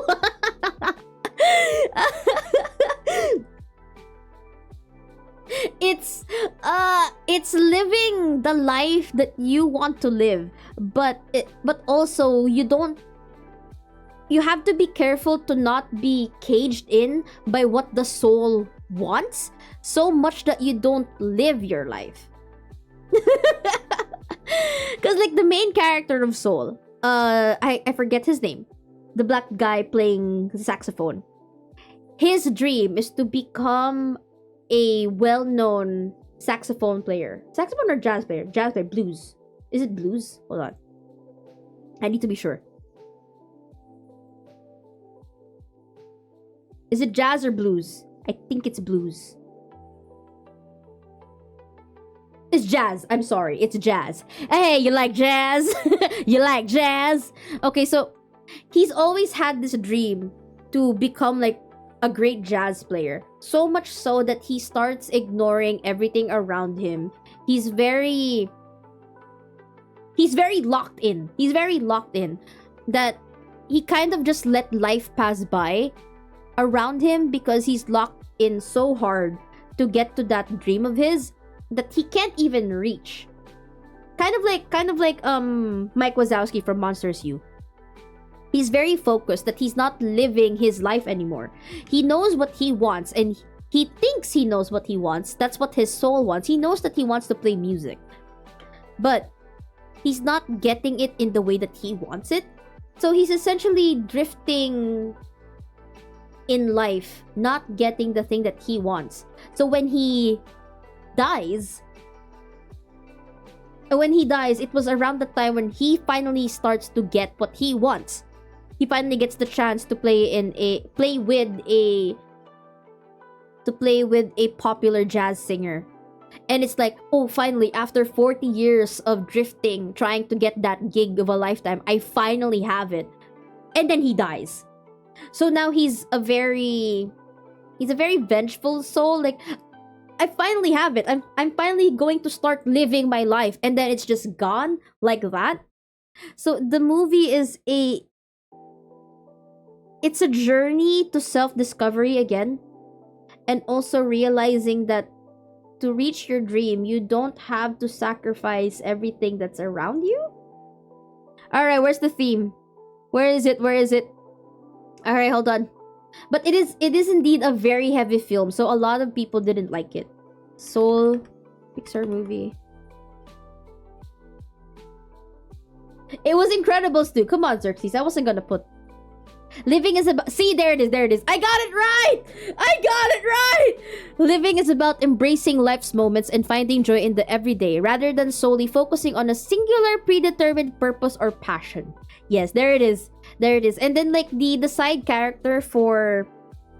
It's living the life that you want to live, but also you have to be careful to not be caged in by what the soul wants so much that you don't live your life. Because like the main character of Soul, I forget his name, the black guy playing saxophone. His dream is to become a well-known saxophone player. Saxophone or jazz player? Jazz player, blues. Is it blues? Hold on, I need to be sure. Is it jazz or blues? I think it's blues. It's jazz. I'm sorry. It's jazz. Hey, you like jazz? You like jazz? Okay, so he's always had this dream to become like a great jazz player. So much so that he starts ignoring everything around him. He's very locked in. He's very locked in that he kind of just let life pass by around him because he's locked in so hard to get to that dream of his that he can't even reach. Kind of like Mike Wazowski from Monsters U. He's very focused that he's not living his life anymore. He knows what he wants and he thinks he knows what he wants. That's what his soul wants. He knows that he wants to play music. But he's not getting it in the way that he wants it. So he's essentially drifting in life, not getting the thing that he wants. So when he dies, it was around the time when he finally starts to get what he wants. He finally gets the chance to play with a popular jazz singer. And it's like, oh, finally, after 40 years of drifting, trying to get that gig of a lifetime, I finally have it. And then he dies. So now he's a very vengeful soul. Like, I finally have it. I'm finally going to start living my life, and then it's just gone like that. So the movie is it's a journey to self-discovery again, and also realizing that to reach your dream, you don't have to sacrifice everything that's around you. All right, where's the theme? Where is it? Where is it? All right, hold on. But it is indeed a very heavy film, so a lot of people didn't like it. Soul Pixar movie. It was Incredibles too. Come on, Xerxes. I wasn't gonna put. Living is about. See, there it is. There it is. I got it right. I got it right. Living is about embracing life's moments and finding joy in the everyday, rather than solely focusing on a singular predetermined purpose or passion. Yes, there it is. There it is. And then like the side character for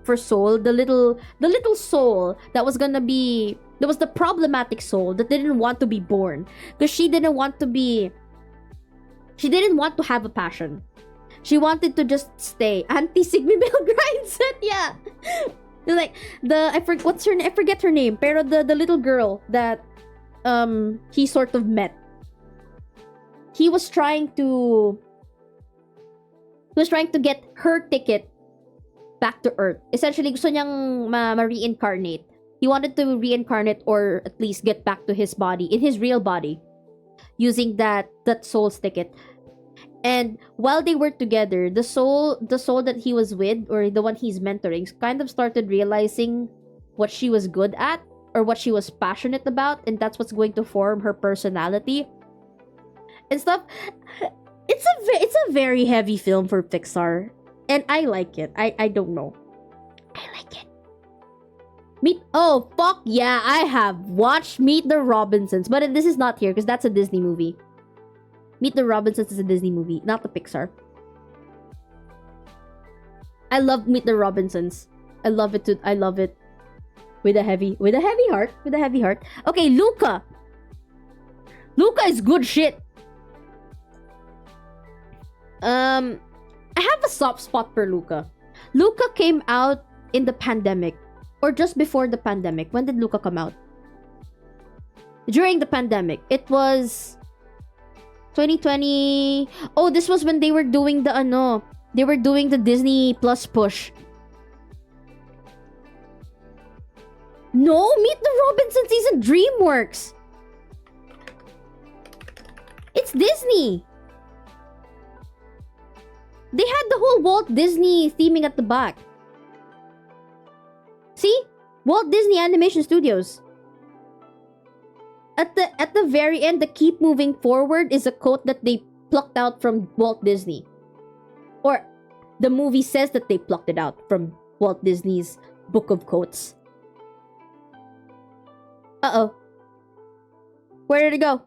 Soul, the little soul that was gonna be, that was the problematic soul that didn't want to be born because she didn't want to have a passion. She wanted to just stay. Auntie Sigmy Bell Grindset, yeah. Like I forget her name. Pero the little girl that he sort of met. He was trying to get her ticket back to Earth. Essentially, gusto niyang ma-reincarnate. He wanted to reincarnate or at least get back to his body, in his real body, using that soul's ticket. And while they were together, the soul that he was with, or the one he's mentoring, kind of started realizing what she was good at or what she was passionate about, and that's what's going to form her personality and stuff. It's a very heavy film for Pixar, and I like it. I don't know. I like it. Oh fuck yeah! I have watched Meet the Robinsons, but this is not here because that's a Disney movie. Meet the Robinsons is a Disney movie, not the Pixar. I love Meet the Robinsons. I love it too. I love it with a heavy heart. Okay, Luca. Luca is good shit. I have a soft spot for Luca. Luca came out in the pandemic, or just before the pandemic. When did Luca come out? During the pandemic. It was 2020. Oh, this was when they were doing the Disney Plus push. No, Meet the Robinsons isn't DreamWorks. It's Disney. They had the whole Walt Disney theming at the back. See? Walt Disney Animation Studios. At the very end, the keep moving forward is a quote that they plucked out from Walt Disney. Or the movie says that they plucked it out from Walt Disney's book of quotes. Uh-oh. Where did it go?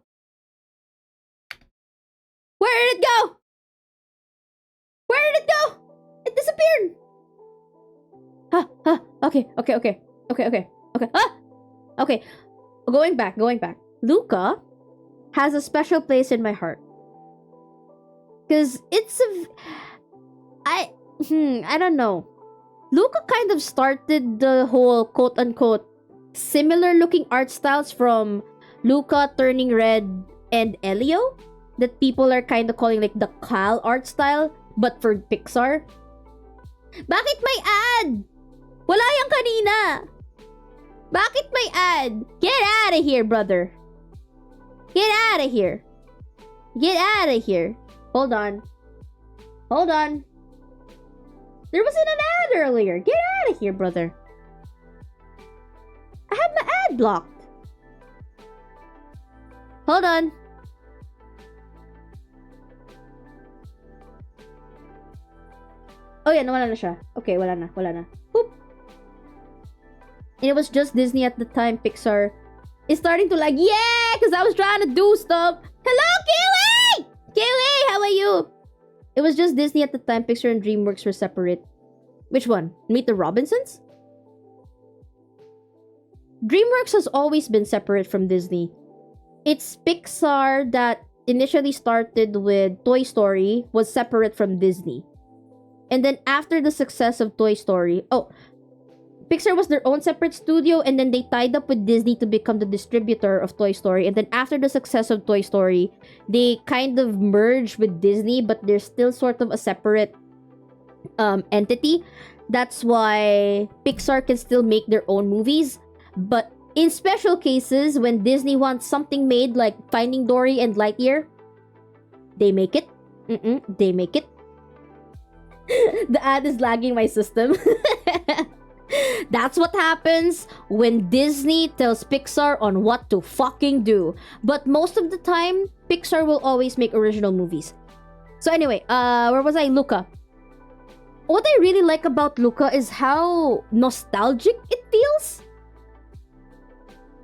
Where did it go? Where did it go? It disappeared. Okay. Okay. Going back. Luca has a special place in my heart. Because it's I don't know. Luca kind of started the whole quote-unquote similar looking art styles from Luca, Turning Red, and Elio that people are kind of calling like the Kyle art style, but for Pixar. Bakit may ad? Wala yung kanina. Bakit may ad? Get out of here, brother. Get out of here. Get out of here. Hold on. There wasn't an ad earlier. Get out of here, brother. I have my ad blocked. Hold on. Oh yeah, nawala na siya. Okay, wala na. Boop. And it was just Disney at the time. Pixar is starting to like, yeah, because I was trying to do stuff. Hello, Kiwi! Kiwi, how are you? It was just Disney at the time. Pixar and DreamWorks were separate. Which one? Meet the Robinsons? DreamWorks has always been separate from Disney. It's Pixar that initially started with Toy Story was separate from Disney. And then after the success of Toy Story, Pixar was their own separate studio, and then they tied up with Disney to become the distributor of Toy Story. And then after the success of Toy Story, they kind of merged with Disney, but they're still sort of a separate entity. That's why Pixar can still make their own movies, but In special cases, when Disney wants something made like Finding Dory and Lightyear, they make it. They make it. The ad is lagging my system. That's what happens when Disney tells Pixar on what to fucking do. But most of the time, Pixar will always make original movies. So anyway, where was I? Luca. What I really like about Luca is how nostalgic it feels.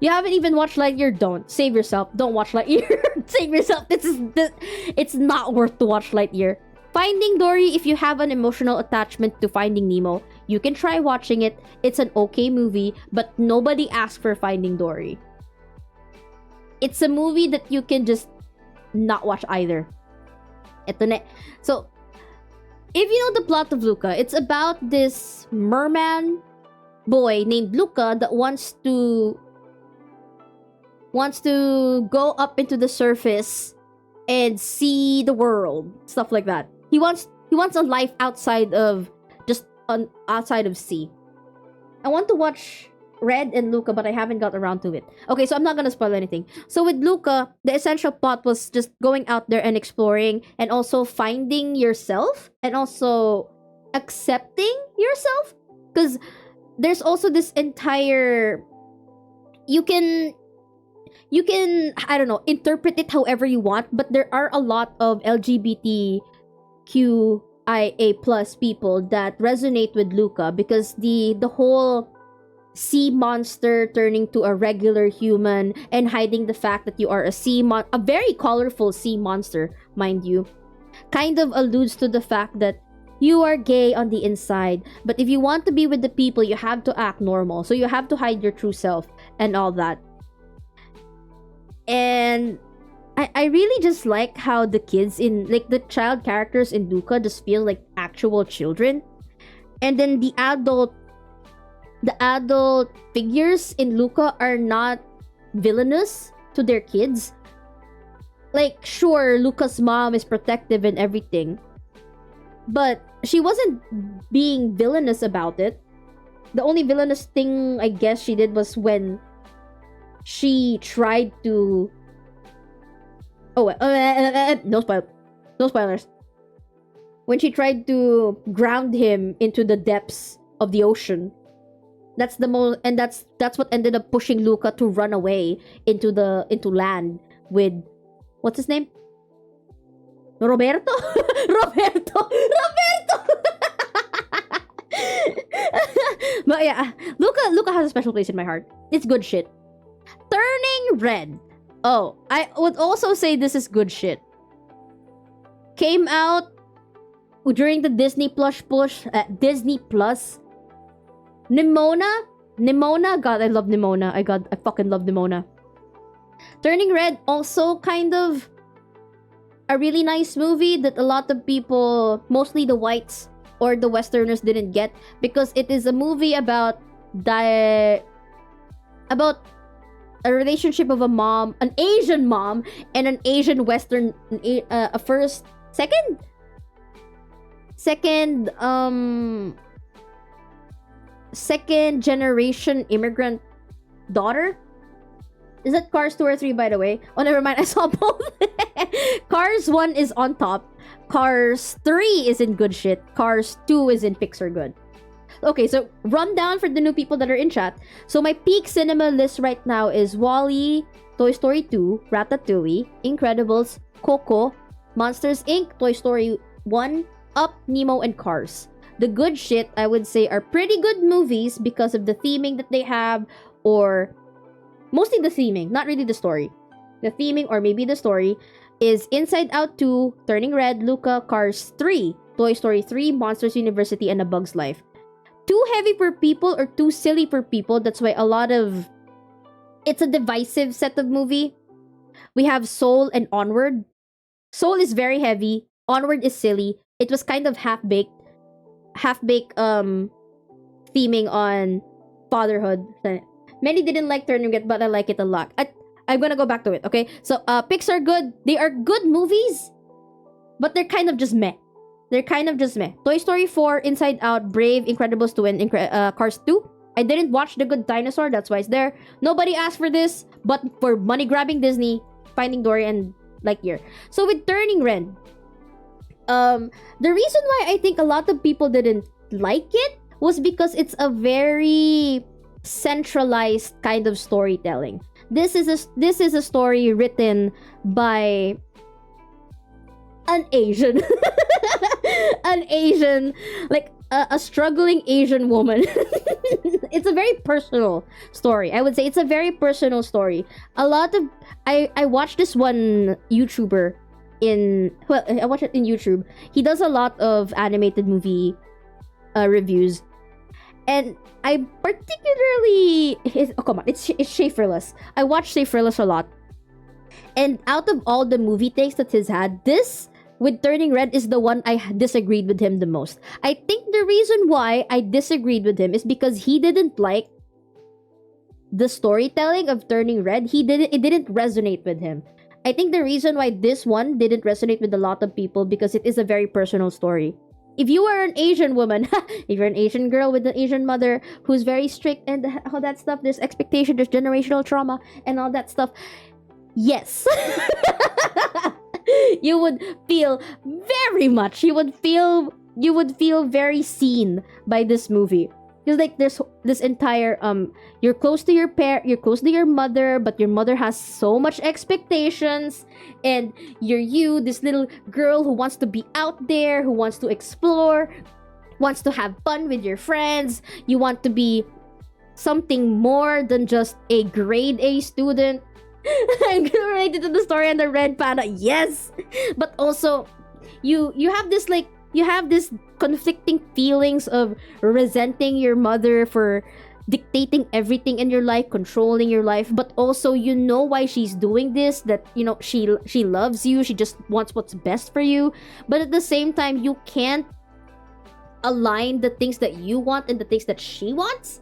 You haven't even watched Lightyear? Don't. Save yourself. Don't watch Lightyear. Save yourself. It's not worth to watch Lightyear. Finding Dory, if you have an emotional attachment to Finding Nemo, you can try watching it. It's an okay movie, but nobody asked for Finding Dory. It's a movie that you can just not watch either. So, if you know the plot of Luca, it's about this merman boy named Luca that wants to go up into the surface and see the world, stuff like that. He wants a life outside of sea. I want to watch Red and Luca, but I haven't got around to it. Okay, so I'm not gonna spoil anything. So with Luca, the essential plot was just going out there and exploring, and also finding yourself, and also accepting yourself. Because there's also this entire... You can I don't know, interpret it however you want, but there are a lot of LGBTQIA plus people that resonate with Luca, because the whole sea monster turning to a regular human and hiding the fact that you are a very colorful sea monster, mind you, kind of alludes to the fact that you are gay on the inside, but if you want to be with the people, you have to act normal, so you have to hide your true self and all that. And I really just like how the kids in, like, the child characters in Luca just feel like actual children. And then the adult figures in Luca are not villainous to their kids. Like, sure, Luca's mom is protective and everything, but she wasn't being villainous about it. The only villainous thing I guess she did was when she tried to... no spoilers. When she tried to ground him into the depths of the ocean. That's what ended up pushing Luca to run away into land with... What's his name? Roberto? Roberto! But yeah, Luca has a special place in my heart. It's good shit. Turning Red. Oh, I would also say this is good shit. Came out during the Disney Plus push. Disney Plus. Nimona. God, I love Nimona. I fucking love Nimona. Turning Red, also kind of a really nice movie that a lot of people, mostly the whites or the Westerners, didn't get, because it is a movie about a relationship of a mom, an Asian mom, and an Asian Western, second generation immigrant daughter. Is that Cars 2 or 3, by the way? Oh, never mind, I saw both. Cars 1 is on top. Cars 3 is in good shit. Cars 2 is in Pixar good. Okay, so rundown for the new people that are in chat. So my peak cinema list right now is WALL-E, Toy Story 2, Ratatouille, Incredibles, Coco, Monsters Inc., Toy Story 1, Up, Nemo, and Cars. The good shit, I would say, are pretty good movies because of the theming that they have, or mostly the theming, not really the story. The theming, or maybe the story, is Inside Out 2, Turning Red, Luca, Cars 3, Toy Story 3, Monsters University, and A Bug's Life. Too heavy for people or too silly for people. That's why it's a divisive set of movie. We have Soul and Onward. Soul is very heavy. Onward is silly. It was kind of half-baked theming on fatherhood. Many didn't like Turning Red, but I like it a lot. I'm gonna go back to it, okay? So, Pixar good. They are good movies, but they're kind of just meh. Toy Story 4, Inside Out, Brave, Incredibles 2, and Cars 2. I didn't watch The Good Dinosaur, that's why it's there. Nobody asked for this, but for money grabbing Disney, Finding Dory and Lightyear. So with Turning Red, the reason why I think a lot of people didn't like it was because it's a very centralized kind of storytelling. This is a story written by an Asian an Asian, like a struggling Asian woman. It's a very personal story. I would say it's a very personal story. A lot of I watched this one YouTuber I watch it in YouTube. He does a lot of animated movie reviews, and I particularly it's Schaeferless. I watch Schaeferless a lot, and out of all the movie takes that he's had, this with Turning Red is the one I disagreed with him the most. I think the reason why I disagreed with him is because he didn't like the storytelling of Turning Red. It didn't resonate with him. I think the reason why this one didn't resonate with a lot of people because it is a very personal story. If you are an Asian woman, if you're an Asian girl with an Asian mother who's very strict and all that stuff, there's expectation, there's generational trauma and all that stuff. Yes. You would feel very seen by this movie. Because like there's this entire you're close to your mother, but your mother has so much expectations, and you're this little girl who wants to be out there, who wants to explore, wants to have fun with your friends. You want to be something more than just a grade A student. I'm related to the story on the Red Panda, yes, but also you have this conflicting feelings of resenting your mother for dictating everything in your life, controlling your life, but also you know why she's doing this, that she loves you, she just wants what's best for you, but at the same time you can't align the things that you want and the things that she wants.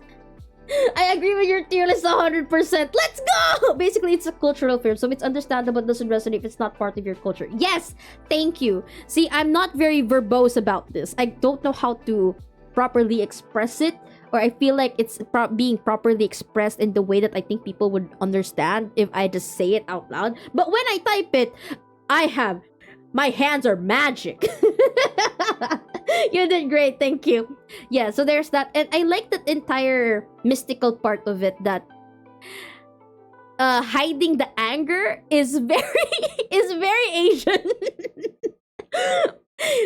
I agree with your tier list 100%. Let's go! Basically, it's a cultural film, so it's understandable it doesn't resonate if it's not part of your culture. Yes! Thank you. See, I'm not very verbose about this. I don't know how to properly express it, or I feel like it's being properly expressed in the way that I think people would understand if I just say it out loud. But when I type it, my hands are magic. You did great, thank you. Yeah, so there's that, and I like that entire mystical part of it, that hiding the anger is very Asian.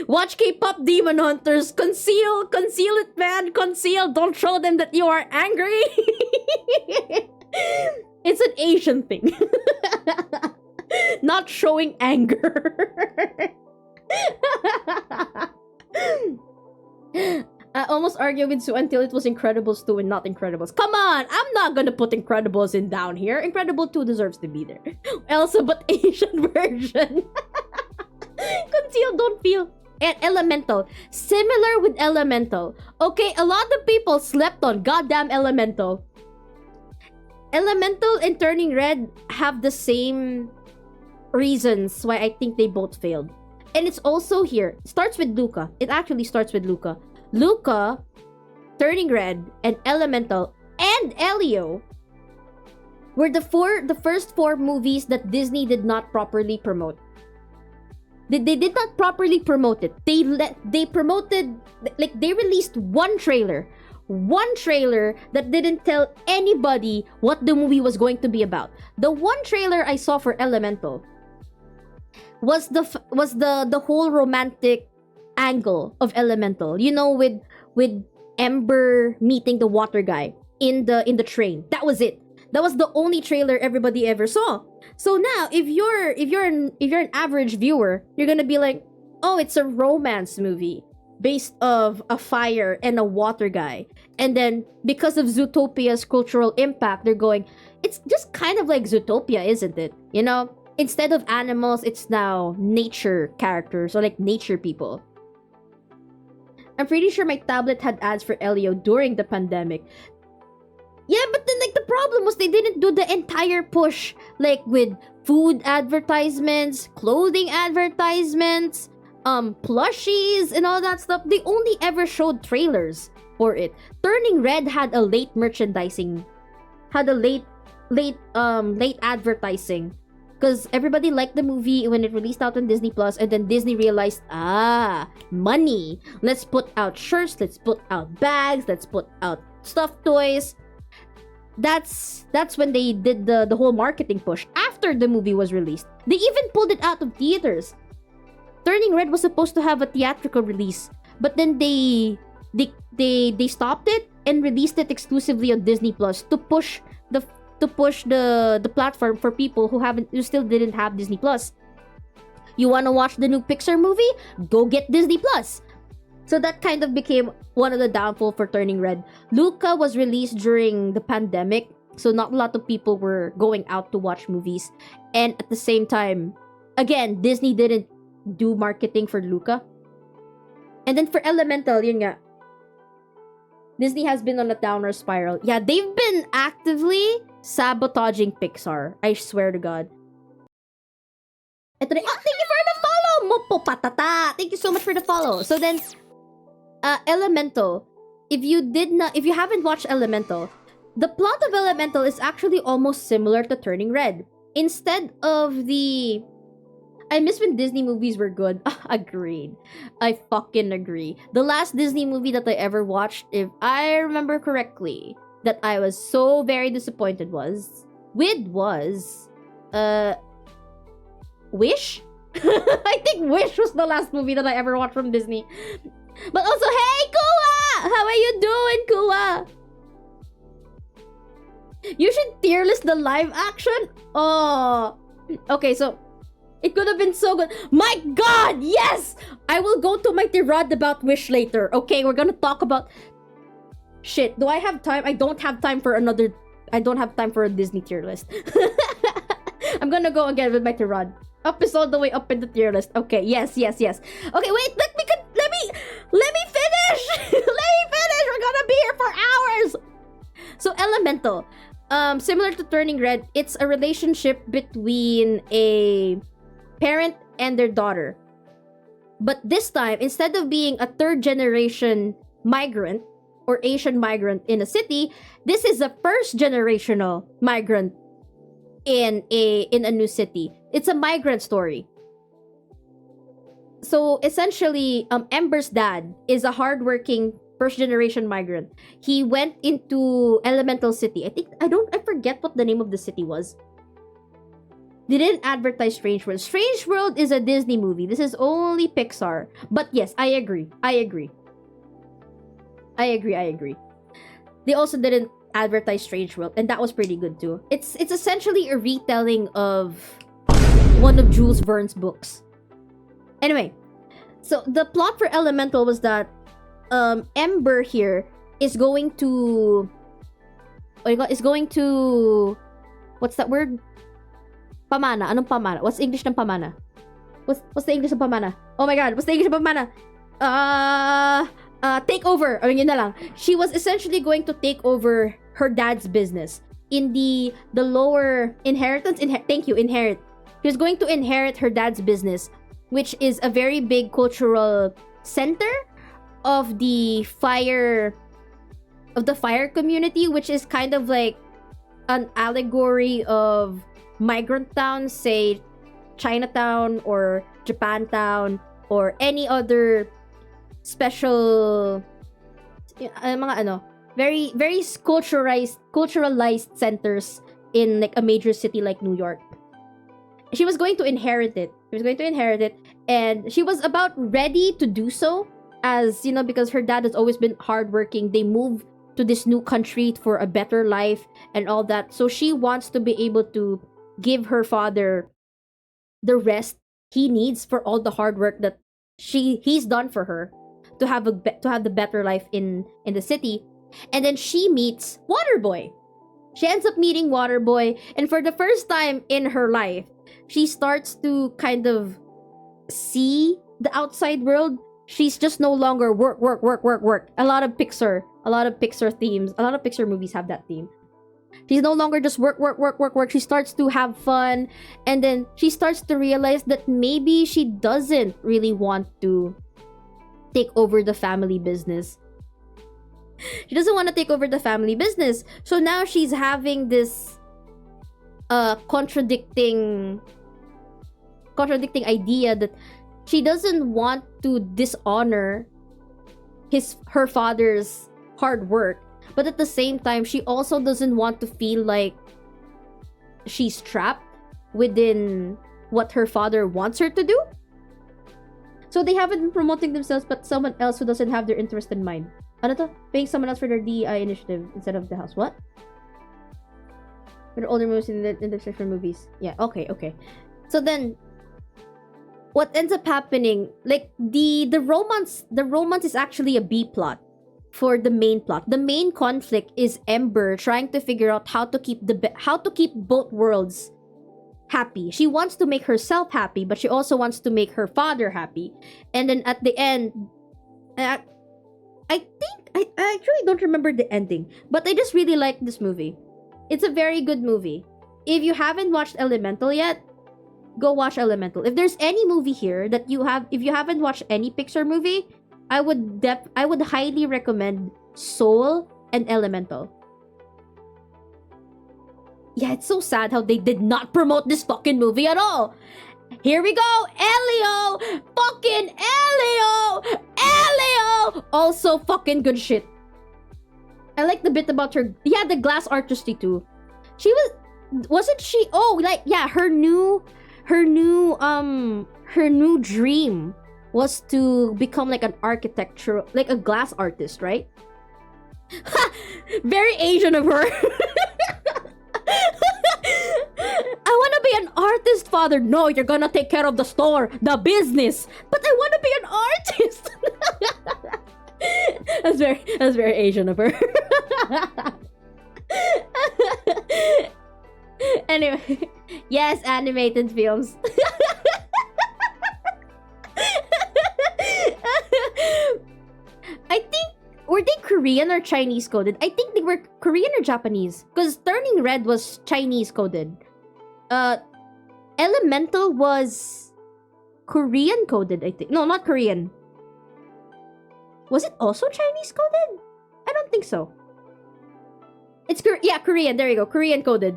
Watch K-pop Demon Hunters. Conceal it, man. Conceal. Don't show them that you are angry. It's an Asian thing. Not showing anger. I almost argued with Sue until it was Incredibles 2 and not Incredibles. Come on! I'm not gonna put Incredibles in down here. Incredible 2 deserves to be there. Elsa, but Asian version. Conceal, don't feel. And Elemental. Similar with Elemental. Okay, a lot of people slept on goddamn Elemental. Elemental and Turning Red have the same reasons why I think they both failed. And it's also here. It starts with Luca. It actually starts with Luca. Luca, Turning Red, and Elemental, and Elio were the first four movies that Disney did not properly promote. They did not properly promote it. They released one trailer that didn't tell anybody what the movie was going to be about. The one trailer I saw for Elemental was the whole romantic angle of Elemental. You know, with Ember meeting the water guy in the train. That was it. That was the only trailer everybody ever saw. So now, if you're an average viewer, you're gonna be like, oh, it's a romance movie based of a fire and a water guy. And then because of Zootopia's cultural impact, they're going, it's just kind of like Zootopia, isn't it? You know, instead of animals, it's now nature characters or like nature people. I'm pretty sure my tablet had ads for Elio during the pandemic. Yeah, but then like the problem was they didn't do the entire push, like with food advertisements, clothing advertisements, plushies and all that stuff. They only ever showed trailers. for it. Turning Red had a late merchandising, had a late advertising, because everybody liked the movie when it released out on Disney Plus, and then Disney realized, money. Let's put out shirts, let's put out bags, let's put out stuffed toys. That's when they did the whole marketing push after the movie was released. They even pulled it out of theaters. Turning Red was supposed to have a theatrical release, but then they stopped it and released it exclusively on Disney Plus to push the platform for people who still didn't have Disney Plus. You want to watch the new Pixar movie? Go get Disney Plus. So that kind of became one of the downfall for Turning Red. Luca was released during the pandemic, so not a lot of people were going out to watch movies. And at the same time, again, Disney didn't do marketing for Luca. And then for Elemental, yun nga, Disney has been on a downer spiral. Yeah, they've been actively sabotaging Pixar. I swear to God. Ito na, thank you for the follow! Mopo patata! Thank you so much for the follow. So then, Elemental. If you haven't watched Elemental, the plot of Elemental is actually almost similar to Turning Red. Instead of the... I miss when Disney movies were good. Agreed. I fucking agree. The last Disney movie that I ever watched, if I remember correctly, that I was so very disappointed was Wish? I think Wish was the last movie that I ever watched from Disney. But also, hey, Kua! How are you doing, Kua? You should tier list the live action? Oh. Okay, so it could have been so good. My God, yes! I will go to my tirade about Wish later. Okay, we're gonna talk about... Shit, do I have time? I don't have time for a Disney tier list. I'm gonna go again with my tirade. Up is all the way up in the tier list. Okay, yes. Okay, wait, let me finish! Let me finish! We're gonna be here for hours! So, Elemental. Similar to Turning Red, it's a relationship between a parent and their daughter. But this time, instead of being a third-generation migrant or Asian migrant in a city, this is a first-generational migrant in a new city. It's a migrant story. So essentially, Ember's dad is a hardworking first-generation migrant. He went into Elemental City. I forget what the name of the city was. They didn't advertise Strange World. Strange World is a Disney movie. This is only Pixar. But yes, I agree. They also didn't advertise Strange World, and that was pretty good too. It's essentially a retelling of one of Jules Verne's books. Anyway, so the plot for Elemental was that Ember here is going to... What's that word? Pamana. Anong pamana? What's English ng pamana? What's the English ng pamana? Oh my God, what's the English ng pamana? Take over. I mean, yun na lang. She was essentially going to take over her dad's business in the lower inheritance. Inherit. She was going to inherit her dad's business, which is a very big cultural center of the fire community, which is kind of like an allegory of migrant towns, say Chinatown or Japantown or any other special very very culturalized centers in like a major city like New York. She was going to inherit it. And she was about ready to do so, as you know, because her dad has always been hardworking. They moved to this new country for a better life and all that. So she wants to be able to give her father the rest he needs for all the hard work that he's done for her to have the better life in the city. And then she meets Waterboy. She ends up meeting Waterboy, and for the first time in her life, she starts to kind of see the outside world. She's just no longer work. A lot of Pixar themes, a lot of Pixar movies have that theme. She's no longer just work. She starts to have fun, and then she starts to realize that maybe she doesn't really want to take over the family business. She doesn't want to take over the family business. So now she's having this contradicting idea that she doesn't want to dishonor her father's hard work, but at the same time she also doesn't want to feel like she's trapped within what her father wants her to do. So they haven't been promoting themselves, but someone else who doesn't have their interest in mind. Ano to? Paying someone else for their DI initiative instead of the house. What? For the older movies in the for movies. Yeah, okay. So then what ends up happening, like the romance is actually a B plot for the main plot. The main conflict is Ember trying to figure out how to keep both worlds happy. She wants to make herself happy, but she also wants to make her father happy. And then at the end, I actually don't remember the ending, but I just really like this movie. It's a very good movie. If you haven't watched Elemental yet, go watch Elemental. If there's any movie here that if you haven't watched any Pixar movie, I would highly recommend Soul and Elemental. Yeah, it's so sad how they did not promote this fucking movie at all. Here we go, Elio! Fucking Elio! Elio! Also fucking good shit. I like the bit about her. Yeah, the glass artistry too. Wasn't she? Oh, like, yeah, her new dream was to become like an architectural, like a glass artist, right? Ha! Very Asian of her. I want to be an artist, father. No, you're gonna take care of the store, the business. But I want to be an artist. That's very Asian of her. Anyway, yes, animated films. I think, were they Korean or Chinese coded? I think they were Korean or Japanese, because Turning Red was Chinese coded. Elemental was Korean coded, I think. No, not Korean. Was it also Chinese coded? I don't think so. It's Korean. There you go. Korean coded.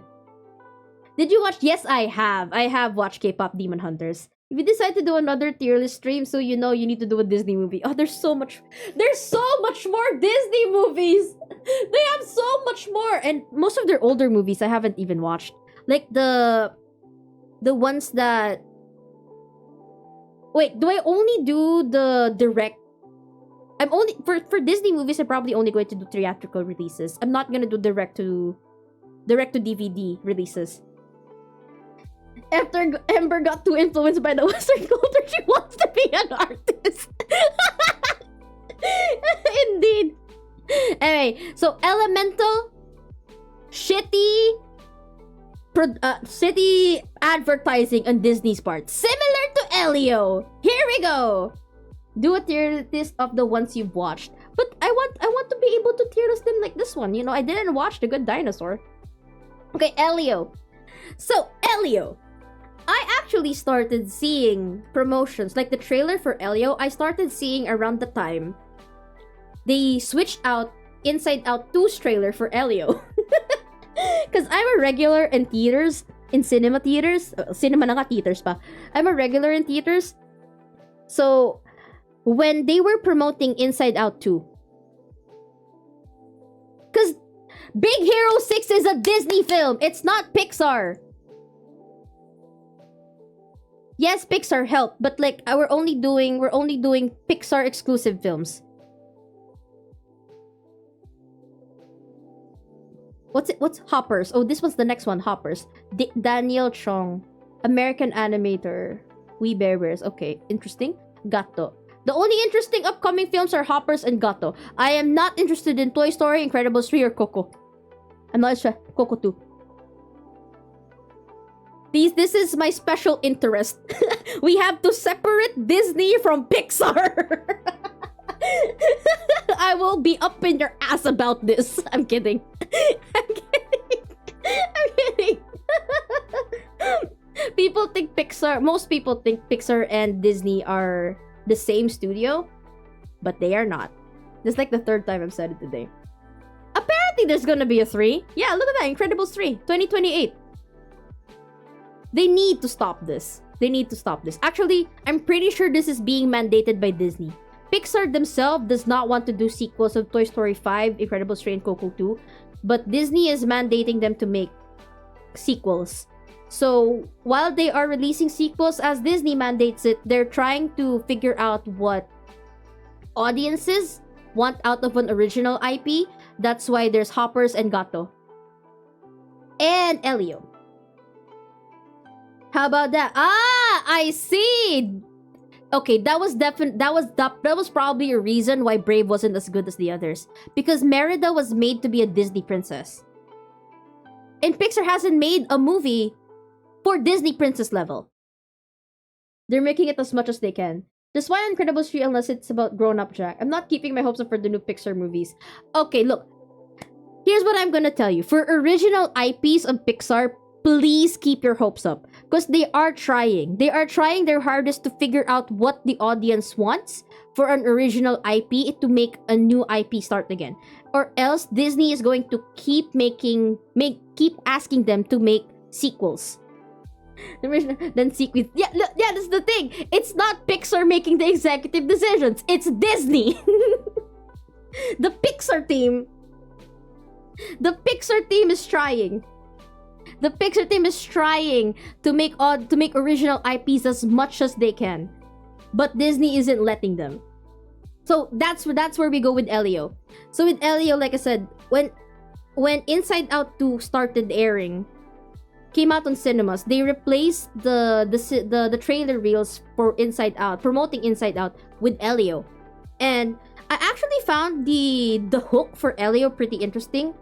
Did you watch? Yes, I have. I have watched K-pop Demon Hunters. If you decide to do another tier list stream, so you know you need to do a Disney movie. Oh, there's so much more Disney movies. They have so much more, and most of their older movies I haven't even watched. Like the ones that. Wait, do I only do the direct? I'm only for Disney movies. I'm probably only going to do theatrical releases. I'm not gonna do direct to DVD releases. After Ember got too influenced by the Western culture, she wants to be an artist. Indeed. Anyway, so Elemental, shitty advertising on Disney's part, similar to Elio. Here we go. Do a tier list of the ones you've watched. But I want to be able to tier list them like this one. You know, I didn't watch The Good Dinosaur. Okay, Elio. So, Elio. I actually started seeing promotions, like the trailer for Elio, I started seeing around the time they switched out Inside Out 2's trailer for Elio. Because I'm a regular in theaters, in cinema theaters. Cinema na nga, theaters pa. I'm a regular in theaters. So, when they were promoting Inside Out 2, because Big Hero 6 is a Disney film, it's not Pixar. Yes, Pixar helped, but like we're only doing Pixar exclusive films. What's Hoppers? Oh, this one's the next one, Hoppers. Daniel Chong, American animator. We Bear Bears. Okay, interesting. Gato. The only interesting upcoming films are Hoppers and Gato. I am not interested in Toy Story, Incredibles 3, or Coco. I'm not sure. Coco 2. This is my special interest. We have to separate Disney from Pixar. I will be up in your ass about this. I'm kidding. I'm kidding. Most people think Pixar and Disney are the same studio, but they are not. This is like the third time I've said it today. Apparently there's gonna be a 3. Yeah, look at that. Incredibles 3. 2028. They need to stop this. They need to stop this. Actually, I'm pretty sure this is being mandated by Disney. Pixar themselves does not want to do sequels of Toy Story 5, Incredibles 3, and Coco 2. But Disney is mandating them to make sequels. So, while they are releasing sequels as Disney mandates it, they're trying to figure out what audiences want out of an original IP. That's why there's Hoppers and Gato. And Elio. How about that? Ah, I see. Okay, that was probably a reason why Brave wasn't as good as the others, because Merida was made to be a Disney princess. And Pixar hasn't made a movie for Disney princess level. They're making it as much as they can. That's why Incredibles 3, unless it's about grown-up Jack. I'm not keeping my hopes up for the new Pixar movies. Okay, look. Here's what I'm gonna tell you. For original IPs of Pixar, please keep your hopes up. Because they are trying. They are trying their hardest to figure out what the audience wants for an original IP to make a new IP start again. Or else Disney is going to keep asking them to make sequels. Then sequels. Yeah, that's the thing. It's not Pixar making the executive decisions. It's Disney. The Pixar team is trying. The Pixar team is trying to make original IPs as much as they can, but Disney isn't letting them. So that's where we go with Elio. So with Elio, like I said, when Inside Out 2 started airing, came out on cinemas, they replaced the trailer reels for Inside Out, promoting Inside Out with Elio, and I actually found the hook for Elio pretty interesting.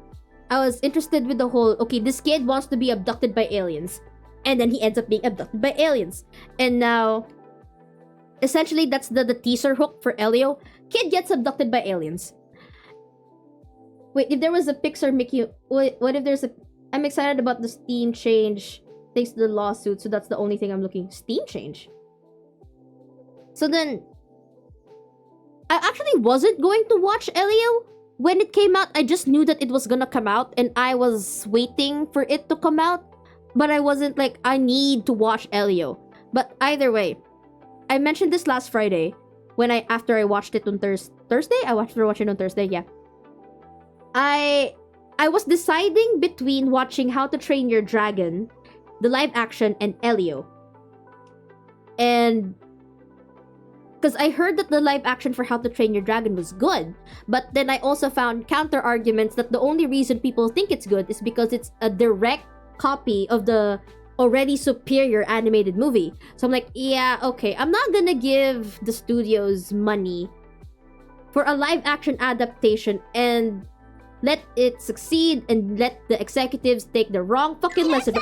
I was interested with the whole, okay, this kid wants to be abducted by aliens. And then he ends up being abducted by aliens. And now, essentially, that's the teaser hook for Elio. Kid gets abducted by aliens. Wait, if there was a Pixar Mickey... What if there's a... I'm excited about the Steam change thanks to the lawsuit, so that's the only thing I'm looking... Steam change? So then... I actually wasn't going to watch Elio. When it came out, I just knew that it was gonna come out, and I was waiting for it to come out. But I wasn't like, I need to watch Elio. But either way, I mentioned this last Friday, after I watched it on Thursday? I watched it on Thursday, yeah. I was deciding between watching How to Train Your Dragon, the live action, and Elio. And... because I heard that the live action for How to Train Your Dragon was good, but then I also found counter arguments that the only reason people think it's good is because it's a direct copy of the already superior animated movie. So I'm like, yeah, okay, I'm not gonna give the studios money for a live action adaptation and let it succeed and let the executives take the wrong fucking lesson.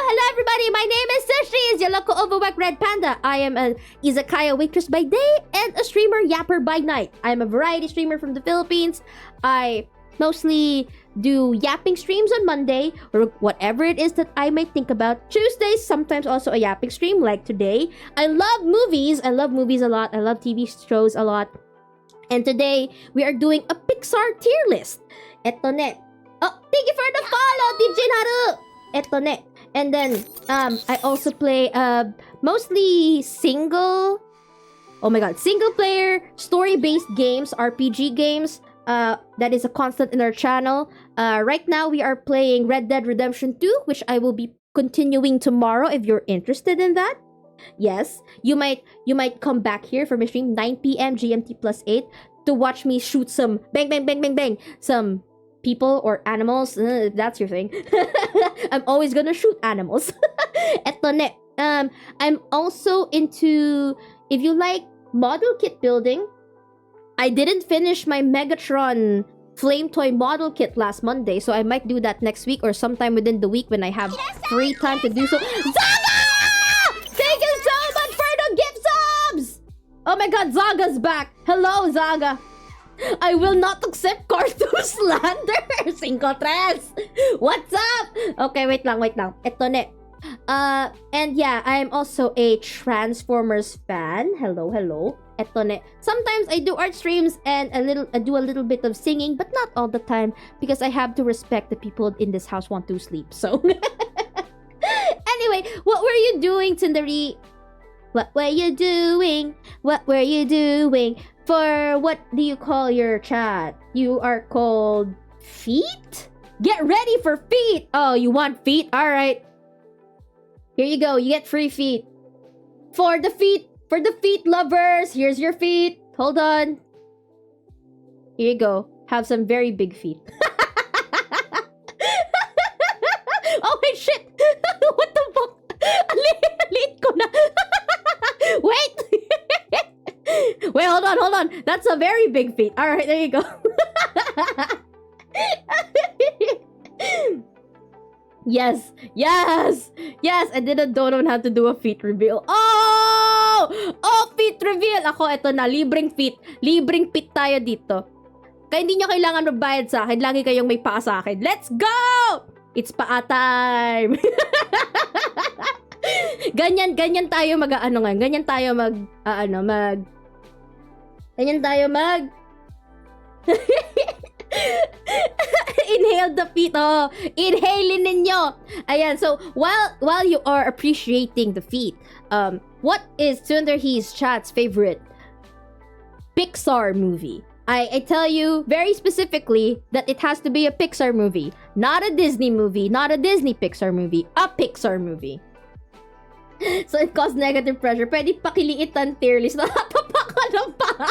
Hello everybody, my name is Sashi, is your local overworked red panda. I am an izakaya waitress by day and a streamer yapper by night. I am a variety streamer from the Philippines. I mostly do yapping streams on Monday, or whatever it is that I might think about. Tuesdays, sometimes also a yapping stream like today. I love movies a lot. I love TV shows a lot. And today, we are doing a Pixar tier list. Eto ne. Oh, thank you for the follow, Team Jinharu! Eto ne. And then, I also play, mostly single player, story-based games, RPG games. That is a constant in our channel. Right now, we are playing Red Dead Redemption 2, which I will be continuing tomorrow if you're interested in that. Yes, you might come back here for my stream, 9 p.m. GMT plus 8, to watch me shoot some bang, some people or animals, if that's your thing. I'm always gonna shoot animals. Eto ne. I'm also into, if you like model kit building, I didn't finish my Megatron Flame Toy model kit last Monday, so I might do that next week or sometime within the week when I have free time to do so. Zaga! Thank you so much for the gift subs! Oh my god, Zaga's back! Hello, Zaga! I will not accept cartoon slander! 5-3! What's up? Okay, wait lang. Eto ne. And yeah, I'm also a Transformers fan. Hello, hello. Eto ne. Sometimes I do art streams and I do a little bit of singing, but not all the time because I have to respect the people in this house want to sleep. So anyway, what were you doing, Tindari? What were you doing? What were you doing? For what do you call your chat? You are called feet? Get ready for feet! Oh, you want feet? Alright. Here you go. You get free feet. For the feet lovers, here's your feet. Hold on. Here you go. Have some very big feet. Oh my shit! What the fuck? Late ko na. Wait! Wait, hold on. That's a very big feet. Alright, there you go. Yes! I didn't know how to do a feet reveal. Oh, feet reveal! Ako, eto na. Libreng feet. Libreng feet tayo dito. Kaya hindi nyo kailangan magbayad sa akin. Lagi kayong may paa sa akin. Let's go! It's paa time! ganyan tayo ganyan tayo inhale the feet. Inhale ninyo. Ayan, so while you are appreciating the feet, what is Sundarhi's chat's favorite Pixar movie? I tell you very specifically that it has to be a Pixar movie, not a Disney movie, not a Disney Pixar movie, a Pixar movie. So it caused negative pressure. Pwede pakiliit ang tier list. Nakatapakan ng pa.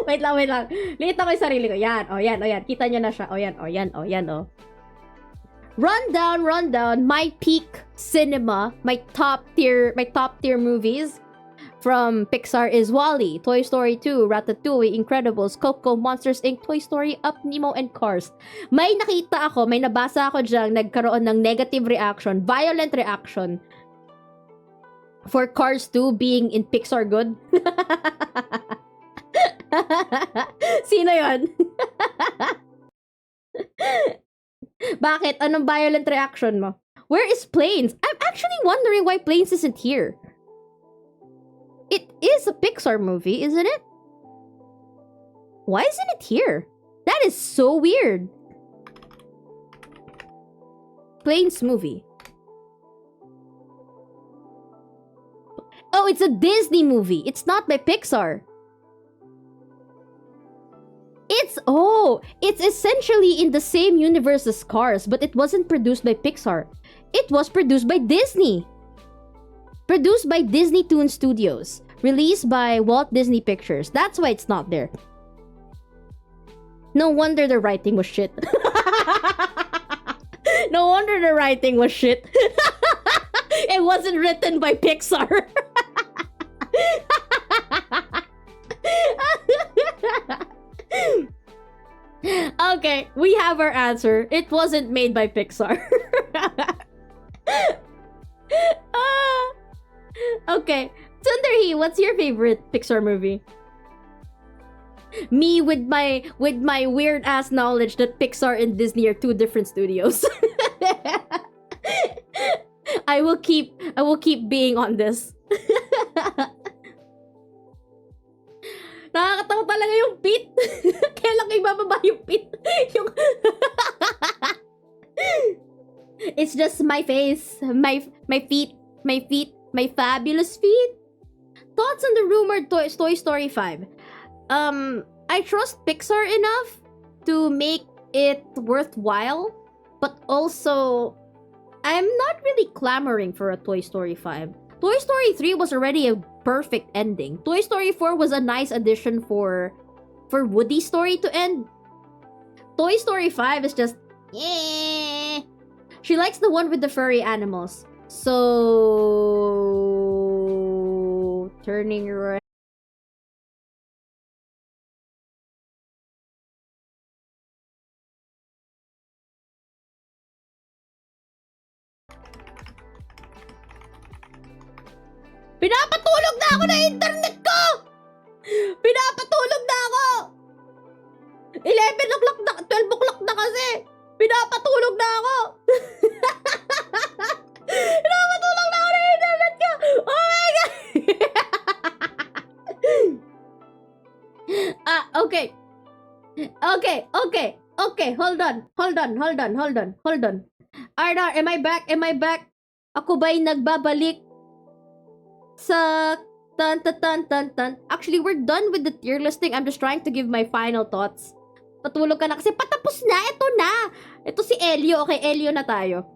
Wait lang. Liit ako yung sarili ko. Yan. Kita nyo na siya. Yan. Rundown. My peak cinema. My top tier movies from Pixar is WALL-E, Toy Story 2, Ratatouille, Incredibles, Coco, Monsters Inc., Toy Story, Up, Nemo, and Cars. May nabasa ako dyan, nagkaroon ng negative reaction, violent reaction for Cars 2 being in Pixar good. Sino yon? Bakit? Anong violent reaction mo? Where is Planes? I'm actually wondering why Planes isn't here. It is a Pixar movie, isn't it? Why isn't it here? That is so weird. Planes movie. Oh, it's a Disney movie. It's not by Pixar. It's essentially in the same universe as Cars, but it wasn't produced by Pixar. It was produced by Disney. Produced by Disney Toon Studios. Released by Walt Disney Pictures. That's why it's not there. No wonder the writing was shit. No wonder the writing was shit. It wasn't written by Pixar. Okay, we have our answer. It wasn't made by Pixar. Okay, Sundarhi, what's your favorite Pixar movie? Me with my weird ass knowledge that Pixar and Disney are two different studios. I will keep being on this. Nakakatawa talaga yung pit. Kailan kayo bababa yung pit? It's just my face, my feet, my fabulous feet. Thoughts on the rumored Toy Story 5? I trust Pixar enough to make it worthwhile, but also I'm not really clamoring for a Toy Story 5. Toy Story 3 was already a perfect ending. Toy Story 4 was a nice addition for Woody's story to end. Toy Story 5 is just She likes the one with the furry animals. So turning right. Pinapatulog na ako na internet ko! Pinapatulog na ako! 11 o'clock na, 12 o'clock na kasi! Pinapatulog na ako! Napatulog na ako ng internet ko! Oh my God! Okay. Okay, hold on. Arnar, am I back? Ako ba'y nagbabalik sa tan. Actually, we're done with the tier listing. I'm just trying to give my final thoughts. Patulog ka na kasi patapos na. Ito na. Ito si Elio. Okay, Elio na tayo.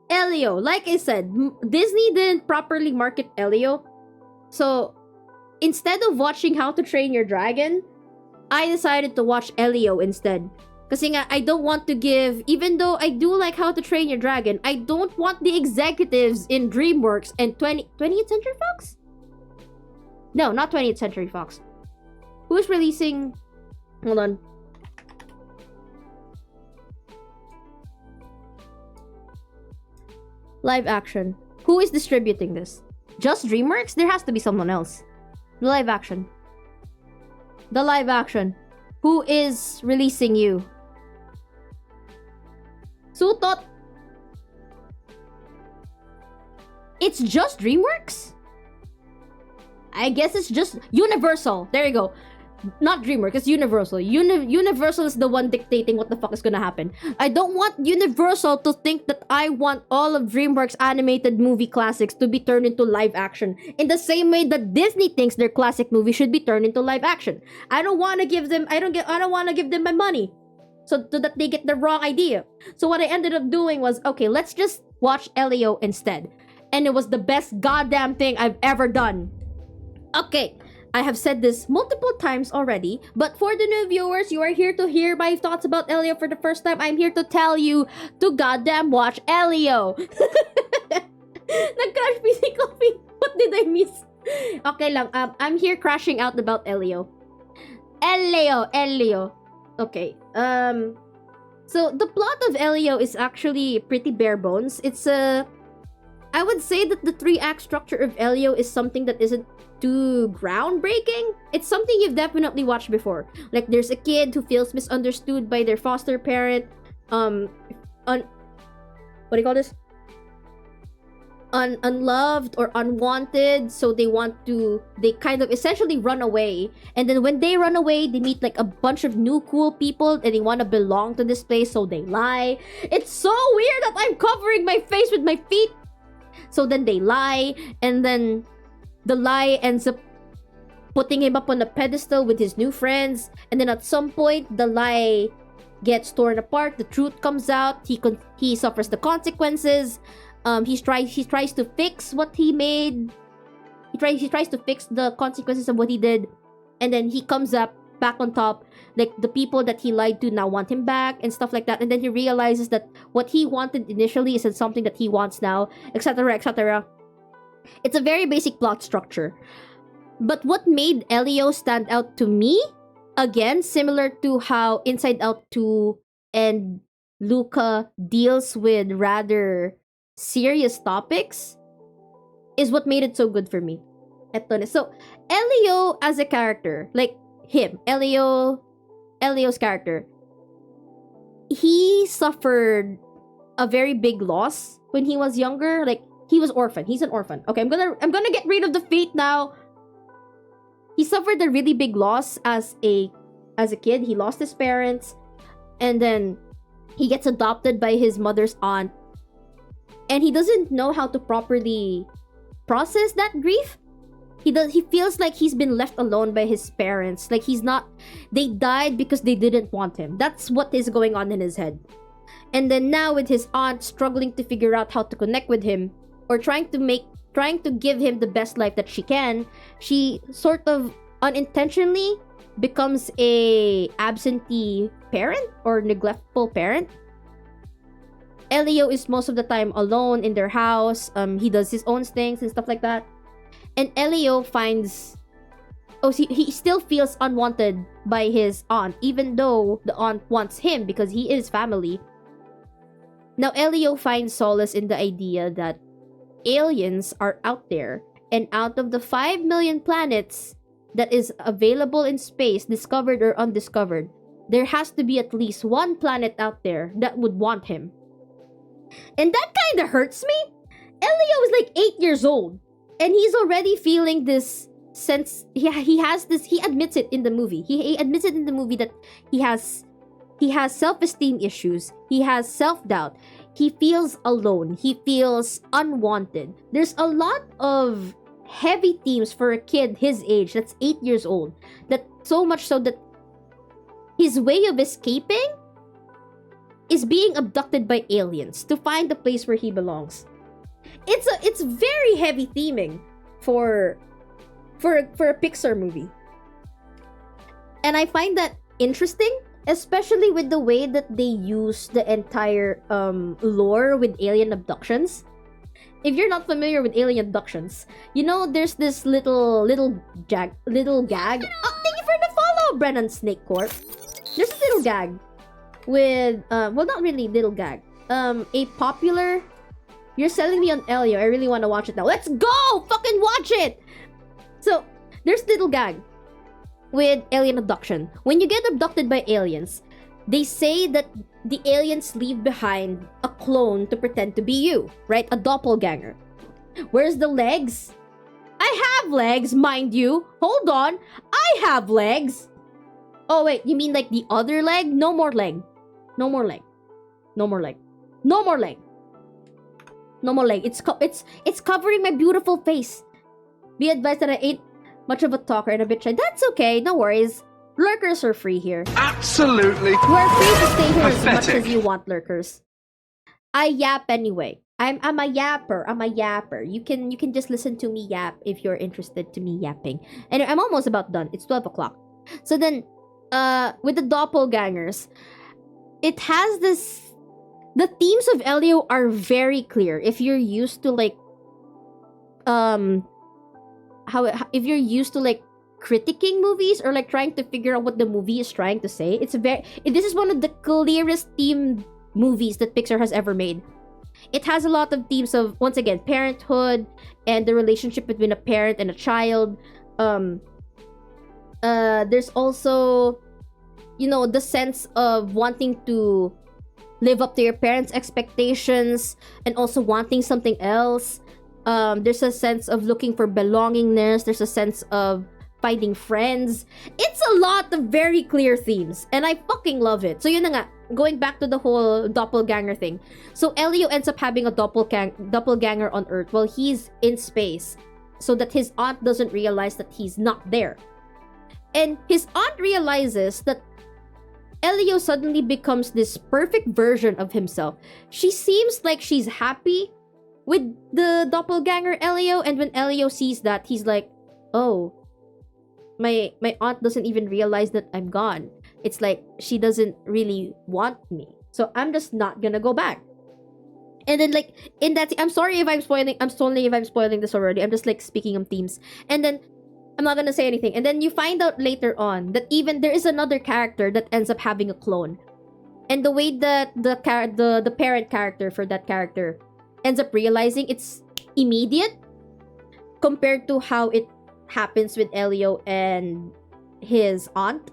Elio, like I said, Disney didn't properly market Elio. So, instead of watching How to Train Your Dragon, I decided to watch Elio instead. Kasi nga, I don't want to give, even though I do like How to Train Your Dragon, I don't want the executives in DreamWorks and 20th Century Fox? No, not 20th Century Fox. Who's releasing... Hold on. Live action. Who is distributing this? Just DreamWorks? There has to be someone else. The live action. Who is releasing you? Sutot. It's just DreamWorks? I guess it's just Universal. There you go. Not DreamWorks, it's Universal. Universal is the one dictating what the fuck is gonna happen. I don't want Universal to think that I want all of DreamWorks animated movie classics to be turned into live action. In the same way that Disney thinks their classic movie should be turned into live action. I don't want to give them my money. So that they get the wrong idea. So what I ended up doing was, okay, let's just watch Elio instead. And it was the best goddamn thing I've ever done. Okay, I have said this multiple times already, but for the new viewers, you are here to hear my thoughts about Elio for the first time. I'm here to tell you to goddamn watch Elio. Nag-crash PC coffee. What did I miss? Okay lang, I'm here crashing out about Elio. Elio. Okay, so the plot of Elio is actually pretty bare bones. I would say that the 3-act structure of Elio is something that isn't too groundbreaking. It's something you've definitely watched before. Like, there's a kid who feels misunderstood by their foster parent, what do you call this? Unloved or unwanted, so they kind of essentially run away. And then when they run away, they meet like a bunch of new cool people and they want to belong to this place, so they lie. It's so weird that I'm covering my face with my feet. So then they lie, and then the lie ends up putting him up on a pedestal with his new friends. And then at some point, the lie gets torn apart. The truth comes out. He suffers the consequences. He tries to fix what he made. He tries to fix the consequences of what he did, and then he comes up back on top. Like, the people that he lied to now want him back and stuff like that. And then he realizes that what he wanted initially isn't something that he wants now, etc., etc. It's a very basic plot structure. But what made Elio stand out to me, again, similar to how Inside Out 2 and Luca deals with rather serious topics, is what made it so good for me. So, Elio as a character, like him, Elio's character, he suffered a very big loss when he was younger. Like, he was orphan. He's an orphan. Okay, I'm gonna get rid of the feet now. He suffered a really big loss as a kid. He lost his parents, and then he gets adopted by his mother's aunt, and he doesn't know how to properly process that grief. He feels like he's been left alone by his parents. Like, they died because they didn't want him. That's what is going on in his head. And then now with his aunt struggling to figure out how to connect with him, or trying to give him the best life that she can, she sort of unintentionally becomes a absentee parent or neglectful parent. Elio is most of the time alone in their house. He does his own things and stuff like that. And Elio he still feels unwanted by his aunt, even though the aunt wants him because he is family. Now, Elio finds solace in the idea that aliens are out there, and out of the 5 million planets that is available in space, discovered or undiscovered, there has to be at least one planet out there that would want him. And that kind of hurts me. Elio is like 8 years old, and he's already feeling this sense. He has this. He admits it in the movie. He admits it in the movie that he has self-esteem issues. He has self-doubt. He feels alone. He feels unwanted. There's a lot of heavy themes for a kid his age that's 8 years old. That so much so that his way of escaping is being abducted by aliens to find the place where he belongs. It's very heavy theming for a Pixar movie. And I find that interesting, especially with the way that they use the entire lore with alien abductions. If you're not familiar with alien abductions, you know there's this little gag. Oh, thank you for the follow, Brennan Snake Corp. There's a little gag with well, not really little gag. A popular. You're selling me on Elio. I really want to watch it now. Let's go! Fucking watch it! So, there's little gag with alien abduction. When you get abducted by aliens, they say that the aliens leave behind a clone to pretend to be you, right? A doppelganger. Where's the legs? I have legs, mind you. Hold on. I have legs. Oh, wait. You mean like the other leg? No more leg. No more leg. No more leg. No more leg. No more leg. It's covering my beautiful face. Be advised that I ain't much of a talker and a bit shy. That's okay. No worries. Lurkers are free here. Absolutely. We're free to stay here pathetic. as much as you want, lurkers. I yap anyway. I'm a yapper. I'm a yapper. You can just listen to me yap if you're interested to me yapping. And I'm almost about done. It's 12 o'clock. So then, with the doppelgangers, it has this. The themes of Elio are very clear. If you're used to like, if you're used to like critiquing movies or like trying to figure out what the movie is trying to say, this is one of the clearest themed movies that Pixar has ever made. It has a lot of themes of, once again, parenthood and the relationship between a parent and a child. There's also, the sense of wanting to live up to your parents' expectations and also wanting something else. There's a sense of looking for belongingness. There's a sense of finding friends. It's a lot of very clear themes, and I fucking love it. So yun na nga, going back to the whole doppelganger thing. So Elio ends up having a doppelganger on Earth while he's in space, so that his aunt doesn't realize that he's not there. And his aunt realizes that Elio suddenly becomes this perfect version of himself. She seems like she's happy with the doppelganger Elio, and when Elio sees that, he's like, oh, my aunt doesn't even realize that I'm gone. It's like she doesn't really want me, so I'm just not gonna go back. And then like in that, I'm sorry if I'm spoiling this already. I'm just like speaking of themes. And then I'm not gonna say anything. And then you find out later on that even there is another character that ends up having a clone. And the way that the parent character for that character ends up realizing, it's immediate compared to how it happens with Elio and his aunt.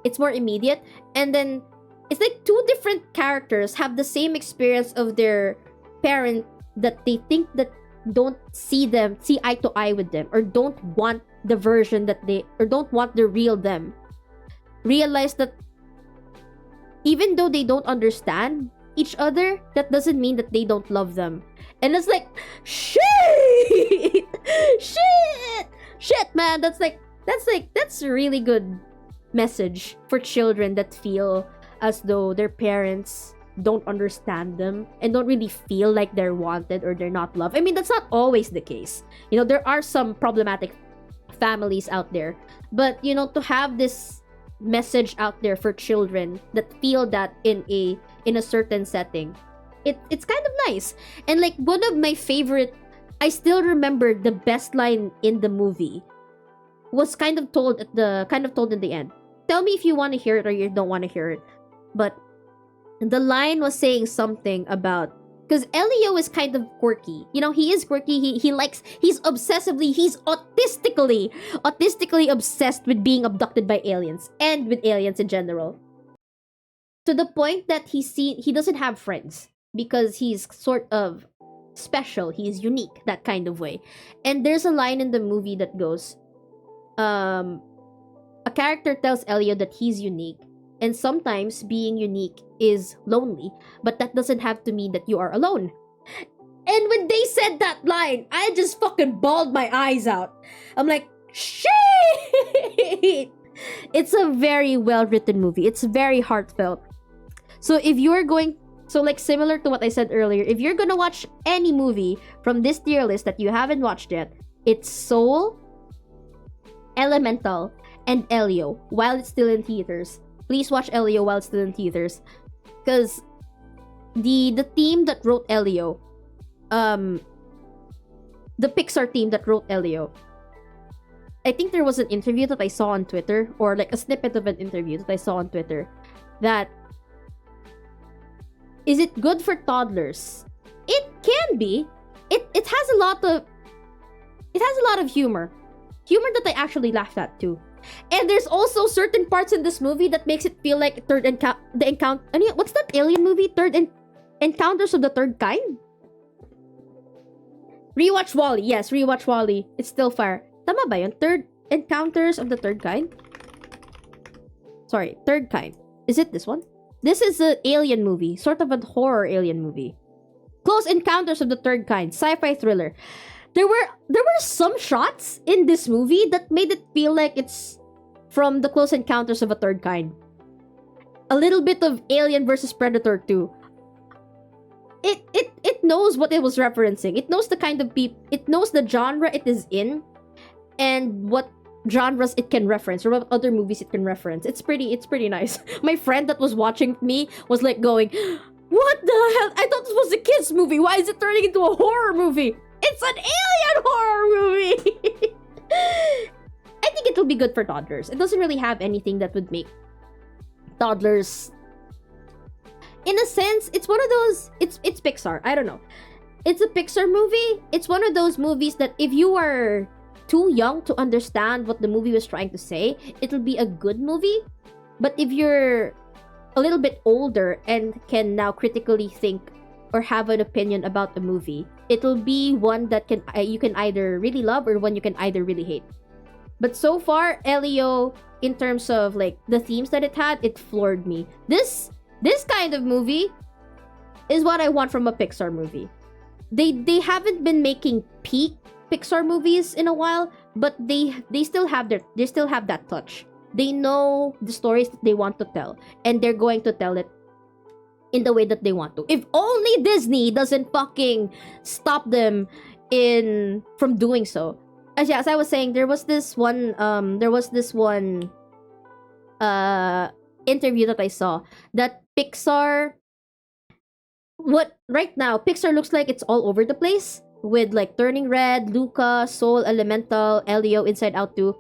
It's more immediate. And then it's like two different characters have the same experience of their parent that they think that don't see eye to eye with them, or don't want the version that or don't want the real them. Realize that even though they don't understand each other, that doesn't mean that they don't love them. And it's like, shit, man. That's a really good message for children that feel as though their parents don't understand them and don't really feel like they're wanted or they're not loved. I mean, that's not always the case. There are some problematic families out there, but to have this message out there for children that feel that in a certain setting, it's kind of nice. And like one of my favorite, I still remember the best line in the movie was kind of told in the end. Tell me if you want to hear it or you don't want to hear it. But the line was saying something about, because Elio is kind of quirky. He is quirky. He's autistically obsessed with being abducted by aliens and with aliens in general. To the point that he doesn't have friends. because he's sort of special, he's unique, that kind of way. And there's a line in the movie that goes, a character tells Elio that he's unique, and sometimes being unique is lonely, but that doesn't have to mean that you are alone. And when they said that line, I just fucking bawled my eyes out. I'm like, shit! It's a very well written movie. It's very heartfelt. So if you're going, so like similar to what I said earlier, if you're gonna watch any movie from this tier list that you haven't watched yet, it's Soul, Elemental, and Elio while it's still in theaters. Please watch Elio while it's still in theaters, because the team that wrote Elio, the Pixar team that wrote Elio, I think there was an interview that I saw on Twitter, or like a snippet of an interview that I saw on Twitter, that is it good for toddlers? It can be. It has a lot of humor that I actually laughed at too. And there's also certain parts in this movie that makes it feel like what's that alien movie? Encounters of the Third Kind? Rewatch WALL-E. Yes, rewatch WALL-E. It's still fire. Tama ba yun? Encounters of the Third Kind? Sorry, Third Kind. Is it this one? This is an alien movie. Sort of a horror alien movie. Close Encounters of the Third Kind. Sci-fi thriller. There were some shots in this movie that made it feel like it's from the Close Encounters of a Third Kind. A little bit of Alien versus Predator too. It knows what it was referencing. It knows the kind of it knows the genre it is in, and what genres it can reference, or what other movies it can reference. It's pretty nice. My friend that was watching me was like going, "What the hell? I thought this was a kids movie. Why is it turning into a horror movie? It's an alien horror movie!" I think it'll be good for toddlers. It doesn't really have anything that would make toddlers. In a sense, it's one of those. It's Pixar. I don't know. It's a Pixar movie. It's one of those movies that if you are too young to understand what the movie was trying to say, it'll be a good movie. But if you're a little bit older and can now critically think or have an opinion about the movie, it'll be one that you can either really love or one you can either really hate. But so far, Elio, in terms of like the themes that it had, it floored me. This kind of movie is what I want from a Pixar movie. They haven't been making peak Pixar movies in a while, but they still have that touch. They know the stories that they want to tell, and they're going to tell it in the way that they want to. If only Disney doesn't fucking stop them from doing so. As I was saying, there was this one interview that I saw that Pixar, right now Pixar looks like it's all over the place with like Turning Red, Luca, Soul, Elemental, Elio, Inside Out 2.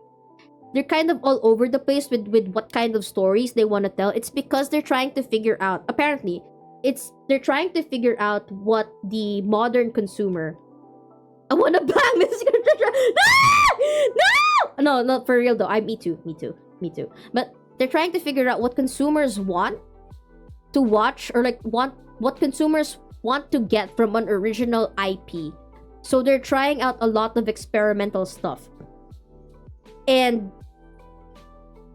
They're kind of all over the place with what kind of stories they want to tell. It's because they're trying to figure out, apparently, they're trying to figure out what the modern consumer. I wanna bang this. No, not for real though. Me too. But they're trying to figure out what consumers want to watch, or like what consumers want to get from an original IP. So they're trying out a lot of experimental stuff. And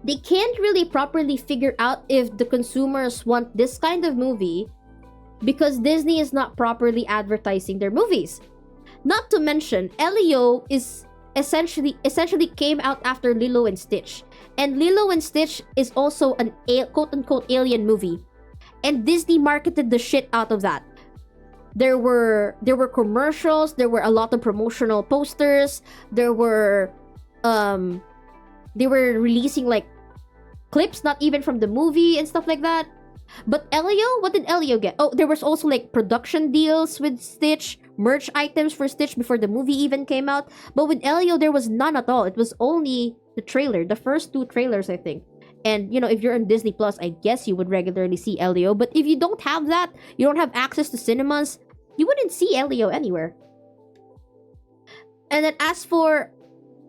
they can't really properly figure out if the consumers want this kind of movie because Disney is not properly advertising their movies. Not to mention, Elio is essentially came out after Lilo and Stitch. And Lilo and Stitch is also an quote-unquote alien movie. And Disney marketed the shit out of that. There were commercials, there were a lot of promotional posters, they were releasing like clips not even from the movie and stuff like that. But Elio, what did Elio get? Oh, there was also like production deals with Stitch, merch items for Stitch before the movie even came out. But with Elio, there was none at all. It was only the trailer, the first 2 trailers, I think. And, you know, if you're on Disney Plus, I guess you would regularly see Elio. But if you don't have that, you don't have access to cinemas, you wouldn't see Elio anywhere. And then as for,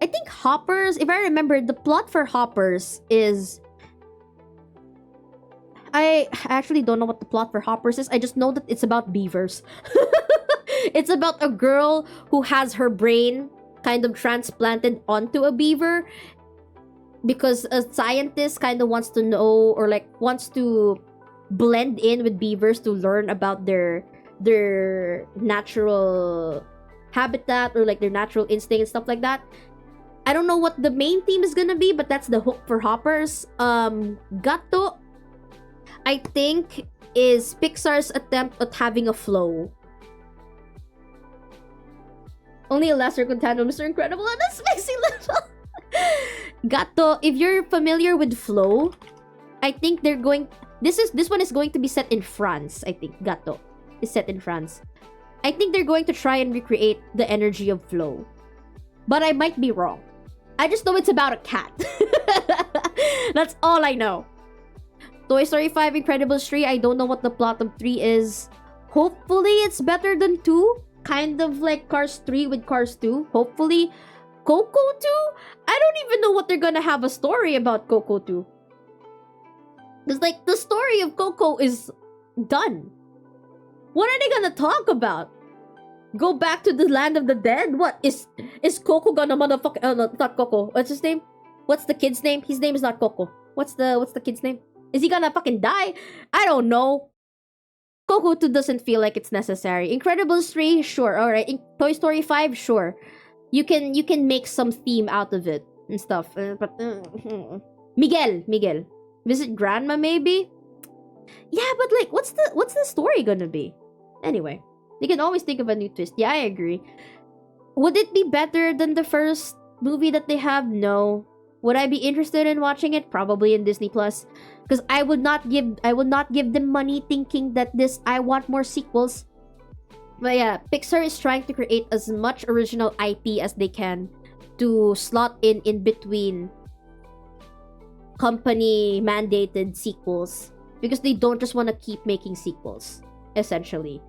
I think Hoppers, if I remember, the plot for Hoppers is... I actually don't know what the plot for Hoppers is. I just know that it's about beavers. It's about a girl who has her brain kind of transplanted onto a beaver because a scientist kind of wants to know, or like wants to blend in with beavers to learn about their natural habitat, or like their natural instinct and stuff like that. I don't know what the main theme is gonna be, but that's the hook for Hoppers. Gato, I think, is Pixar's attempt at having a flow. Only a lesser content of Mr. Incredible on this mixy little. Gato, if you're familiar with Flow, I think they're going. This one is going to be set in France. I think Gato is set in France. I think they're going to try and recreate the energy of Flow, but I might be wrong. I just know it's about a cat. That's all I know. Toy Story 5 Incredibles 3, I don't know what the plot of 3 is. Hopefully it's better than 2. Kind of like Cars 3 with Cars 2. Hopefully. Coco 2? I don't even know what they're gonna have a story about Coco 2. Because like the story of Coco is done. What are they gonna talk about? Go back to the land of the dead? What is Coco gonna motherfucker? Oh no, not Coco. What's his name? What's the kid's name? His name is not Coco. What's the kid's name? Is he gonna fucking die? I don't know. Coco 2 doesn't feel like it's necessary. Incredibles 3, sure. Alright. Toy Story 5, sure. You can make some theme out of it and stuff. Miguel. Visit grandma maybe? Yeah, but like what's the story gonna be? Anyway, you can always think of a new twist. Yeah, I agree. Would it be better than the first movie that they have? No. Would I be interested in watching it? Probably in Disney Plus. Because I would not give them money thinking that I want more sequels. But yeah, Pixar is trying to create as much original IP as they can to slot in between company mandated sequels, because they don't just want to keep making sequels, essentially.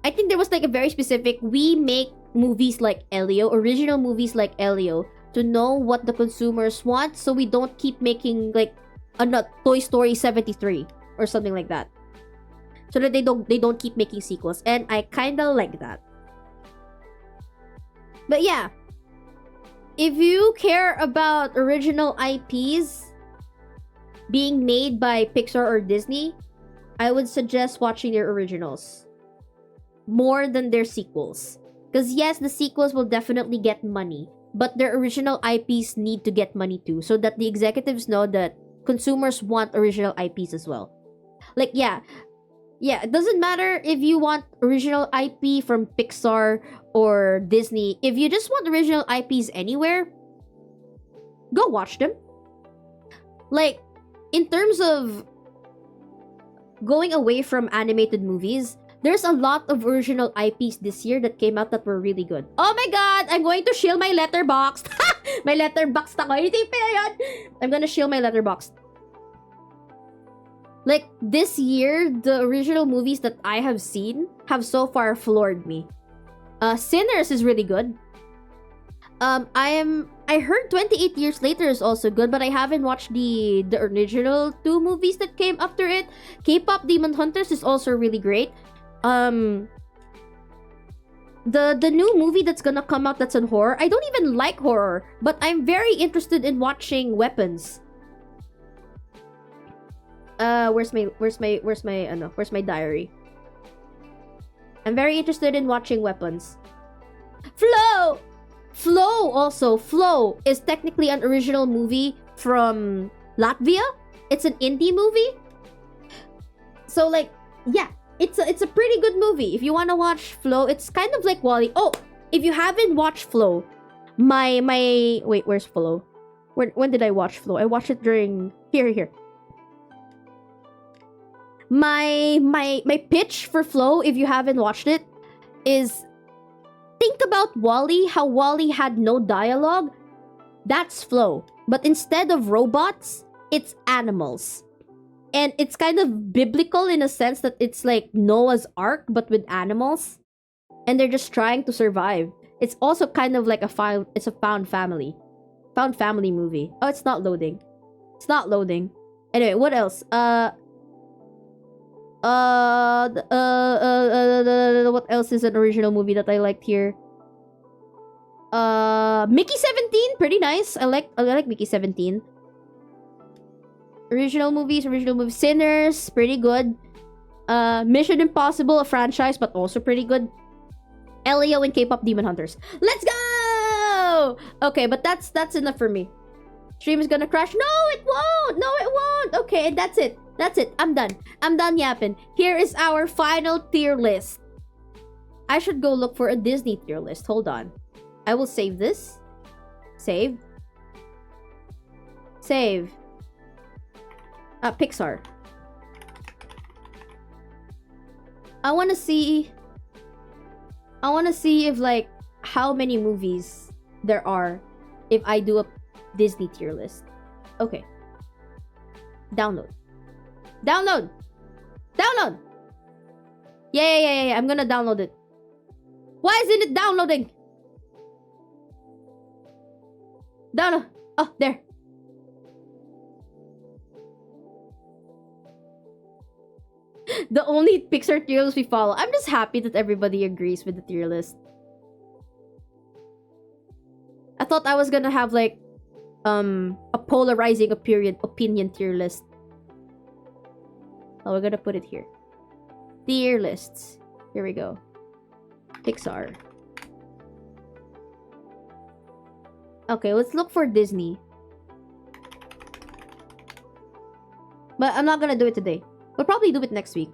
I think there was like a very specific, we make movies like Elio, original movies like Elio, to know what the consumers want, so we don't keep making like a Toy Story 73 or something like that. So that they don't keep making sequels. And I kinda like that. But yeah, if you care about original IPs being made by Pixar or Disney, I would suggest watching their originals more than their sequels. Because yes, the sequels will definitely get money, but their original IPs need to get money too, so that the executives know that consumers want original IPs as well. Like, yeah, it doesn't matter if you want original IP from Pixar or Disney. If you just want original IPs anywhere, go watch them. Like, in terms of going away from animated movies, there's a lot of original IPs this year that came out that were really good. Oh my god! I'm going to shield my letterboxd! My letterboxd ako. I'm gonna shield my letterboxd. Like, this year, the original movies that I have seen have so far floored me. Sinners is really good. I heard 28 Years Later is also good, but I haven't watched the original 2 movies that came after it. K-Pop Demon Hunters is also really great. The new movie that's gonna come out that's in horror. I don't even like horror, but I'm very interested in watching Weapons. Where's my diary? I'm very interested in watching Weapons. Flow is technically an original movie from Latvia. It's an indie movie. So like, yeah, it's a pretty good movie. If you want to watch Flow, it's kind of like Wall-E. Oh, if you haven't watched Flow, wait, where's Flow? When did I watch Flow? I watched it during here. My pitch for Flow, if you haven't watched it, is think about Wall-E, how Wall-E had no dialogue. That's Flow. But instead of robots, it's animals. And it's kind of biblical in a sense that it's like Noah's Ark, but with animals. And they're just trying to survive. It's also kind of like a found family movie. Oh, it's not loading. Anyway, what else? What else is an original movie that I liked here? Mickey 17, pretty nice. I like Mickey 17. Original movies. Sinners, pretty good. Mission Impossible, a franchise, but also pretty good. Elio and K-pop Demon Hunters. Let's go! Okay, but that's enough for me. Stream is gonna crash. No, it won't. Okay, that's it. I'm done yapping. Here is our final tier list. I should go look for a Disney tier list. Hold on. I will save this. Save. Pixar. I want to see if, like, how many movies there are if I do a Disney tier list. Okay. Download. Yeah. I'm gonna download it. Why isn't it downloading? Download. Oh, there. The only Pixar tier list we follow. I'm just happy that everybody agrees with the tier list. I thought I was gonna have, like, a polarizing opinion tier list. Oh, we're gonna put it here. Tier lists. Here we go. Pixar. Okay, let's look for Disney. But I'm not gonna do it today. We'll probably do it next week.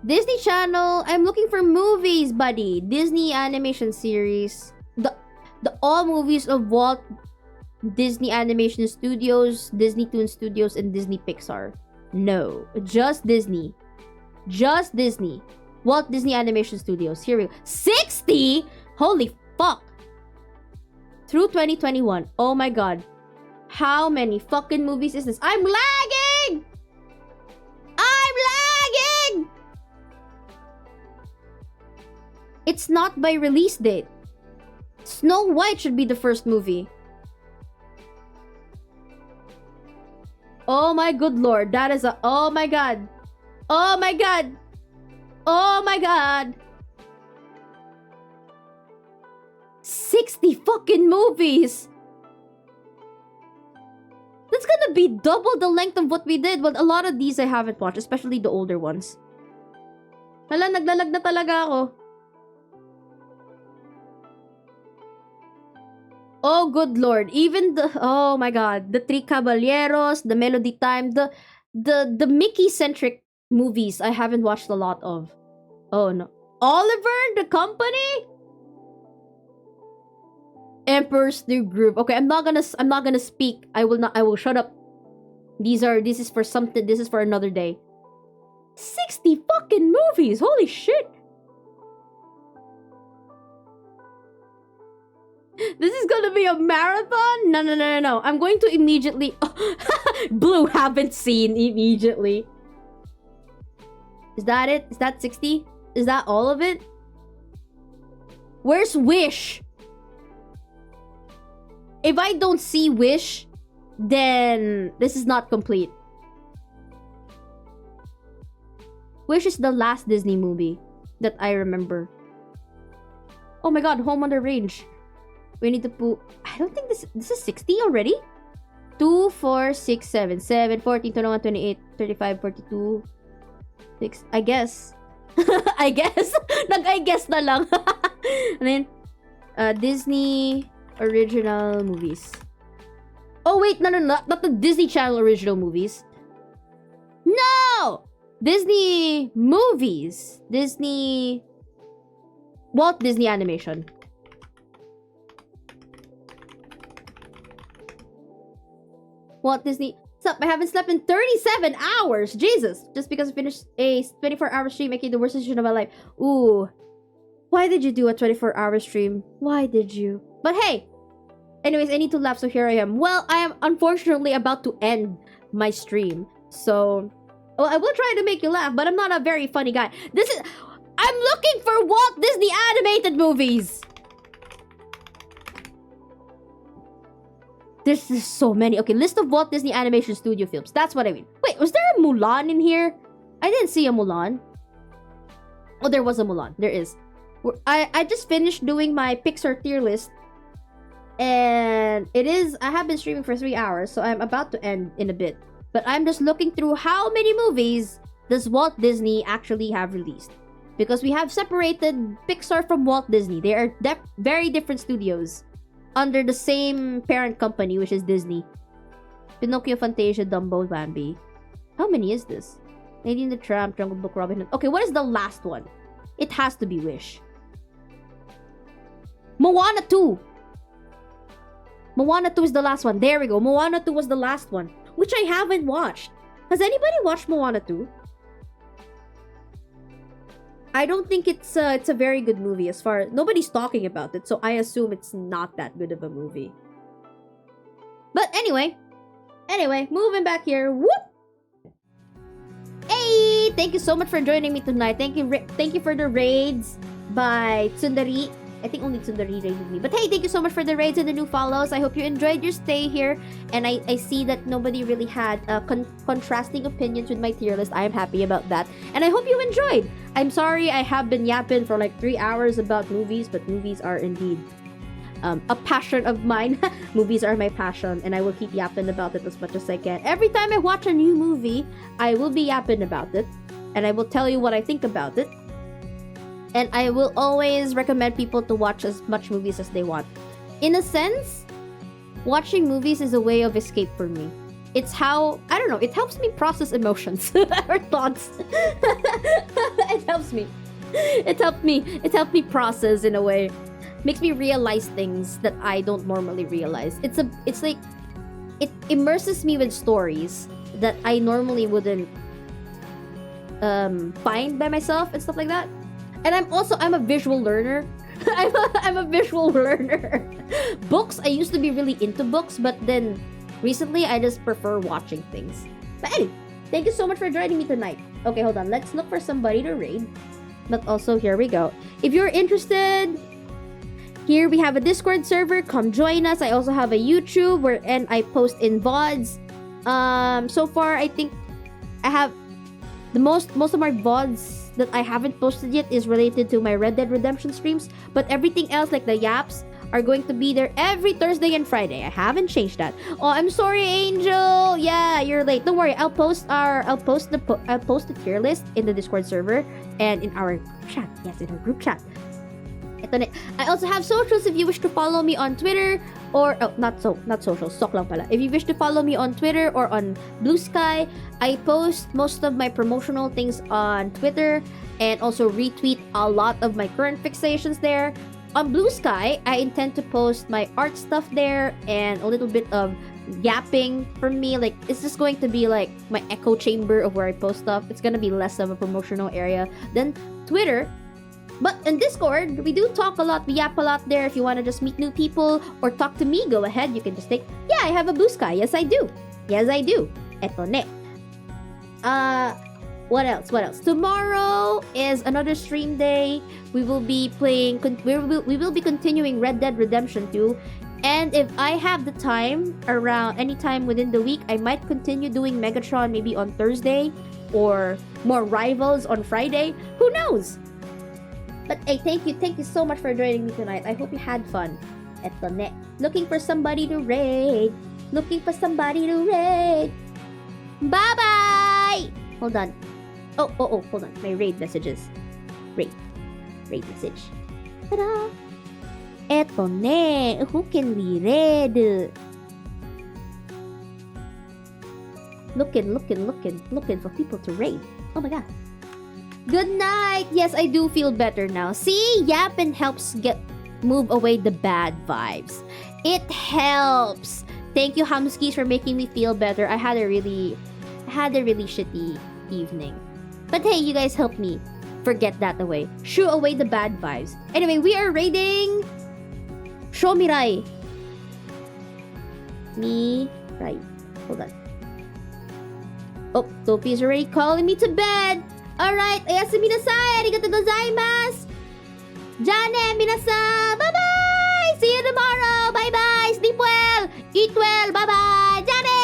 Disney Channel. I'm looking for movies, buddy. Disney animation series. The all movies of Walt Disney Animation Studios, Disney Toon Studios, and Disney Pixar. No, just Disney. Walt Disney Animation Studios. Here we go. 60? Holy fuck. Through 2021. Oh my god. How many fucking movies is this? I'm lagging! It's not by release date. Snow White should be the first movie. Oh my good lord. That is a... Oh my god. 60 fucking movies! That's gonna be double the length of what we did. Well, a lot of these I haven't watched, especially the older ones. Hala, naglalag na talaga ako. Oh, good lord. Even the... Oh my god. The Three Caballeros, the Melody Time, the Mickey-centric movies I haven't watched a lot of. Oh no. Oliver, the Company? Emperor's New Groove. Okay, I'm not gonna speak. I will shut up. This is for something. This is for another day. 60 fucking movies. Holy shit. This is gonna be a marathon? No. I'm going to immediately... Blue, haven't seen immediately. Is that it? Is that 60? Is that all of it? Where's Wish? If I don't see Wish, then this is not complete. Wish is the last Disney movie that I remember. Oh my god, Home on the Range. We need to put... I don't think this is 60 already? 2, 4, 6, 7, 7, 14, 21, 28, 35, 42, 6. I guess. I guess. Nag-I guess na lang. And then, Disney original movies. Oh wait, no, not the Disney Channel original movies. No! Disney movies. Walt Disney Animation. Walt Disney. What's up? I haven't slept in 37 hours. Jesus. Just because I finished a 24-hour stream making the worst decision of my life. Ooh. Why did you do a 24-hour stream? Why did you? But hey. Anyways, I need to laugh, so here I am. Well, I am unfortunately about to end my stream. So, well, I will try to make you laugh, but I'm not a very funny guy. I'm looking for Walt Disney animated movies. This is so many. Okay, list of Walt Disney Animation Studio films. That's what I mean. Wait, was there a Mulan in here? I didn't see a Mulan. Oh, there was a Mulan. There is. I just finished doing my Pixar tier list. And I have been streaming for 3 hours, so I'm about to end in a bit. But I'm just looking through how many movies does Walt Disney actually have released. Because we have separated Pixar from Walt Disney. They are very different studios under the same parent company, which is Disney. Pinocchio, Fantasia, Dumbo, Bambi. How many is this? Lady and the Tramp, Jungle Book, Robin Hood. Okay, what is the last one? It has to be Wish. Moana 2! Moana 2 is the last one. There we go. Moana 2 was the last one, which I haven't watched. Has anybody watched Moana 2? I don't think it's a very good movie as far as... Nobody's talking about it, so I assume it's not that good of a movie. But anyway, moving back here. Whoop! Hey! Thank you so much for joining me tonight. Thank you for the raids by Tsundari. I think only Tsundari raided me. But hey, thank you so much for the raids and the new follows. I hope you enjoyed your stay here. And I see that nobody really had contrasting opinions with my tier list. I am happy about that. And I hope you enjoyed. I'm sorry I have been yapping for like 3 hours about movies. But movies are indeed a passion of mine. Movies are my passion. And I will keep yapping about it as much as I can. Every time I watch a new movie, I will be yapping about it. And I will tell you what I think about it. And I will always recommend people to watch as much movies as they want. In a sense, watching movies is a way of escape for me. It's how, I don't know, it helps me process emotions or thoughts. It helps me. It helped me process in a way. Makes me realize things that I don't normally realize. It's like, it immerses me with stories that I normally wouldn't find by myself and stuff like that. And I'm a visual learner. I'm a visual learner. Books, I used to be really into books, but then recently I just prefer watching things. But anyway, thank you so much for joining me tonight. Okay, hold on. Let's look for somebody to raid. But also, here we go. If you're interested, here we have a Discord server. Come join us. I also have a YouTube and I post in VODs. So far, I think I have the most of my VODs that I haven't posted yet is related to my Red Dead Redemption streams, but everything else like the yaps are going to be there every Thursday and Friday. I haven't changed that. Oh, I'm sorry, Angel. Yeah, you're late. Don't worry. I'll post the tier list in the Discord server and in our chat. Yes, in our group chat. I also have socials if you wish to follow me on Twitter or not socials, sok lang pala. If you wish to follow me on Twitter or on Blue Sky, I post most of my promotional things on Twitter and also retweet a lot of my current fixations there. On Blue Sky, I intend to post my art stuff there and a little bit of yapping from me. Like, it's just going to be like my echo chamber of where I post stuff. It's gonna be less of a promotional area than Twitter. But in Discord, we do talk a lot. We yap a lot there. If you want to just meet new people or talk to me, go ahead. You can just take... Yeah, I have a Blue Sky. Yes, I do. Yes, I do. Eto ne. What else? Tomorrow is another stream day. We will be playing... We will be continuing Red Dead Redemption 2. And if I have the time, around any time within the week, I might continue doing Megatron maybe on Thursday or more Rivals on Friday. Who knows? But hey, thank you so much for joining me tonight. I hope you had fun. Eto ne. Looking for somebody to raid. Bye-bye! Hold on. Oh, hold on. My raid messages. Raid message. Ta-da! Eto ne. Who can we raid? Looking for people to raid. Oh my god. Good night! Yes, I do feel better now. See? Yapping helps move away the bad vibes. It helps! Thank you, Hamskis, for making me feel better. I had a really shitty evening. But hey, you guys helped me forget that away. Shoo away the bad vibes. Anyway, we are raiding Shomirai. Mirai. Hold on. Oh, Topi's already calling me to bed. Alright, oyasumi nasai. Arigatou gozaimasu. Jane, minasan. Bye-bye! See you tomorrow. Bye bye. Sleep well. Eat well. Bye bye. Johnny!